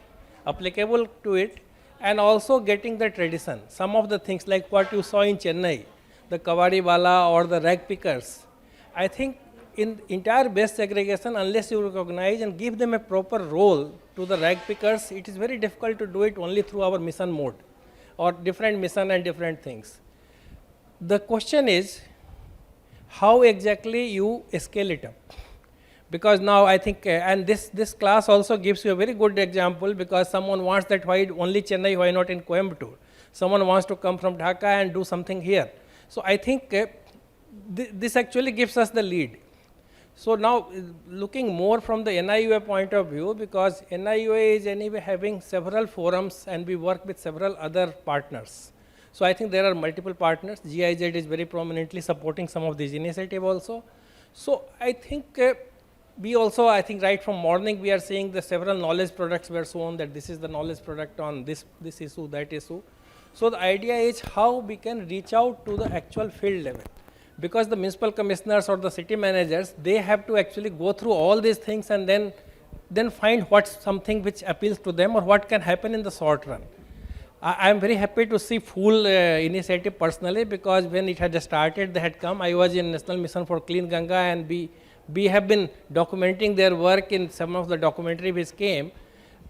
applicable to it, and also getting the tradition. Some of the things like what you saw in Chennai, the Kawadiwala or the rag pickers, I think in entire waste segregation, unless you recognize and give them a proper role to the rag pickers, it is very difficult to do it only through our mission mode or different mission and different things. The question is, how exactly you scale it up? Because now I think, and this class also gives you a very good example, because someone wants that why only Chennai, why not in Coimbatore? Someone wants to come from Dhaka and do something here. So I think this actually gives us the lead. So now looking more from the NIUA point of view, because NIUA is anyway having several forums and we work with several other partners. So I think there are multiple partners. GIZ is very prominently supporting some of these initiatives also. So I think we also, I think right from morning we are seeing the several knowledge products were shown, that this is the knowledge product on this issue, that issue. So the idea is how we can reach out to the actual field level. Because the municipal commissioners or the city managers, they have to actually go through all these things and then find what's something which appeals to them or what can happen in the short run. I am very happy to see full initiative personally, because when it had started, they had come. I was in National Mission for Clean Ganga, and we have been documenting their work in some of the documentary which came.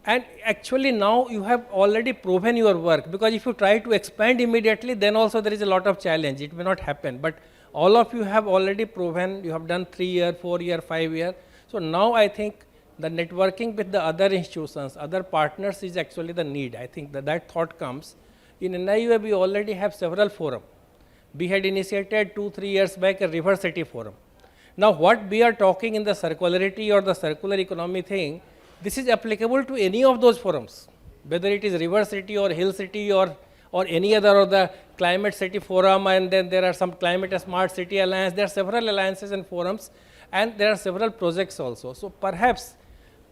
And actually now you have already proven your work, because if you try to expand immediately, then also there is a lot of challenge. It may not happen, but all of you have already proven. You have done 3 year, 4 year, 5 year. So now I think the networking with the other institutions, other partners is actually the need. I think that thought comes. In NIUA, we already have several forums. We had initiated 2-3 years back a River City forum. Now what we are talking in the circularity or the circular economy thing, this is applicable to any of those forums, whether it is River City or Hill City or any other, or the Climate City Forum, and then there are some Climate Smart City Alliance. There are several alliances and forums, and there are several projects also. So perhaps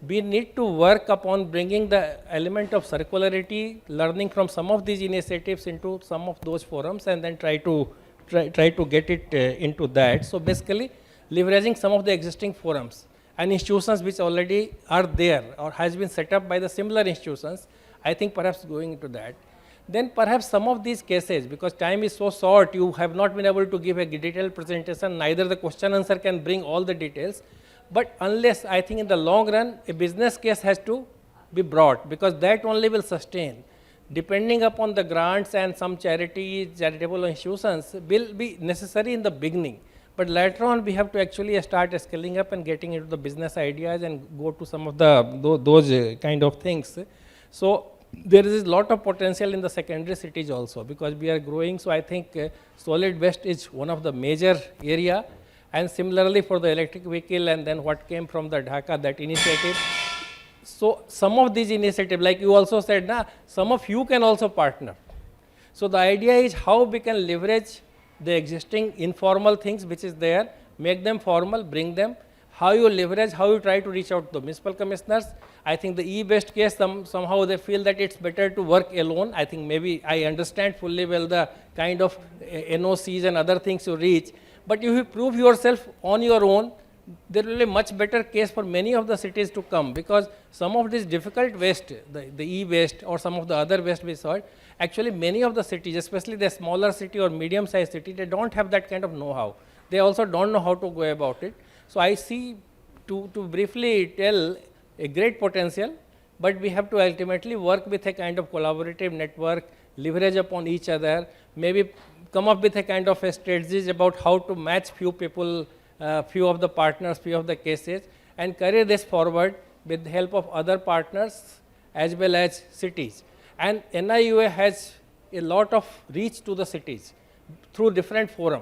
we need to work upon bringing the element of circularity, learning from some of these initiatives into some of those forums, and then try to get it into that. So basically leveraging some of the existing forums and institutions which already are there or has been set up by the similar institutions, I think perhaps going into that. Then perhaps some of these cases, because time is so short, you have not been able to give a detailed presentation, neither the question answer can bring all the details. But unless, I think in the long run, a business case has to be brought, because that only will sustain. Depending upon the grants and some charitable institutions will be necessary in the beginning. But later on, we have to actually start scaling up and getting into the business ideas and go to some of those kind of things. So there is a lot of potential in the secondary cities also, because we are growing. So I think solid waste is one of the major area. And similarly for the electric vehicle, and then what came from the Dhaka, that initiative. So some of these initiatives, like you also said, some of you can also partner. So the idea is how we can leverage the existing informal things which is there, make them formal, bring them. How you leverage, how you try to reach out to the municipal commissioners. I think the e-waste case, somehow they feel that it's better to work alone. I think maybe I understand fully well the kind of NOCs and other things you reach. But if you prove yourself on your own, there will be a much better case for many of the cities to come, because some of this difficult waste, the e-waste or some of the other waste we saw, actually many of the cities, especially the smaller city or medium-sized city, they don't have that kind of know-how. They also don't know how to go about it. So I see, to briefly tell, a great potential, but we have to ultimately work with a kind of collaborative network, leverage upon each other, maybe come up with a kind of a strategies about how to match few people, few of the partners, few of the cases, and carry this forward with the help of other partners as well as cities. And NIUA has a lot of reach to the cities through different forum.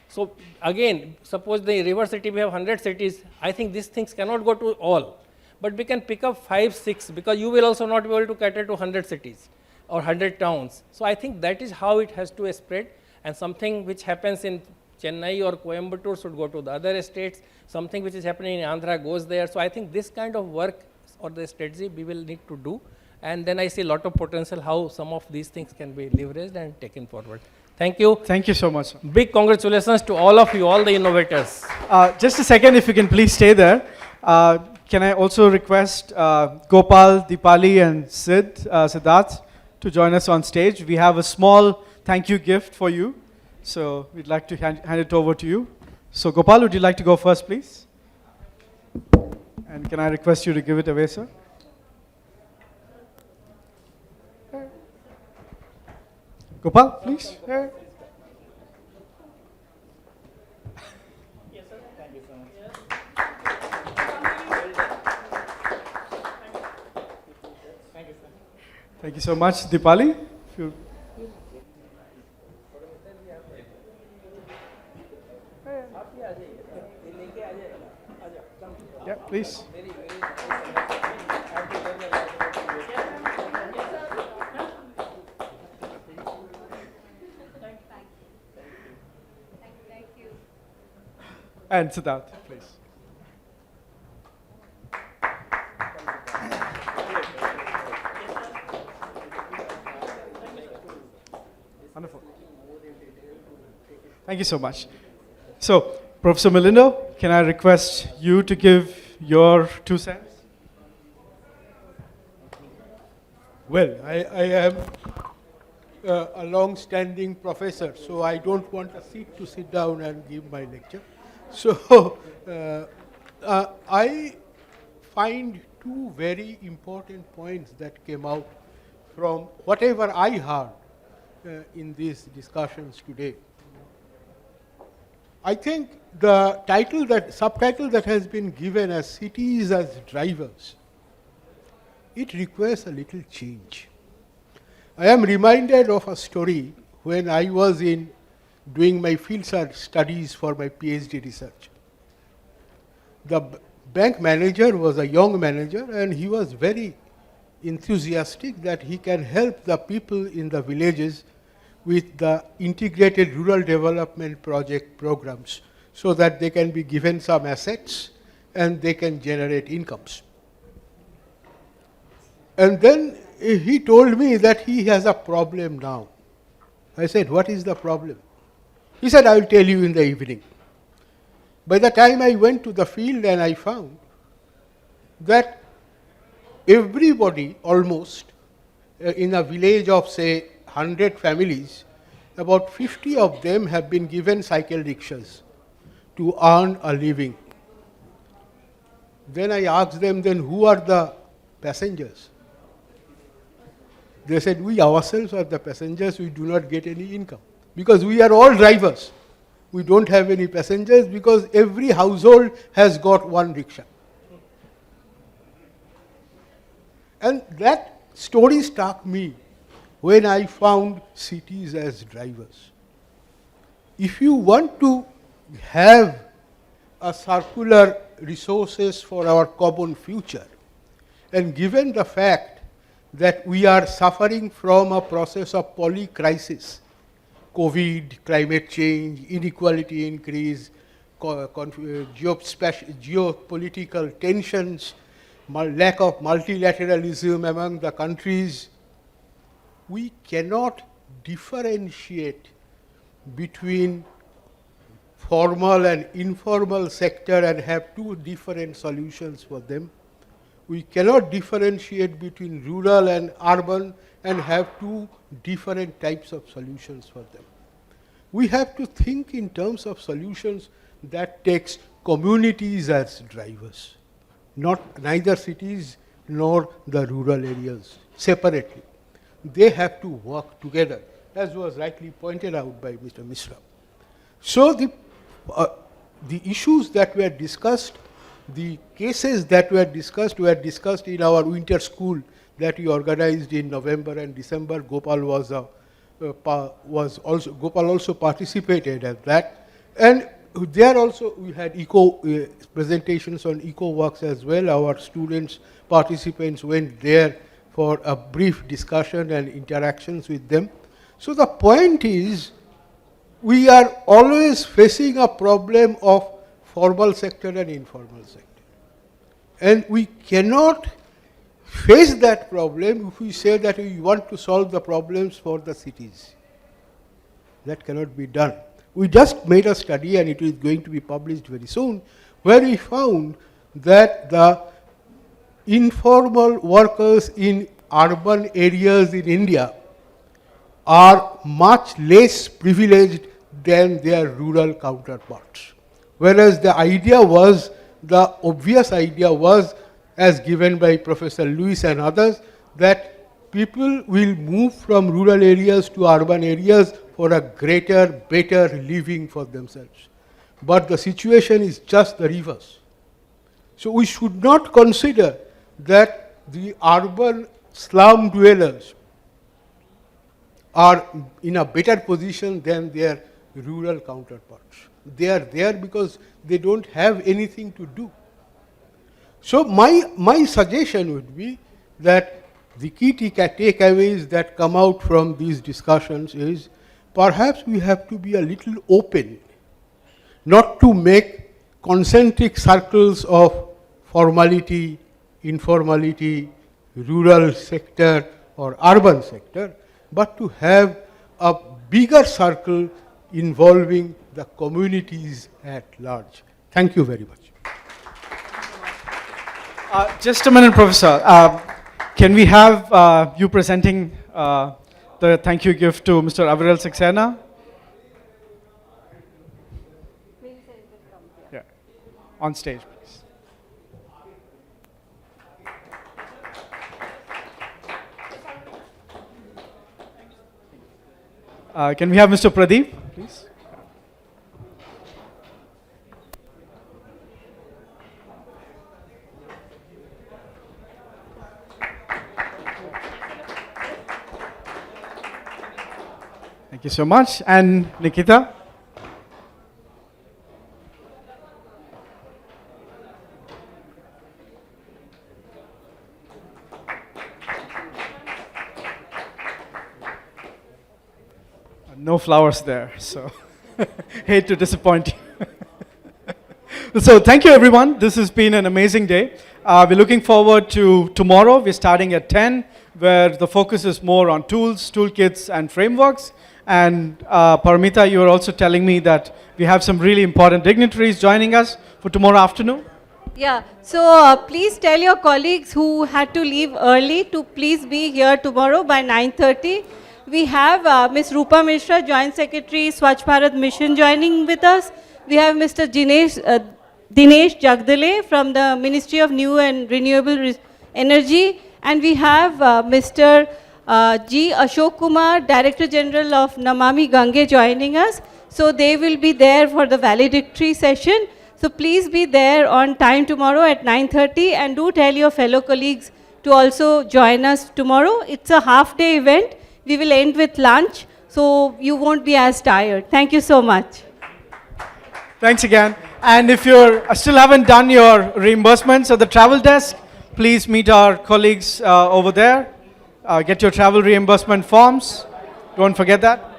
So again, suppose the river city, we have 100 cities, I think these things cannot go to all, but we can pick up 5, 6, because you will also not be able to cater to 100 cities or 100 towns. So I think that is how it has to spread, and something which happens in Chennai or Coimbatore should go to the other states, something which is happening in Andhra goes there. So I think this kind of work or the strategy we will need to do, and then I see a lot of potential how some of these things can be leveraged and taken forward. Thank you. Thank you so much, sir. Big congratulations to all of you, all the innovators. Just a second, if you can please stay there. Can I also request Gopal, Deepali, and Siddharth to join us on stage? We have a small thank you gift for you. So we'd like to hand it over to you. So Gopal, would you like to go first, please? And can I request you to give it away, sir? Gopal, please. Thank you so much, Deepali. Yeah, please. And Siddharth, please. Wonderful. Thank you so much. So, Professor Melindo, can I request you to give your 2 cents? Well, I am a long-standing professor, so I don't want a seat to sit down and give my lecture. So, I find 2 very important points that came out from whatever I heard in these discussions today. I think the subtitle that has been given as cities as drivers, it requires a little change. I am reminded of a story when I was doing my field studies for my PhD research. The bank manager was a young manager, and he was very enthusiastic that he can help the people in the villages with the integrated rural development project programs so that they can be given some assets and they can generate incomes. And then he told me that he has a problem now. I said, what is the problem? He said, I will tell you in the evening. By the time I went to the field, and I found that everybody almost in a village of say 100 families, about 50 of them have been given cycle rickshaws to earn a living. Then I asked them, then who are the passengers? They said, we ourselves are the passengers, we do not get any income. Because we are all drivers. We don't have any passengers because every household has got 1 rickshaw. And that story struck me when I found cities as drivers. If you want to have a circular resources for our common future, and given the fact that we are suffering from a process of polycrisis, COVID, climate change, inequality increase, geopolitical tensions, lack of multilateralism among the countries, we cannot differentiate between formal and informal sector and have 2 different solutions for them. We cannot differentiate between rural and urban and have 2 different types of solutions for them. We have to think in terms of solutions that takes communities as drivers, neither cities nor the rural areas separately. They have to work together, as was rightly pointed out by Mr. Mishra. So the issues that were discussed, the cases that were discussed in our winter school that we organized in November and December. Gopal was a Gopal also participated at that. And there also we had presentations on eco works as well. Our students, participants went there for a brief discussion and interactions with them. So the point is, we are always facing a problem of formal sector and informal sector. And we cannot face that problem if we say that we want to solve the problems for the cities. That cannot be done. We just made a study, and it is going to be published very soon, where we found that the informal workers in urban areas in India are much less privileged than their rural counterparts. Whereas the obvious idea was, as given by Professor Lewis and others, that people will move from rural areas to urban areas for a greater, better living for themselves. But the situation is just the reverse. So we should not consider that the urban slum dwellers are in a better position than their rural counterparts. They are there because they don't have anything to do. So my suggestion would be that the key takeaways that come out from these discussions is, perhaps we have to be a little open, not to make concentric circles of formality, informality, rural sector or urban sector, but to have a bigger circle involving the communities at large. Thank you very much. Just a minute, Professor. Can we have you presenting the thank you gift to Mr. Aviral Saxena? Yeah, on stage, please. Can we have Mr. Pradeep, please? Thank you so much. And Nikita? No flowers there, so hate to disappoint you. So thank you, everyone. This has been an amazing day. We're looking forward to tomorrow. We're starting at 10, where the focus is more on tools, toolkits, and frameworks. And Paramita, you were also telling me that we have some really important dignitaries joining us for tomorrow afternoon. Yeah, so please tell your colleagues who had to leave early to please be here tomorrow by 9:30. We have Ms. Rupa Mishra, Joint Secretary, Swachh Bharat Mission, joining with us. We have Mr. Dinesh Jagdale from the Ministry of New and Renewable Energy. And we have Mr. G. Ashok Kumar, Director General of Namami Gange, joining us. So they will be there for the valedictory session. So please be there on time tomorrow at 9:30, and do tell your fellow colleagues to also join us tomorrow. It's a half-day event. We will end with lunch, so you won't be as tired. Thank you so much. Thanks again. And if you still haven't done your reimbursements at the travel desk, please meet our colleagues over there. Get your travel reimbursement forms. Don't forget that.